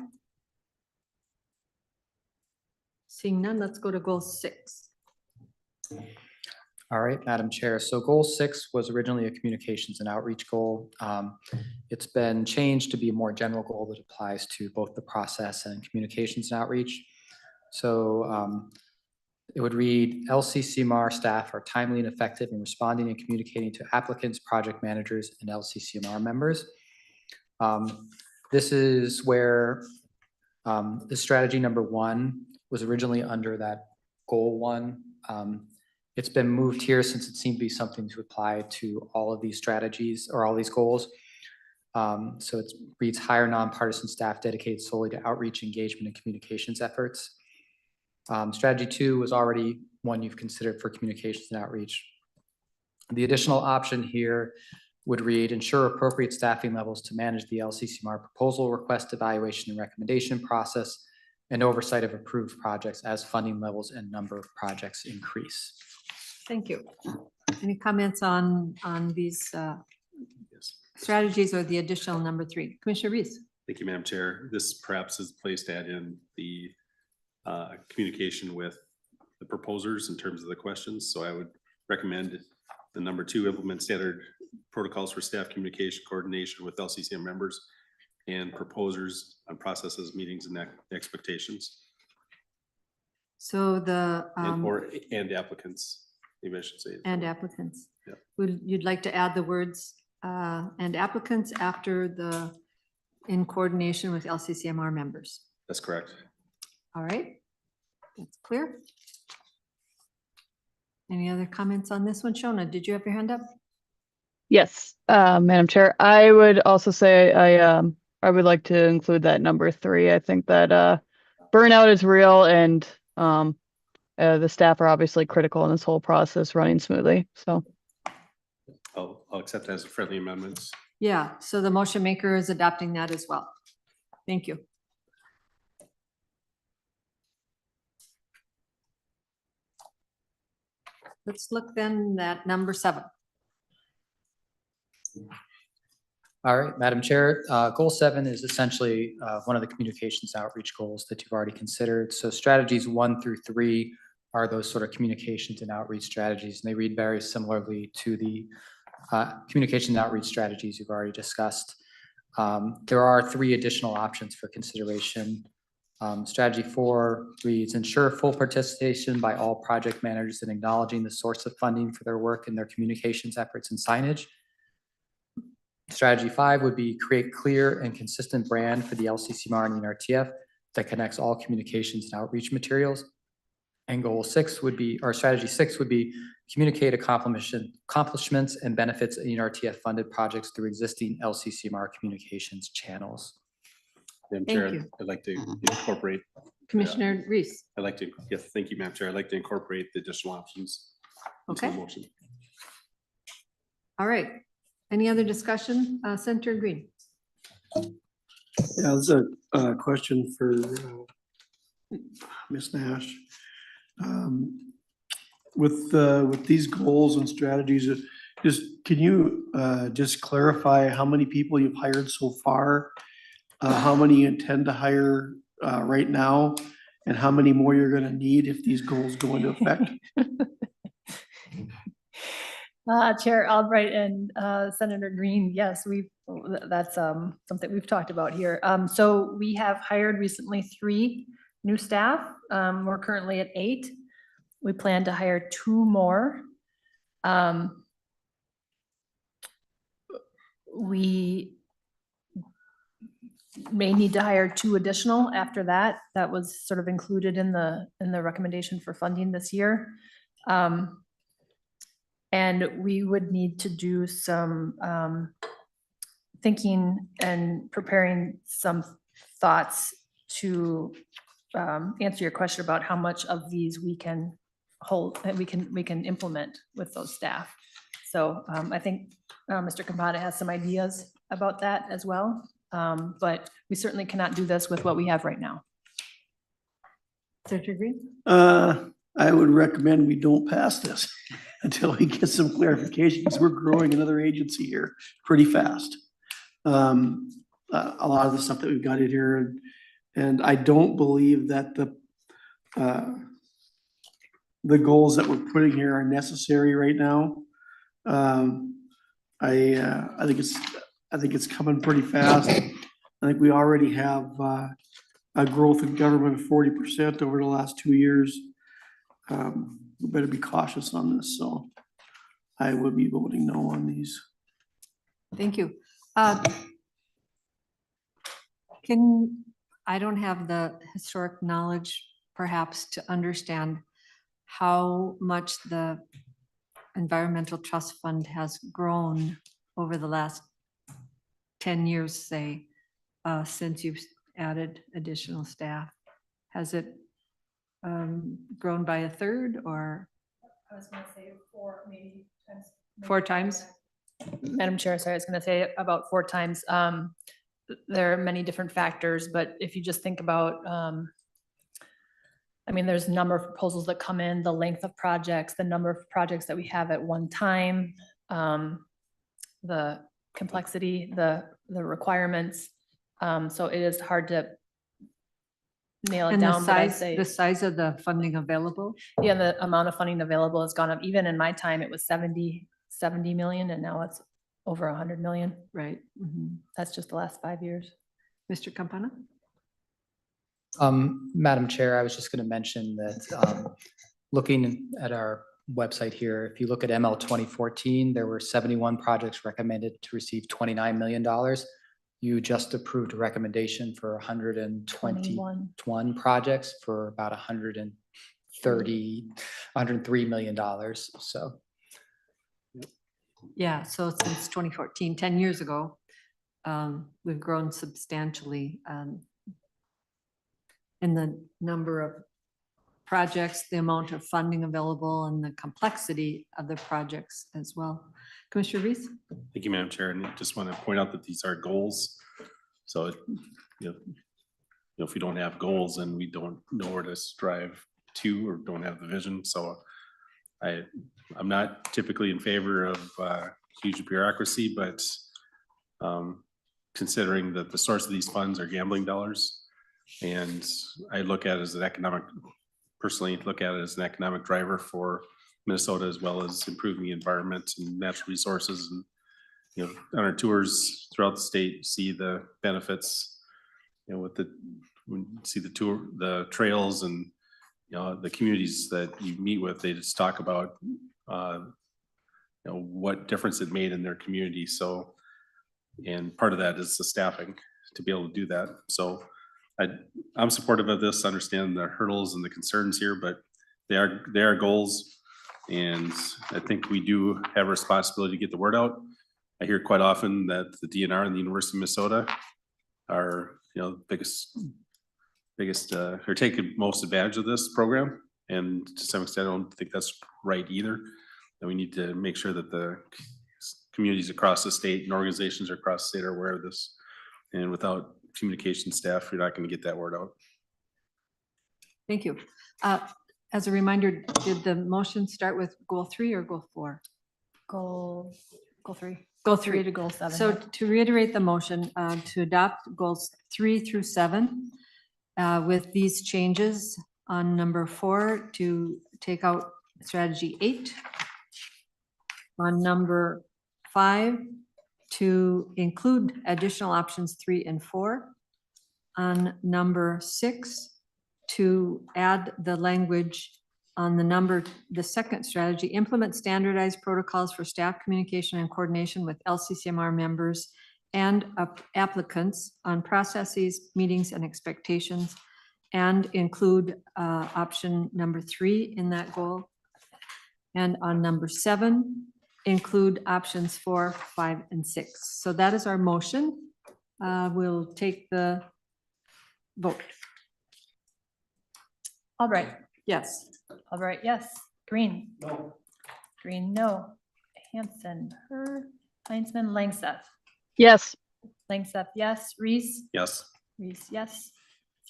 Seeing none, let's go to goal 6. All right, Madam Chair. So goal 6 was originally a communications and outreach goal. It's been changed to be a more general goal that applies to both the process and communications and outreach. So it would read, LCCMR staff are timely and effective in responding and communicating to applicants, project managers, and LCCMR members. This is where the strategy number 1 was originally under that goal 1. It's been moved here since it seemed to be something to apply to all of these strategies or all these goals. So it reads, hire nonpartisan staff dedicated solely to outreach, engagement, and communications efforts. Strategy 2 was already one you've considered for communications and outreach. The additional option here would read, ensure appropriate staffing levels to manage the LCCMR proposal request evaluation and recommendation process and oversight of approved projects as funding levels and number of projects increase. Thank you. Any comments on these Yes. strategies or the additional number 3? Commissioner Reese? Thank you, Madam Chair. This perhaps is the place to add in the communication with the proposers in terms of the questions. So I would recommend the number 2, implement standard protocols for staff communication coordination with LCCM members and proposers on processes, meetings, and expectations. So the And applicants, maybe I should say. and applicants. Yeah. You'd like to add the words and applicants after the in coordination with LCCMR members. That's correct. All right, that's clear. Any other comments on this one? Shona, did you have your hand up? Yes, Madam Chair, I would also say I would like to include that number 3. I think that burnout is real and the staff are obviously critical in this whole process running smoothly. So I'll accept that as a friendly amendments. Yeah, so the motion maker is adopting that as well. Thank you. Let's look then at number 7. All right, Madam Chair, goal 7 is essentially one of the communications outreach goals that you've already considered. So strategies 1 through 3 are those sort of communications and outreach strategies, and they read very similarly to the communication and outreach strategies you've already discussed. There are 3 additional options for consideration. Strategy 4 reads, ensure full participation by all project managers in acknowledging the source of funding for their work and their communications efforts and signage. Strategy 5 would be create clear and consistent brand for the LCCMR and ERTF that connects all communications and outreach materials. And goal 6 would be, or strategy 6 would be communicate accomplishments and benefits of ERTF funded projects through existing LCCMR communications channels. Madam Thank Chair, you. I'd like to incorporate. Commissioner Reese. Yes, thank you, Madam Chair. I'd like to incorporate the additional options. into the Okay. motion. All right. Any other discussion? Senator Green. Yeah, there's a question for Ms. Nash. With these goals and strategies, can you just clarify how many people you've hired so far? How many you intend to hire right now? And how many more you're gonna need if these goals go into effect? Chair Albrecht and Senator Green, yes, that's something we've talked about here. So we have hired recently 3 new staff. We're currently at 8. We plan to hire 2 more. We may need to hire 2 additional after that. That was sort of included in the recommendation for funding this year. And we would need to do some thinking and preparing some thoughts to answer your question about how much of these we can hold, and we can implement with those staff. So I think Mr. Campana has some ideas about that as well. But we certainly cannot do this with what we have right now. Senator Green? I would recommend we don't pass this until we get some clarification, because we're growing another agency here pretty fast. A lot of the stuff that we've got in here, and I don't believe that the goals that we're putting here are necessary right now. I think it's coming pretty fast. I think we already have a growth in government of 40% over the last 2 years. We better be cautious on this, so I would be voting no on these. Thank you. I don't have the historic knowledge perhaps to understand how much the Environmental Trust Fund has grown over the last 10 years, say, since you've added additional staff. Has it grown by a third, or? I was gonna say 4, maybe times. 4 times? Madam Chair, sorry, I was gonna say about 4 times. There are many different factors, but if you just think about, I mean, there's a number of proposals that come in, the length of projects, the number of projects that we have at one time, the complexity, the requirements. So it is hard to nail it And down, but I'd say, the size of the funding available? yeah, the amount of funding available has gone up. Even in my time, it was 70 million, and now it's over 100 million. Right. Mhm. That's just the last 5 years. Mr. Campana? Madam Chair, I was just going to mention that looking at our website here, if you look at ML 2014, there were 71 projects recommended to receive $29 million. You just approved a recommendation for 121 projects for about $103 million. So. Yeah, so since 2014, 10 years ago, we've grown substantially in the number of projects, the amount of funding available, and the complexity of the projects as well. Commissioner Reese? Thank you, Madam Chair, and I just want to point out that these are goals. So, if we don't have goals, then we don't know where to strive to, or don't have the vision. So I'm not typically in favor of huge bureaucracy, but considering that the source of these funds are gambling dollars, and I look at it as personally look at it as an economic driver for Minnesota, as well as improving the environment and natural resources. And on our tours throughout the state, see the benefits, when you see the trails and the communities that you meet with, they just talk about what difference it made in their community. So, and part of that is the staffing to be able to do that. So I'm supportive of this, understand the hurdles and the concerns here, but they are goals. And I think we do have a responsibility to get the word out. I hear quite often that the DNR and the University of Minnesota are, biggest are taking most advantage of this program. And to some extent, I don't think that's right either. And we need to make sure that the communities across the state and organizations across the state are aware of this. And without communication staff, you're not going to get that word out. Thank you. As a reminder, did the motion start with goal 3 or goal 4? Goal 3. Goal 3 3. to goal 7. So to reiterate the motion, to adopt goals 3 through 7 with these changes on number 4 to take out strategy 8. On number 5 to include additional options 3 and 4. On number 6 to add the language on the second strategy, implement standardized protocols for staff communication and coordination with LCCMR members and applicants on processes, meetings, and expectations, and include option number 3 in that goal. And on number 7, include options 4, 5, and 6. So that is our motion. We'll take the vote. Albright. Yes. Albright, yes. Green. No. Green, no. Hanson, Heinzman, Langseth. Yes. Langseth, yes. Reese, Yes. Reese, yes.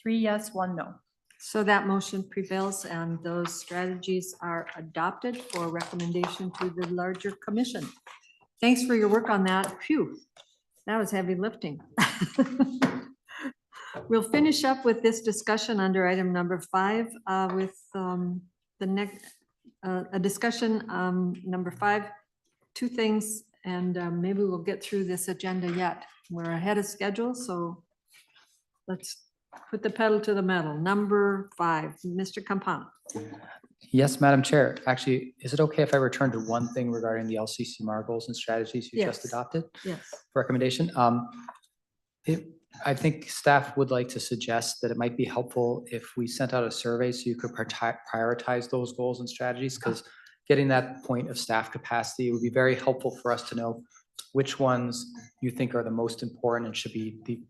3 yes, 1 no. So that motion prevails and those strategies are adopted for recommendation to the larger commission. Thanks for your work on that. Phew, that was heavy lifting. We'll finish up with this discussion under item number 5 with the next, a discussion, number 5, 2 things, and maybe we'll get through this agenda yet. We're ahead of schedule, so let's put the pedal to the metal. Number 5, Mr. Campana. Yes, Madam Chair. Actually, is it okay if I return to one thing regarding the LCCMR goals and strategies you just Yes. adopted? Yes. Recommendation. I think staff would like to suggest that it might be helpful if we sent out a survey so you could prioritize those goals and strategies, because getting that point of staff capacity would be very helpful for us to know which ones you think are the most important and should be the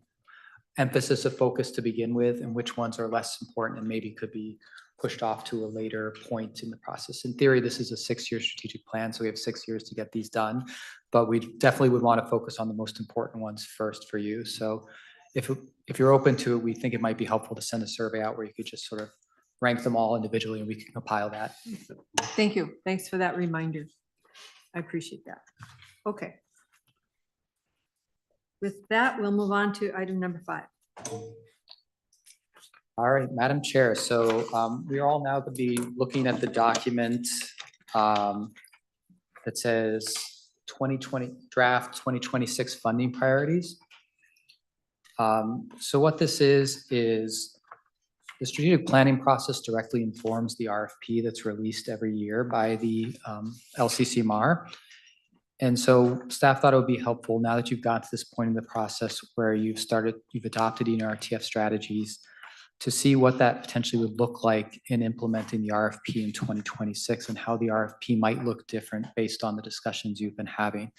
emphasis of focus to begin with, and which ones are less important and maybe could be pushed off to a later point in the process. In theory, this is a 6-year strategic plan, so we have 6 years to get these done, but we definitely would want to focus on the most important ones first for you. So if you're open to it, we think it might be helpful to send a survey out where you could just sort of rank them all individually and we can compile that. Thank you. Thanks for that reminder. I appreciate that. Okay. With that, we'll move on to item number 5. All right, Madam Chair, so we are all now going to be looking at the document that says 2020 draft 2026 funding priorities. So what this is the strategic planning process directly informs the RFP that's released every year by the LCCMR. And so staff thought it would be helpful now that you've got to this point in the process where you've adopted ENRTF strategies to see what that potentially would look like in implementing the RFP in 2026 and how the RFP might look different based on the discussions you've been having.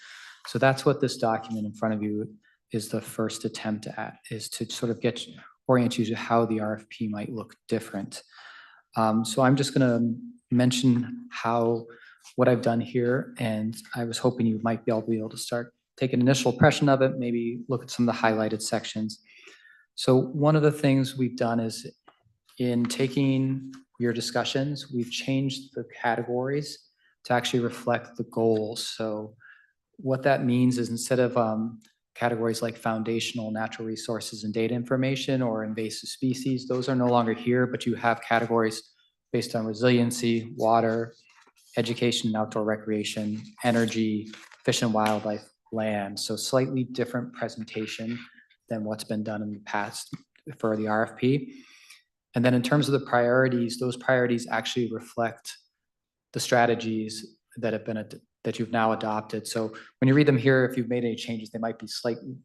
So that's what this document in front of you is the first attempt at, is to sort of orient you to how the RFP might look different. So I'm just going to mention what I've done here, and I was hoping you might be able to start take an initial impression of it, maybe look at some of the highlighted sections. So one of the things we've done is in taking your discussions, we've changed the categories to actually reflect the goals. So what that means is instead of categories like foundational natural resources and data information or invasive species, those are no longer here, but you have categories based on resiliency, water, education and outdoor recreation, energy, fish and wildlife, land. So slightly different presentation than what's been done in the past for the RFP. And then in terms of the priorities, those priorities actually reflect the strategies that you've now adopted. So when you read them here, if you've made any changes, they might be slightly,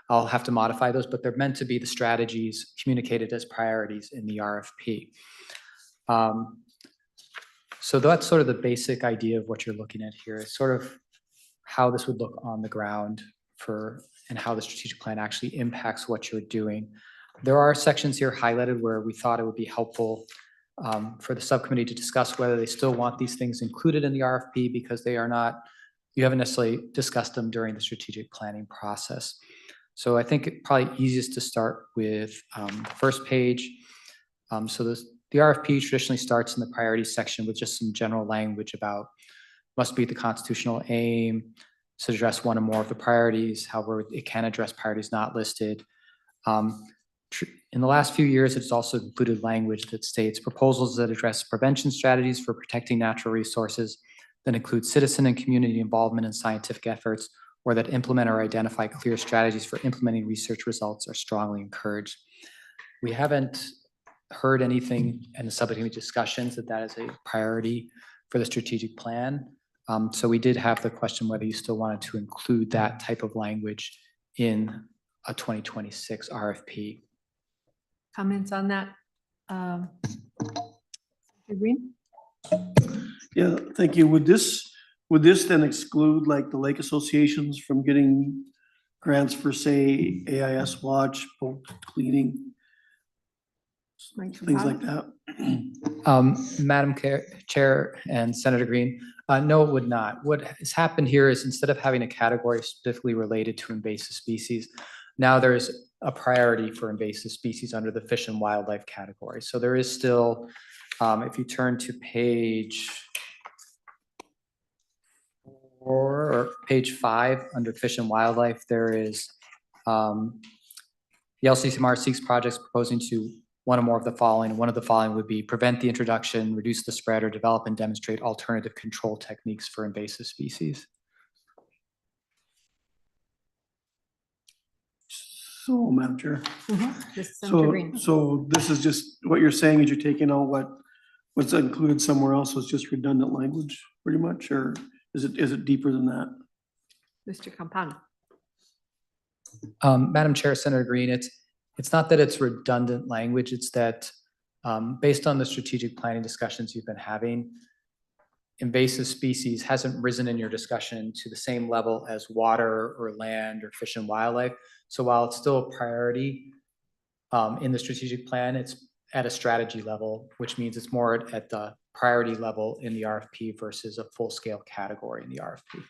I'll have to modify those, but they're meant to be the strategies communicated as priorities in the RFP. So that's sort of the basic idea of what you're looking at here. It's sort of how this would look on the ground and how the strategic plan actually impacts what you're doing. There are sections here highlighted where we thought it would be helpful for the subcommittee to discuss whether they still want these things included in the RFP because you haven't necessarily discussed them during the strategic planning process. So I think it's probably easiest to start with first page. The RFP traditionally starts in the priorities section with just some general language about must be the constitutional aim to address one or more of the priorities. However, it can address priorities not listed. In the last few years, it's also included language that states proposals that address prevention strategies for protecting natural resources that include citizen and community involvement in scientific efforts, or that implement or identify clear strategies for implementing research results are strongly encouraged. We haven't heard anything in the subcommittee discussions that is a priority for the strategic plan. So we did have the question whether you still wanted to include that type of language in a 2026 RFP. Comments on that? Green? Yeah, thank you. Would this then exclude like the lake associations from getting grants for, say, AIS watch, boat cleaning, things like that? Madam Chair and Senator Green, no, it would not. What has happened here is instead of having a category specifically related to invasive species, now there's a priority for invasive species under the fish and wildlife category. So there is still, if you turn to page 4 or page 5 under fish and wildlife, there is the LCCMR seeks projects proposing to one or more of the following. One of the following would be prevent the introduction, reduce the spread, or develop and demonstrate alternative control techniques for invasive species. So, Madam Chair, This Senator Green. so this is just, what you're saying is you're taking out what's included somewhere else was just redundant language, pretty much, or is it deeper than that? Mr. Campana. Madam Chair, Senator Green, it's not that it's redundant language, it's that based on the strategic planning discussions you've been having, invasive species hasn't risen in your discussion to the same level as water or land or fish and wildlife. So while it's still a priority in the strategic plan, it's at a strategy level, which means it's more at the priority level in the RFP versus a full-scale category in the RFP.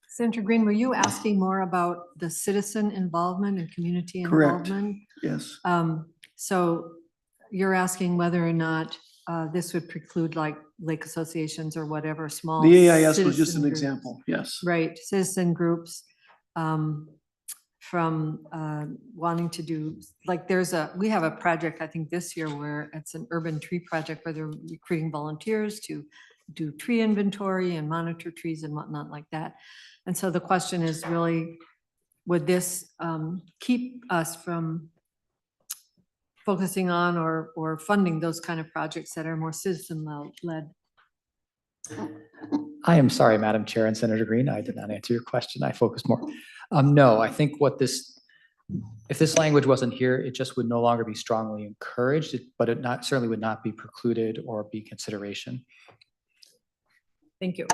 Senator Green, were you asking more about the citizen involvement and community Correct. involvement? Yes. So you're asking whether or not this would preclude like lake associations or whatever small. The AIS was just citizen an groups. example, yes. Right, citizen groups from wanting to do, like we have a project, I think this year, where it's an urban tree project where they're recruiting volunteers to do tree inventory and monitor trees and whatnot like that. And so the question is really, would this keep us from focusing on or funding those kind of projects that are more citizen-led? I am sorry, Madam Chair and Senator Green, I did not answer your question. I focused more. No, I think if this language wasn't here, it just would no longer be strongly encouraged, but it certainly would not be precluded or be consideration. Thank you.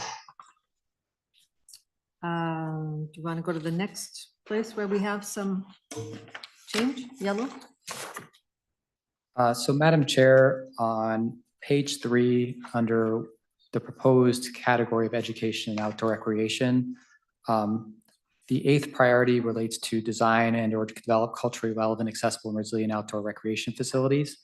Do you want to go to the next place where we have some change? Yellow? So Madam Chair, on page 3, under the proposed category of education and outdoor recreation, the 8th priority relates to design and or to develop culturally relevant, accessible, and resilient outdoor recreation facilities.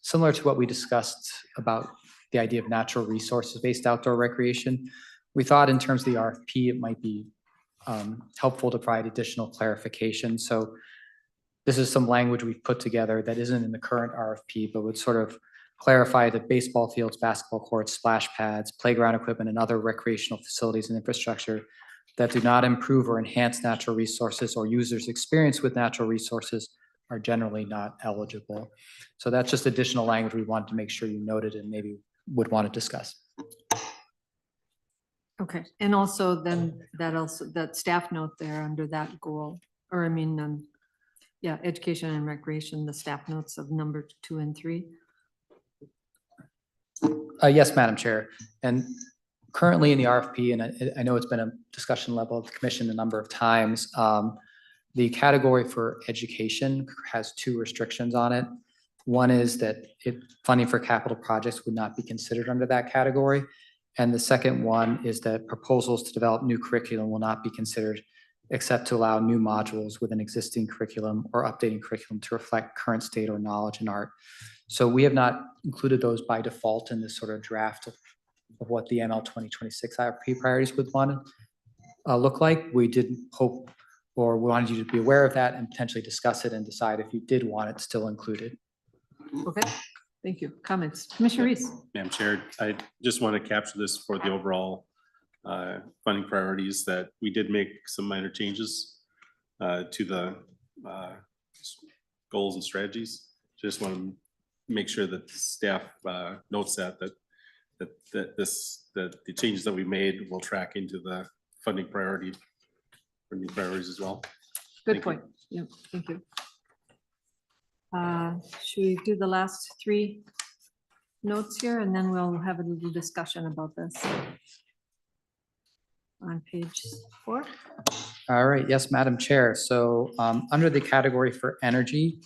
Similar to what we discussed about the idea of natural resources-based outdoor recreation, we thought in terms of the RFP, it might be helpful to provide additional clarification. So this is some language we've put together that isn't in the current RFP, but would sort of clarify that baseball fields, basketball courts, splash pads, playground equipment, and other recreational facilities and infrastructure that do not improve or enhance natural resources or users' experience with natural resources are generally not eligible. So that's just additional language we wanted to make sure you noted and maybe would want to discuss. Okay, and also then that staff note there under that goal, or I mean, yeah, education and recreation, the staff notes of number 2 and 3. Yes, Madam Chair. And currently in the RFP, and I know it's been a discussion level of the commission a number of times, the category for education has 2 restrictions on it. One is that funding for capital projects would not be considered under that category. And the second one is that proposals to develop new curriculum will not be considered except to allow new modules with an existing curriculum or updating curriculum to reflect current state or knowledge in art. So we have not included those by default in this sort of draft of what the ML 2026 IRP priorities would want to look like. We did hope, or we wanted you to be aware of that and potentially discuss it and decide if you did want it still included. Okay, thank you. Comments? Commissioner Reese? Madam Chair, I just want to capture this for the overall funding priorities that we did make some minor changes to the goals and strategies. Just want to make sure that the staff notes that the changes that we made will track into the funding priority for new priorities as well. Good Thank point. Yeah, thank you. Should we do the last 3 notes here and then we'll have a little discussion about this on page 4? All right, yes, Madam Chair. So under the category for energy,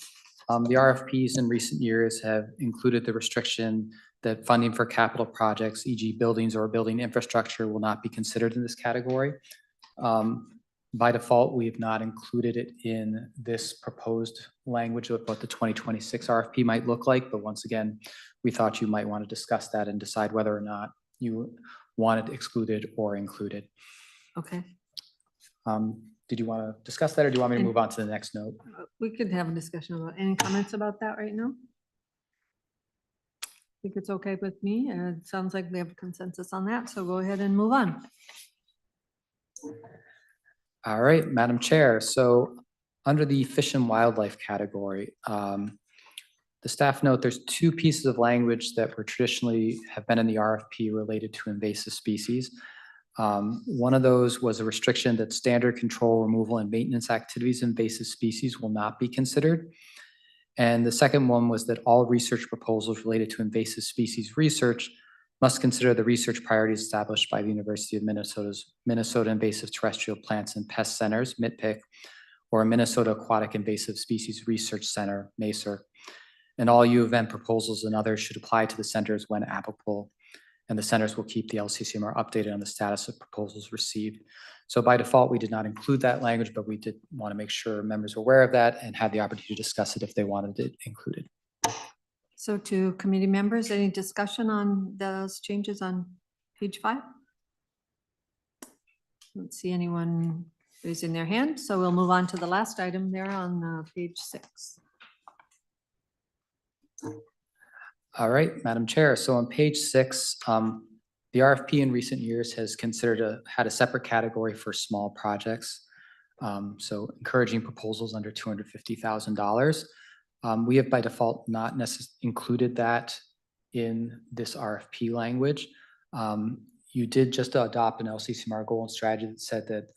the RFPs in recent years have included the restriction that funding for capital projects, e.g. buildings or building infrastructure, will not be considered in this category. By default, we have not included it in this proposed language of what the 2026 RFP might look like. But once again, we thought you might want to discuss that and decide whether or not you want it excluded or included. Okay, Did you want to discuss that, or do you want me to move on to the next note? we could have a discussion about, any comments about that right now? I think it's okay with me, and it sounds like we have consensus on that, so go ahead and move on. All right, Madam Chair. So under the fish and wildlife category, the staff note there's two pieces of language that were traditionally have been in the RFP related to invasive species. One of those was a restriction that standard control, removal, and maintenance activities of invasive species will not be considered. And the second one was that all research proposals related to invasive species research must consider the research priorities established by the University of Minnesota's Minnesota Invasive Terrestrial Plants and Pest Centers, MITPIC, or Minnesota Aquatic Invasive Species Research Center, MACER. And all U of M proposals and others should apply to the centers when applicable. And the centers will keep the LCCMR updated on the status of proposals received. So by default, we did not include that language, but we did want to make sure members were aware of that and had the opportunity to discuss it if they wanted it included. So to committee members, any discussion on those changes on page 5? Don't see anyone raising their hand, so we'll move on to the last item there on page 6. All right, Madam Chair. So on page 6, the RFP in recent years has had a separate category for small projects. So encouraging proposals under $250,000. We have by default not necessarily included that in this RFP language. You did just adopt an LCCMR goal and strategy that said that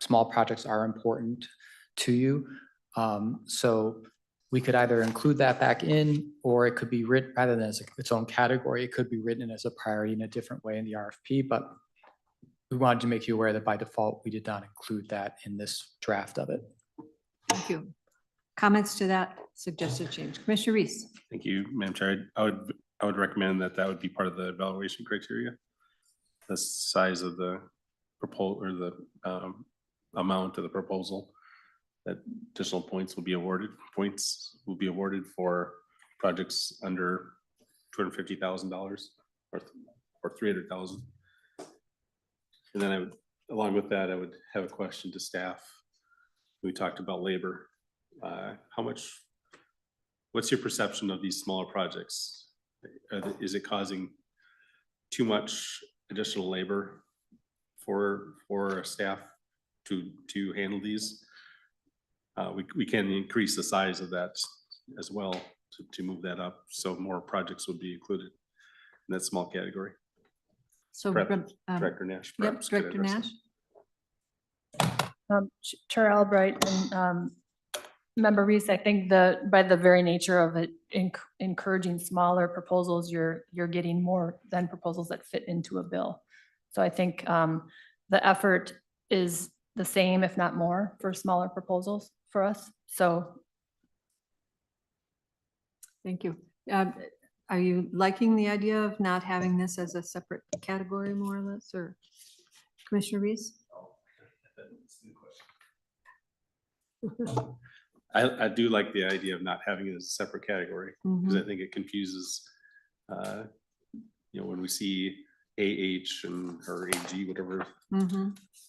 small projects are important to you. So we could either include that back in, or it could be written rather than as its own category. It could be written as a priority in a different way in the RFP, but we wanted to make you aware that by default, we did not include that in this draft of it. Thank you. Comments to that suggested change? Commissioner Reese. Thank you, Madam Chair. I would recommend that would be part of the evaluation criteria. The size of the proposal or the amount of the proposal, that additional points will be awarded. Points will be awarded for projects under $250,000 or $300,000. And then I would, along with that, I would have a question to staff. We talked about labor. What's your perception of these smaller projects? Is it causing too much additional labor for staff to handle these? We can increase the size of that as well to move that up, so more projects would be included in that small category. So Director Nash. Yep, Director Nash. Chair Albrecht and Member Reese, I think by the very nature of it, encouraging smaller proposals, you're getting more than proposals that fit into a bill. So I think the effort is the same, if not more, for smaller proposals for us. So. Thank you. Are you liking the idea of not having this as a separate category, more or less, or Commissioner Reese? I do like the idea of not having it as a separate category, because I think it confuses, when we see AH or AG, whatever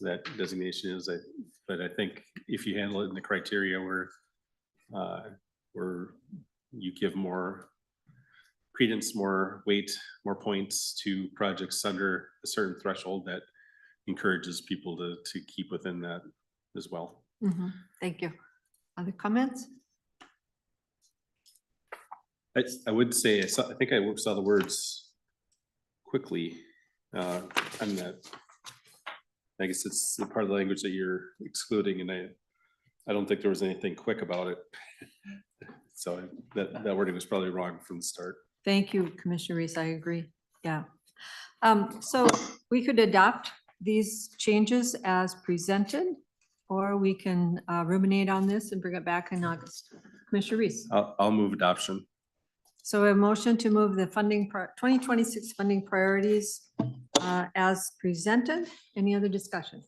that designation is. But I think if you handle it in the criteria where you give more credence, more weight, more points to projects under a certain threshold, that encourages people to keep within that as well. Thank you. Other comments? I would say, I think I saw the words quickly on that. I guess it's the part of the language that you're excluding, and I don't think there was anything quick about it. So that wording was probably wrong from the start. Thank you, Commissioner Reese. I agree. Yeah. So we could adopt these changes as presented, or we can ruminate on this and bring it back in August. Commissioner Reese. I'll move adoption. So a motion to move the 2026 funding priorities as presented. Any other discussion?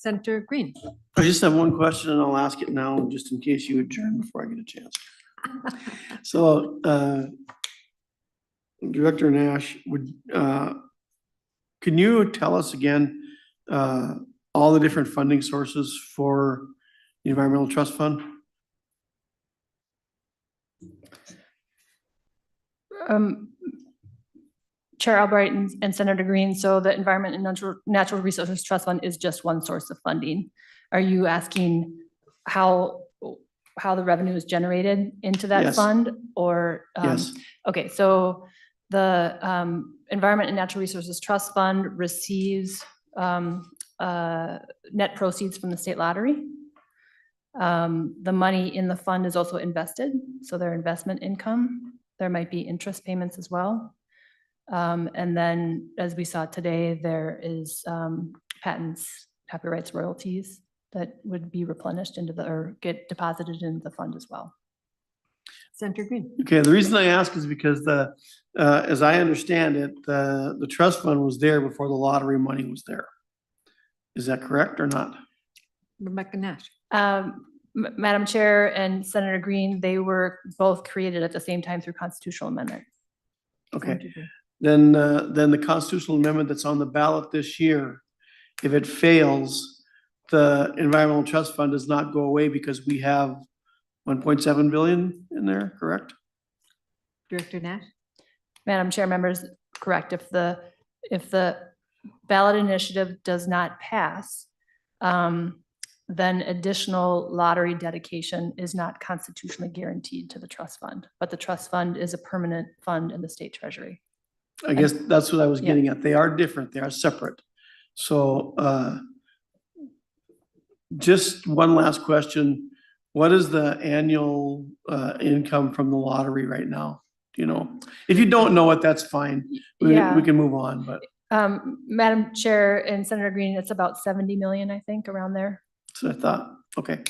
Senator Green. I just have one question and I'll ask it now, just in case you adjourn before I get a chance. So, Director Nash, can you tell us again, all the different funding sources for the Environmental Trust Fund? Chair Albrecht and Senator Green, so the Environment and Natural Resources Trust Fund is just one source of funding. Are you asking how the revenue is generated into that Yes. fund, or? Yes. Okay, so the Environment and Natural Resources Trust Fund receives net proceeds from the state lottery. The money in the fund is also invested, so their investment income. There might be interest payments as well. And then, as we saw today, there is patents, copyrights, royalties that would be replenished into or get deposited into the fund as well. Senator Green. Okay, the reason I ask is because as I understand it, the trust fund was there before the lottery money was there. Is that correct or not? Rebecca Nash. Madam Chair and Senator Green, they were both created at the same time through constitutional amendment. Okay, then the constitutional amendment that's on the ballot this year, if it fails, the Environmental Trust Fund does not go away because we have 1.7 billion in there, correct? Director Nash. Madam Chair, members, correct. If the ballot initiative does not pass, then additional lottery dedication is not constitutionally guaranteed to the trust fund, but the trust fund is a permanent fund in the state treasury. I guess that's what I was Yeah. getting at. They are different, they are separate. So just one last question. What is the annual income from the lottery right now? Do you know? If you don't know it, that's fine. We can move on, but. Madam Chair and Senator Green, it's about 70 million, I think, around there. So I thought, okay,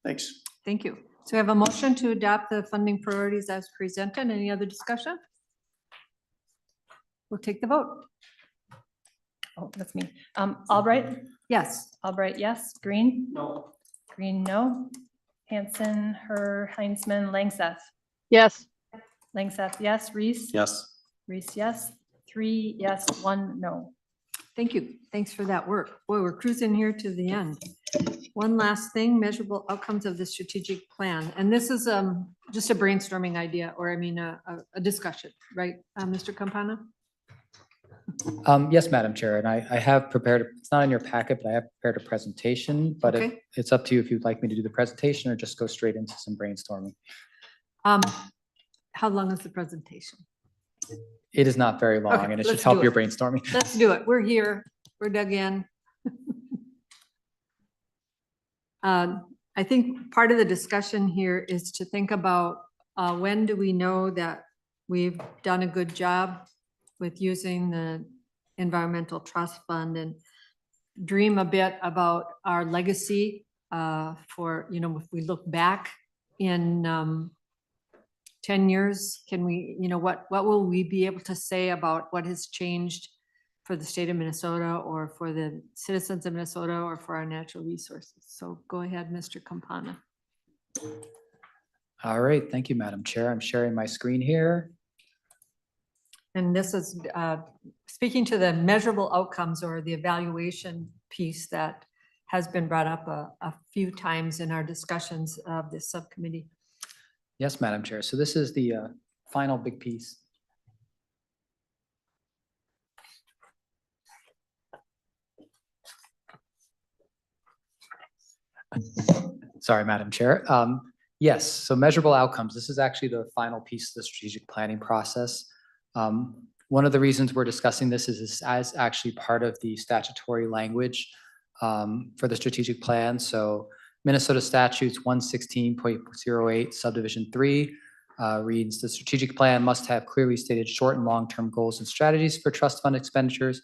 thanks. Thank you. So we have a motion to adopt the funding priorities as presented. Any other discussion? We'll take the vote. Oh, that's me. Albrecht? Yes. Albrecht, yes. Green? No. Green, no. Hanson, Heinzman, Langseth. Yes. Langseth, yes. Reese? Yes. Reese, yes. 3 yes, 1 no. Thank you. Thanks for that work. Boy, we're cruising here to the end. One last thing, measurable outcomes of the strategic plan. And this is just a brainstorming idea, or I mean, a discussion, right, Mr. Campana? Yes, Madam Chair, and I have prepared, it's not in your packet, but I have prepared a presentation, but Okay. it's up to you if you'd like me to do the presentation or just go straight into some brainstorming. How long is the presentation? It is not very long, Okay, and it should let's help do your it. brainstorming. Let's do it. We're here. We're dug in. I think part of the discussion here is to think about when do we know that we've done a good job with using the Environmental Trust Fund, and dream a bit about our legacy for, if we look back in 10 years, can we, what will we be able to say about what has changed for the state of Minnesota, or for the citizens of Minnesota, or for our natural resources? So go ahead, Mr. Campana. All right, thank you, Madam Chair. I'm sharing my screen here. And this is speaking to the measurable outcomes, or the evaluation piece that has been brought up a few times in our discussions of this subcommittee. Yes, Madam Chair. So this is the final big piece. Sorry, Madam Chair. Yes, so measurable outcomes. This is actually the final piece of the strategic planning process. One of the reasons we're discussing this is as actually part of the statutory language for the strategic plan. So Minnesota Statutes 116.08 subdivision 3 reads, the strategic plan must have clearly stated short and long-term goals and strategies for trust fund expenditures,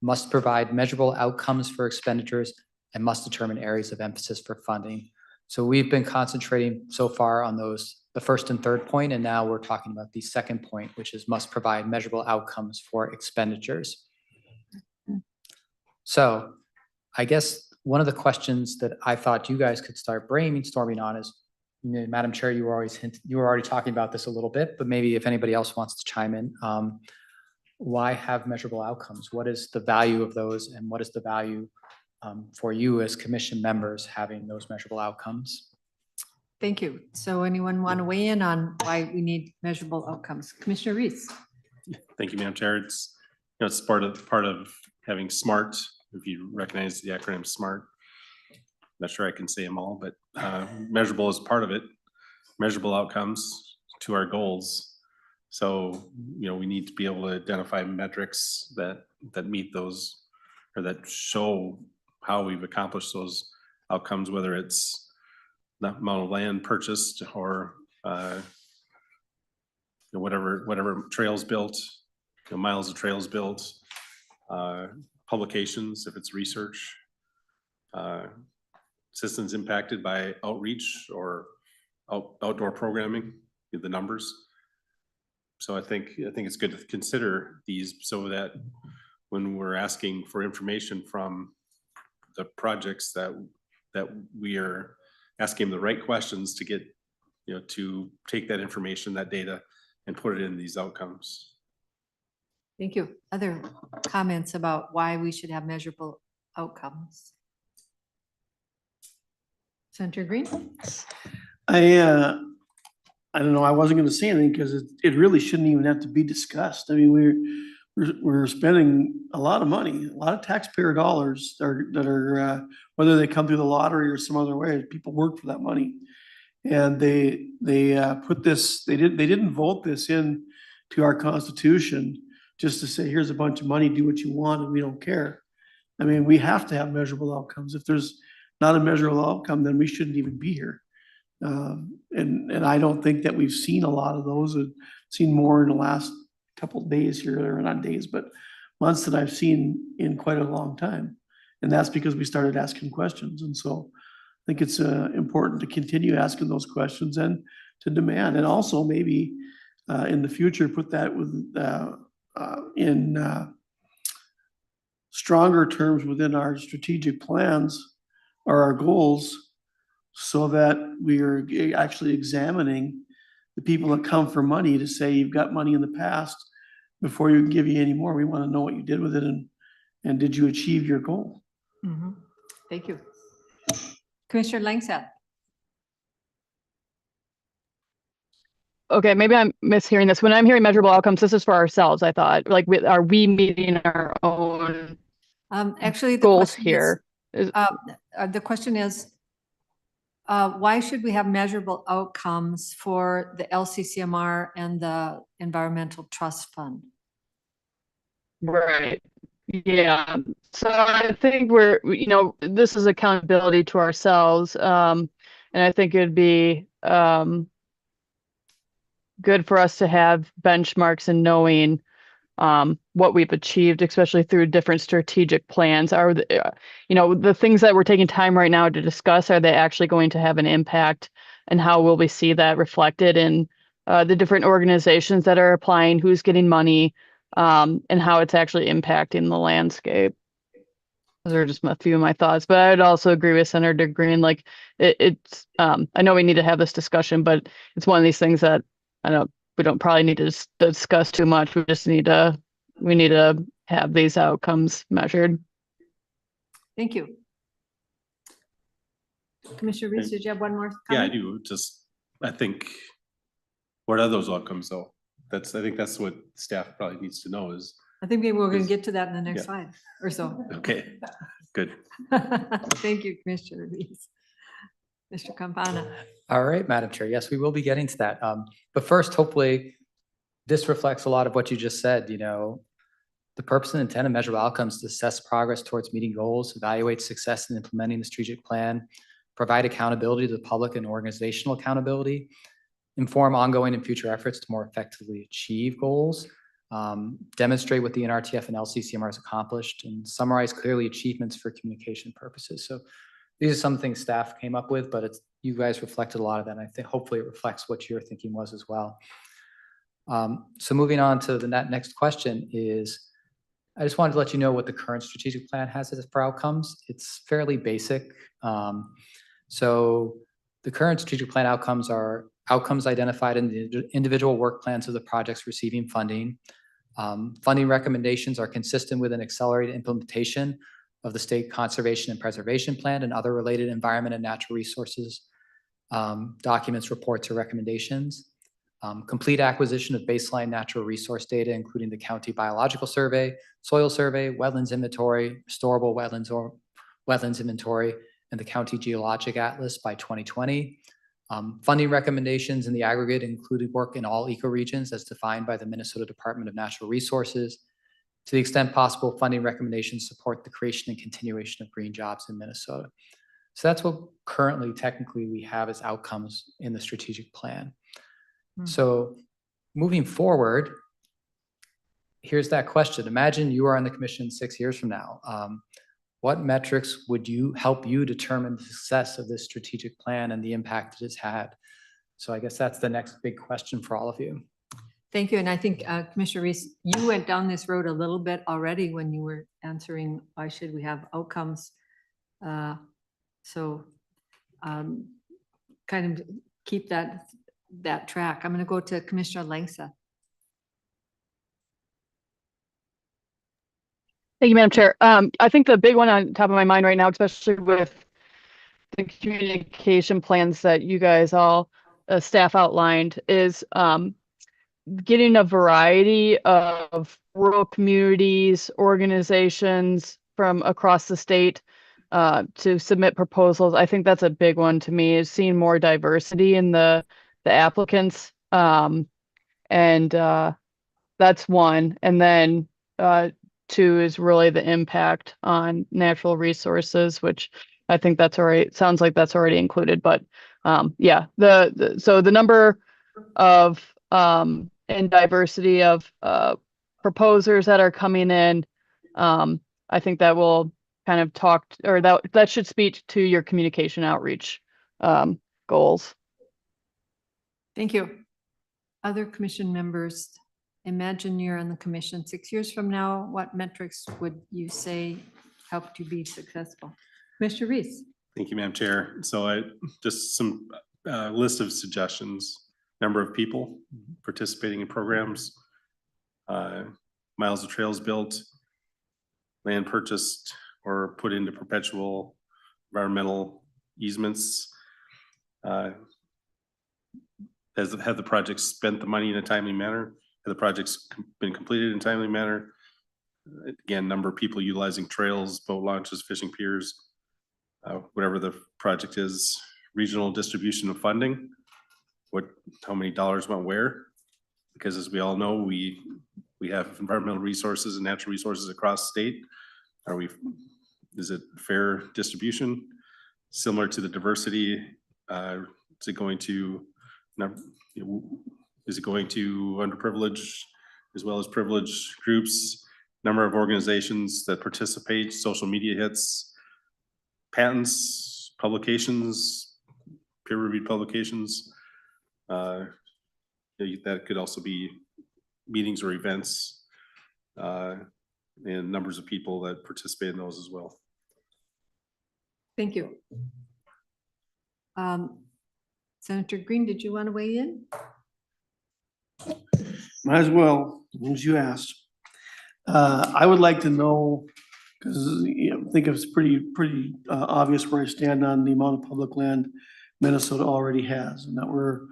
must provide measurable outcomes for expenditures, and must determine areas of emphasis for funding. So we've been concentrating so far on those, the first and third point, and now we're talking about the second point, which is must provide measurable outcomes for expenditures. So I guess one of the questions that I thought you guys could start brainstorming on is, Madam Chair, you were already talking about this a little bit, but maybe if anybody else wants to chime in, why have measurable outcomes? What is the value of those, and what is the value for you as commission members having those measurable outcomes? Thank you. So anyone want to weigh in on why we need measurable outcomes? Commissioner Reese? Thank you, Madam Chair. It's, it's part of having SMART. If you recognize the acronym SMART, not sure I can say them all, but measurable is part of it. Measurable outcomes to our goals. So, we need to be able to identify metrics that meet those, or that show how we've accomplished those outcomes, whether it's the amount of land purchased or whatever trails built, miles of trails built, publications, if it's research, citizens impacted by outreach or outdoor programming, the numbers. So I think it's good to consider these so that when we're asking for information from the projects that we are asking the right questions to get, to take that information, that data, and put it in these outcomes. Thank you. Other comments about why we should have measurable outcomes? Senator Green? I don't know, I wasn't gonna say anything because it really shouldn't even have to be discussed. I mean, we're spending a lot of money, a lot of taxpayer dollars that are whether they come through the lottery or some other way, people work for that money. And they put this, they didn't vote this in to our Constitution just to say, here's a bunch of money, do what you want, and we don't care. I mean, we have to have measurable outcomes. If there's not a measurable outcome, then we shouldn't even be here. And I don't think that we've seen a lot of those. I've seen more in the last couple of days here, or not days, but months that I've seen in quite a long time. And that's because we started asking questions. And so I think it's important to continue asking those questions and to demand, and also maybe in the future, put that in stronger terms within our strategic plans or our goals, so that we are actually examining the people that come for money to say, you've got money in the past, before you give you any more, we want to know what you did with it, and did you achieve your goal? Mm-hmm. Thank you. Commissioner Langseth? Okay, maybe I'm mishearing this. When I'm hearing measurable outcomes, this is for ourselves, I thought. Like, are we meeting our own Actually, the goals question here? the question is, why should we have measurable outcomes for the LCCMR and the Environmental Trust Fund? Right. Yeah. So I think this is accountability to ourselves. And I think it'd be good for us to have benchmarks and knowing what we've achieved, especially through different strategic plans. Are the things that we're taking time right now to discuss, are they actually going to have an impact, and how will we see that reflected in the different organizations that are applying, who's getting money, and how it's actually impacting the landscape? Those are just a few of my thoughts, but I would also agree with Senator Green. Like, it's I know we need to have this discussion, but it's one of these things that we don't probably need to discuss too much. We need to have these outcomes measured. Thank you. Commissioner Reese, did you have one more comment? Yeah, I do. I think, what are those outcomes though? I think that's what staff probably needs to know is. I think maybe we're going to get to that in the next slide or so. Okay, good. Thank you, Commissioner Reese. Mr. Campana. All right, Madam Chair. Yes, we will be getting to that. But first, hopefully, this reflects a lot of what you just said. The purpose and intent of measurable outcomes to assess progress towards meeting goals, evaluate success in implementing the strategic plan, provide accountability to the public and organizational accountability, inform ongoing and future efforts to more effectively achieve goals, demonstrate what the NRTF and LCCMR has accomplished, and summarize clearly achievements for communication purposes. So these are some things staff came up with, but you guys reflected a lot of that. And I think hopefully it reflects what your thinking was as well. So moving on to the next question is, I just wanted to let you know what the current strategic plan has as for outcomes. It's fairly basic. So the current strategic plan outcomes are outcomes identified in the individual work plans of the projects receiving funding. Funding recommendations are consistent with an accelerated implementation of the state conservation and preservation plan and other related environment and natural resources documents, reports, or recommendations. Complete acquisition of baseline natural resource data, including the county biological survey, soil survey, wetlands inventory, restorable wetlands or wetlands inventory, and the county geologic atlas by 2020. Funding recommendations in the aggregate included work in all ecoregions as defined by the Minnesota Department of Natural Resources. To the extent possible, funding recommendations support the creation and continuation of green jobs in Minnesota. So that's what currently technically we have as outcomes in the strategic plan. So moving forward, here's that question. Imagine you are on the commission 6 years from now. What metrics would help you determine the success of this strategic plan and the impact it has had? So I guess that's the next big question for all of you. Thank you. And I think Commissioner Reese, you went down this road a little bit already when you were answering why should we have outcomes. So kind of keep that track. I'm going to go to Commissioner Langsa. Thank you, Madam Chair. I think the big one on top of my mind right now, especially with the communication plans that you guys all staff outlined, is getting a variety of rural communities, organizations from across the state to submit proposals. I think that's a big one to me, is seeing more diversity in the applicants. And that's one. And then two is really the impact on natural resources, which I think that's already, sounds like that's already included. But yeah, so the number of and diversity of proposers that are coming in, I think that will kind of talk, or that should speak to your communication outreach goals. Thank you. Other commission members, imagine you're on the commission 6 years from now. What metrics would you say helped you be successful? Commissioner Reese. Thank you, Madam Chair. So just some list of suggestions. Number of people participating in programs, miles of trails built, land purchased or put into perpetual environmental easements. Have the projects spent the money in a timely manner? Have the projects been completed in a timely manner? Again, number of people utilizing trails, boat launches, fishing piers, whatever the project is. Regional distribution of funding. How many dollars went where? Because as we all know, we have environmental resources and natural resources across the state. Is it fair distribution? Similar to the diversity, is it going to underprivileged as well as privileged groups? Number of organizations that participate, social media hits, patents, publications, peer-reviewed publications. That could also be meetings or events, and numbers of people that participate in those as well. Thank you. Senator Green, did you want to weigh in? Might as well, as you asked. I would like to know, because I think it's pretty obvious where I stand on the amount of public land Minnesota already has, and that we're,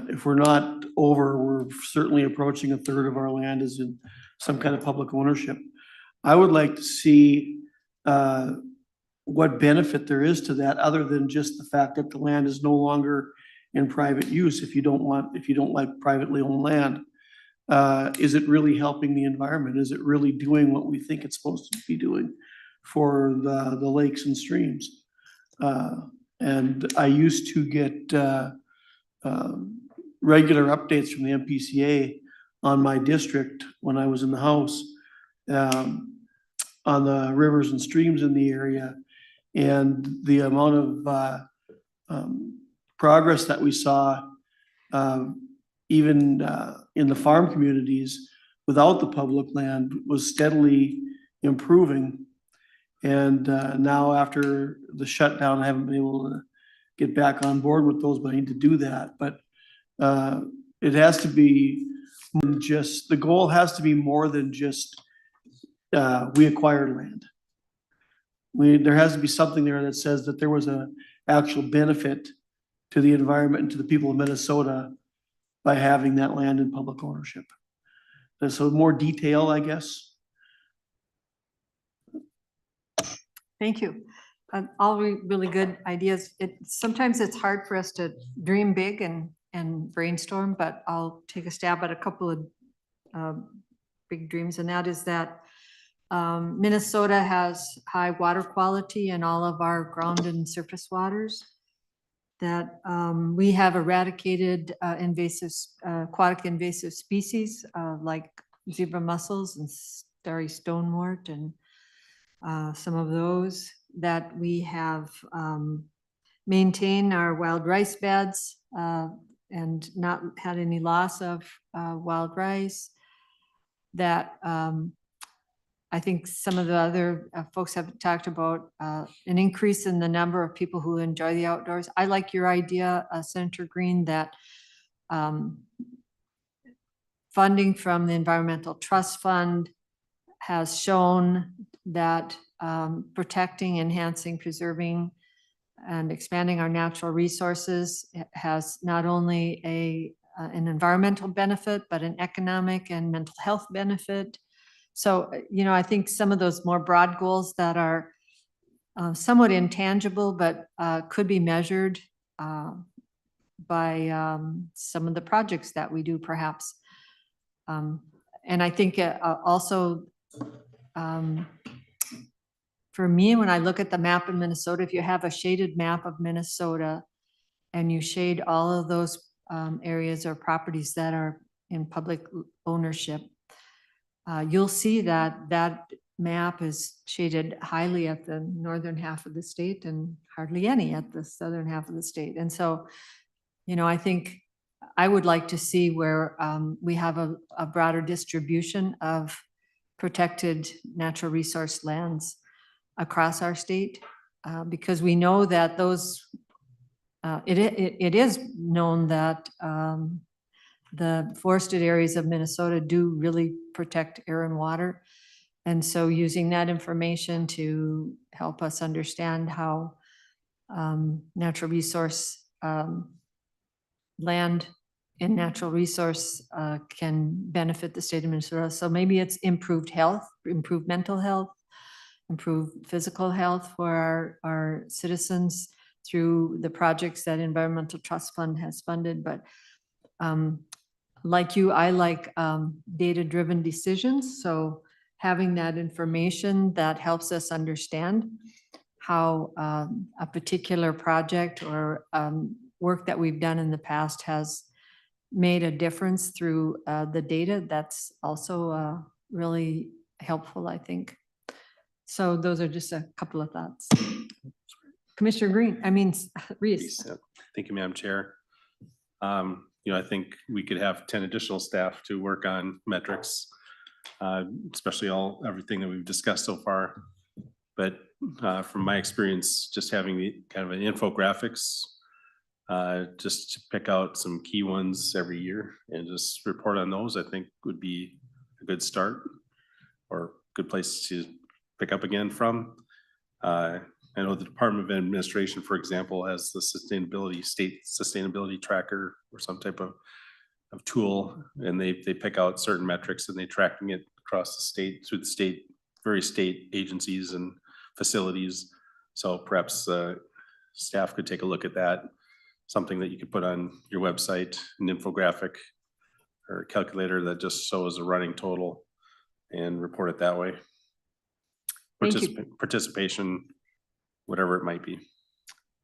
if we're not over, we're certainly approaching a third of our land is in some kind of public ownership. I would like to see what benefit there is to that, other than just the fact that the land is no longer in private use. If you don't like privately owned land, is it really helping the environment? Is it really doing what we think it's supposed to be doing for the lakes and streams? And I used to get regular updates from the MPCA on my district when I was in the House, on the rivers and streams in the area, and the amount of progress that we saw, even in the farm communities, without the public land was steadily improving. And now after the shutdown, I haven't been able to get back on board with those, but I need to do that. But it has to be just, the goal has to be more than just we acquired land. There has to be something there that says that there was a actual benefit to the environment and to the people of Minnesota by having that land in public ownership. And so more detail, I guess. Thank you. All really good ideas. Sometimes it's hard for us to dream big and brainstorm, but I'll take a stab at a couple of big dreams, and that is that Minnesota has high water quality in all of our ground and surface waters. That we have eradicated aquatic invasive species like zebra mussels and starry stonewort and some of those, that we have maintained our wild rice beds and not had any loss of wild rice, that I think some of the other folks have talked about an increase in the number of people who enjoy the outdoors. I like your idea, Senator Green, that funding from the Environmental Trust Fund has shown that protecting, enhancing, preserving, and expanding our natural resources has not only an environmental benefit, but an economic and mental health benefit. So, I think some of those more broad goals that are somewhat intangible, but could be measured by some of the projects that we do, perhaps. And I think also, for me, when I look at the map in Minnesota, if you have a shaded map of Minnesota and you shade all of those areas or properties that are in public ownership, you'll see that that map is shaded highly at the northern half of the state and hardly any at the southern half of the state. And so, I think I would like to see where we have a broader distribution of protected natural resource lands across our state, because we know that those, it is known that the forested areas of Minnesota do really protect air and water. And so using that information to help us understand how natural resource land and natural resource can benefit the state of Minnesota. So maybe it's improved health, improved mental health, improved physical health for our citizens through the projects that Environmental Trust Fund has funded. But like you, I like data-driven decisions. So having that information that helps us understand how a particular project or work that we've done in the past has made a difference through the data, that's also really helpful, I think. So those are just a couple of thoughts. Commissioner Green, Reese. Thank you, Madam Chair. I think we could have 10 additional staff to work on metrics, especially everything that we've discussed so far. But from my experience, just having the kind of an infographics, just to pick out some key ones every year and just report on those, I think would be a good start or good place to pick up again from. I know the Department of Administration, for example, has the state sustainability tracker or some type of tool, and they pick out certain metrics and they tracking it across the state through the various state agencies and facilities. So perhaps staff could take a look at that. Something that you could put on your website, an infographic or a calculator that just shows a running total and report it that way. Participation, whatever it might be.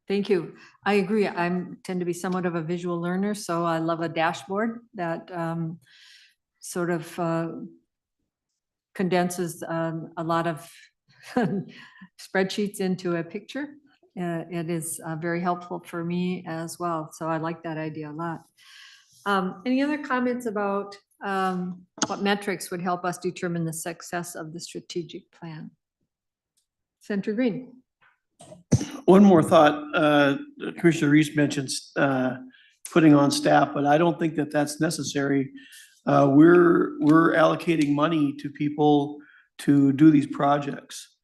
Thank you. I agree. I tend to be somewhat of a visual learner, so I love a dashboard that sort of condenses a lot of spreadsheets into a picture. It is very helpful for me as well. So I like that idea a lot. Any other comments about what metrics would help us determine the success of the strategic plan? Senator Green. One more thought, Commissioner Reese mentions putting on staff, but I don't think that that's necessary. We're allocating money to people to do these projects.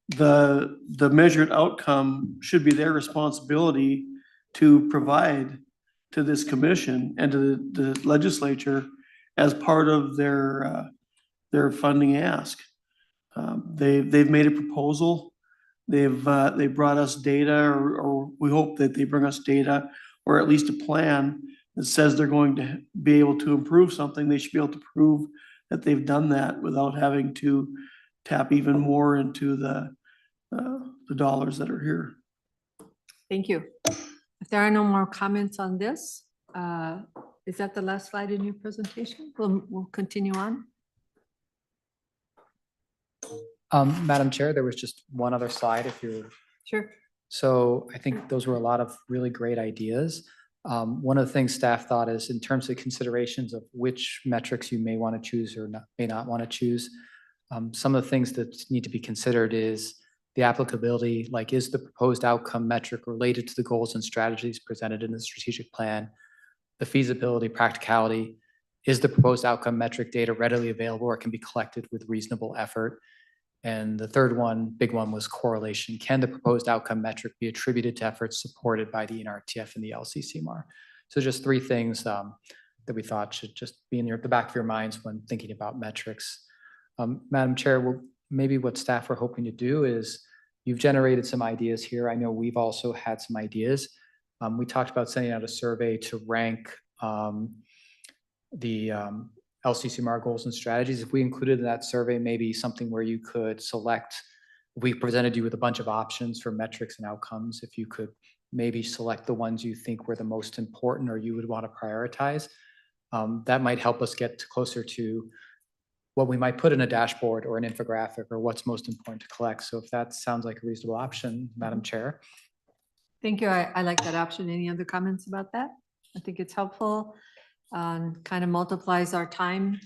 The measured outcome should be their responsibility to provide to this commission and to the legislature as part of their funding ask. They've made a proposal. They brought us data, or we hope that they bring us data, or at least a plan that says they're going to be able to improve something. They should be able to prove that they've done that without having to tap even more into the dollars that are here. Thank you. If there are no more comments on this, is that the last slide in your presentation? We'll continue on. Madam Chair, there was just one other slide if you're. Sure. So I think those were a lot of really great ideas. One of the things staff thought is in terms of considerations of which metrics you may want to choose or may not want to choose. Some of the things that need to be considered is the applicability, like is the proposed outcome metric related to the goals and strategies presented in the strategic plan, the feasibility, practicality, is the proposed outcome metric data readily available or can be collected with reasonable effort? And the third one, big one, was correlation. Can the proposed outcome metric be attributed to efforts supported by the NRTF and the LCCMR? So just three things that we thought should just be in the back of your minds when thinking about metrics. Madam Chair, well, maybe what staff are hoping to do is you've generated some ideas here. I know we've also had some ideas. We talked about sending out a survey to rank the LCCMR goals and strategies. If we included in that survey, maybe something where you could select, we presented you with a bunch of options for metrics and outcomes. If you could maybe select the ones you think were the most important or you would want to prioritize, that might help us get closer to what we might put in a dashboard or an infographic or what's most important to collect. So if that sounds like a reasonable option, Madam Chair. Thank you. I like that option. Any other comments about that? I think it's helpful. Kind of multiplies our time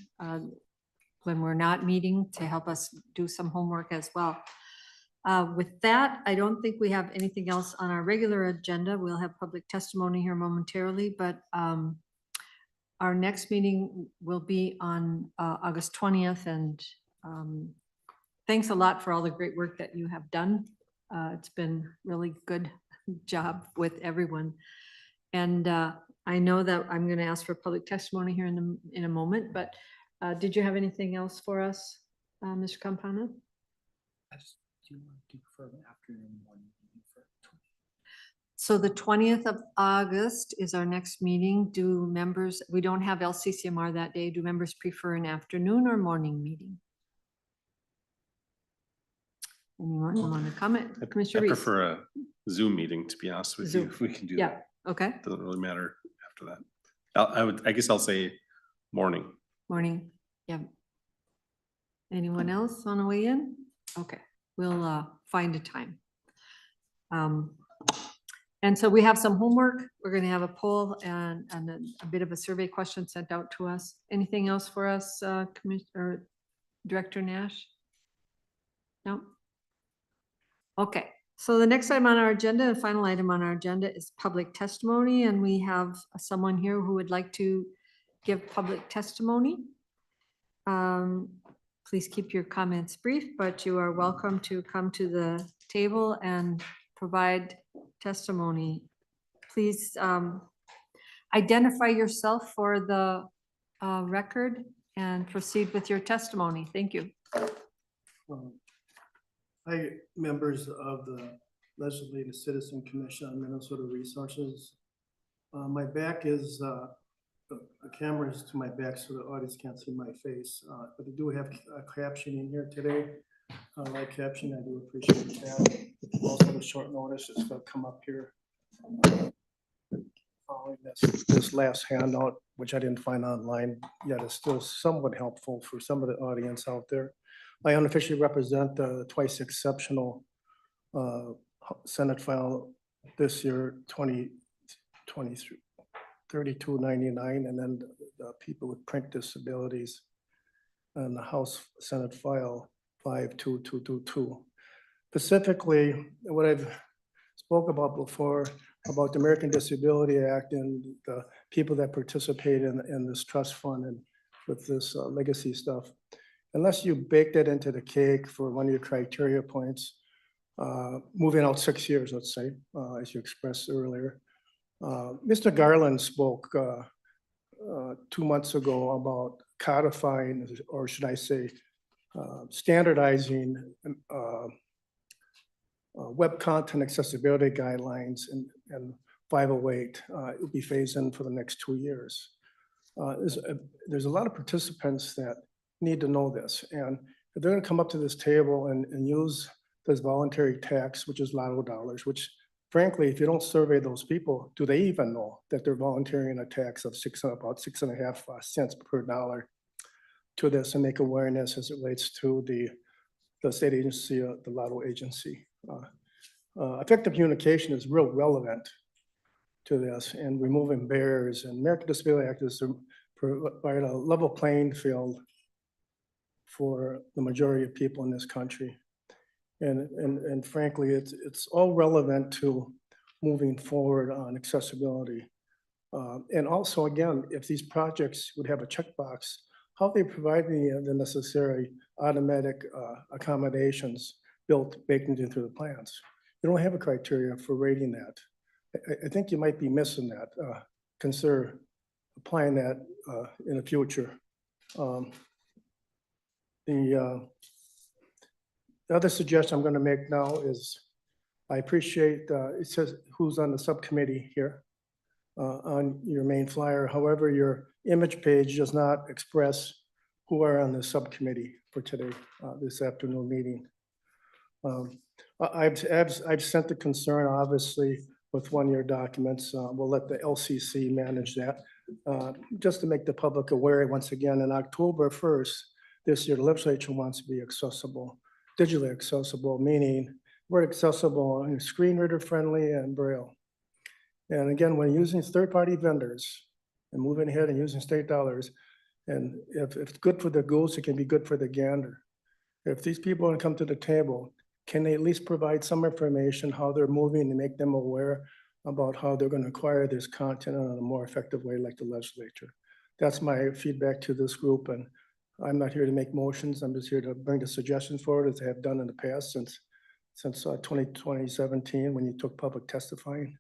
when we're not meeting to help us do some homework as well. With that, I don't think we have anything else on our regular agenda. We'll have public testimony here momentarily, but our next meeting will be on August 20th. And thanks a lot for all the great work that you have done. It's been really good job with everyone. And I know that I'm going to ask for public testimony here in a moment, but did you have anything else for us, Mr. Campana? Do you prefer an afternoon, morning? So the 20th of August is our next meeting. Do members, we don't have LCCMR that day. Do members prefer an afternoon or morning meeting? Anyone want to comment? Commissioner I Reese? prefer a Zoom meeting, to be honest with you, Zoom. if we can do Yeah, that. okay, Doesn't really matter after that. I guess I'll say morning. morning, yeah. Anyone else on the way in? Okay, we'll find a time. And so we have some homework. We're going to have a poll and a bit of a survey question sent out to us. Anything else for us, Commissioner Director Nash? No? Okay, so the next item on our agenda, the final item on our agenda is public testimony, and we have someone here who would like to give public testimony. Please keep your comments brief, but you are welcome to come to the table and provide testimony. Please identify yourself for the record and proceed with your testimony. Thank you. Hi, members of the Legislative Citizen Commission on Minnesota Resources. My back is, a camera is to my back so the audience can't see my face, but I do have a captioning here today. Like caption, I do appreciate that. Also, the short notice is going to come up here. Following this last handout, which I didn't find online yet, is still somewhat helpful for some of the audience out there. I unofficially represent the twice exceptional Senate file this year, 2023. 3299, and then the people with print disabilities and the House Senate file 52222. Specifically, what I've spoke about before, about the American Disability Act and the people that participate in this trust fund and with this legacy stuff. Unless you bake that into the cake for one of your criteria points, moving out 6 years, let's say, as you expressed earlier. Mr. Garland spoke 2 months ago about codifying, or should I say, standardizing web content accessibility guidelines and 508. It will be phased in for the next 2 years. There's a lot of participants that need to know this, and if they're going to come up to this table and use this voluntary tax, which is lotto dollars, which frankly, if you don't survey those people, do they even know that they're volunteering a tax of about 6.5 cents per dollar to this, and make awareness as it relates to the state agency, the lotto agency. Effective communication is real relevant to this, and removing barriers, and American Disability Act is to provide a level playing field for the majority of people in this country. And frankly, it's all relevant to moving forward on accessibility. And also, again, if these projects would have a checkbox, how they provide the necessary automatic accommodations baked into the plans. You don't have a criteria for rating that. I think you might be missing that. Consider applying that in the future. The other suggestion I'm going to make now is I appreciate, it says who's on the subcommittee here on your main flyer. However, your image page does not express who are on the subcommittee for today, this afternoon meeting. I've sent the concern, obviously, with one-year documents. We'll let the LCC manage that. Just to make the public aware, once again, on October 1st, this year, the legislature wants to be accessible, digitally accessible, meaning we're accessible and screen reader friendly and Braille. And again, when using third-party vendors and moving ahead and using state dollars, and if it's good for the goose, it can be good for the gander. If these people want to come to the table, can they at least provide some information how they're moving and make them aware about how they're going to acquire this content in a more effective way like the legislature? That's my feedback to this group, and I'm not here to make motions. I'm just here to bring the suggestions forward as I have done in the past since 2017 when you took public testifying.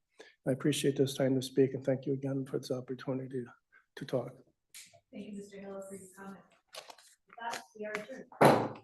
I appreciate this time to speak, and thank you again for this opportunity to talk. Thank you, Mr. Hill, for your comment. With that, we are adjourned.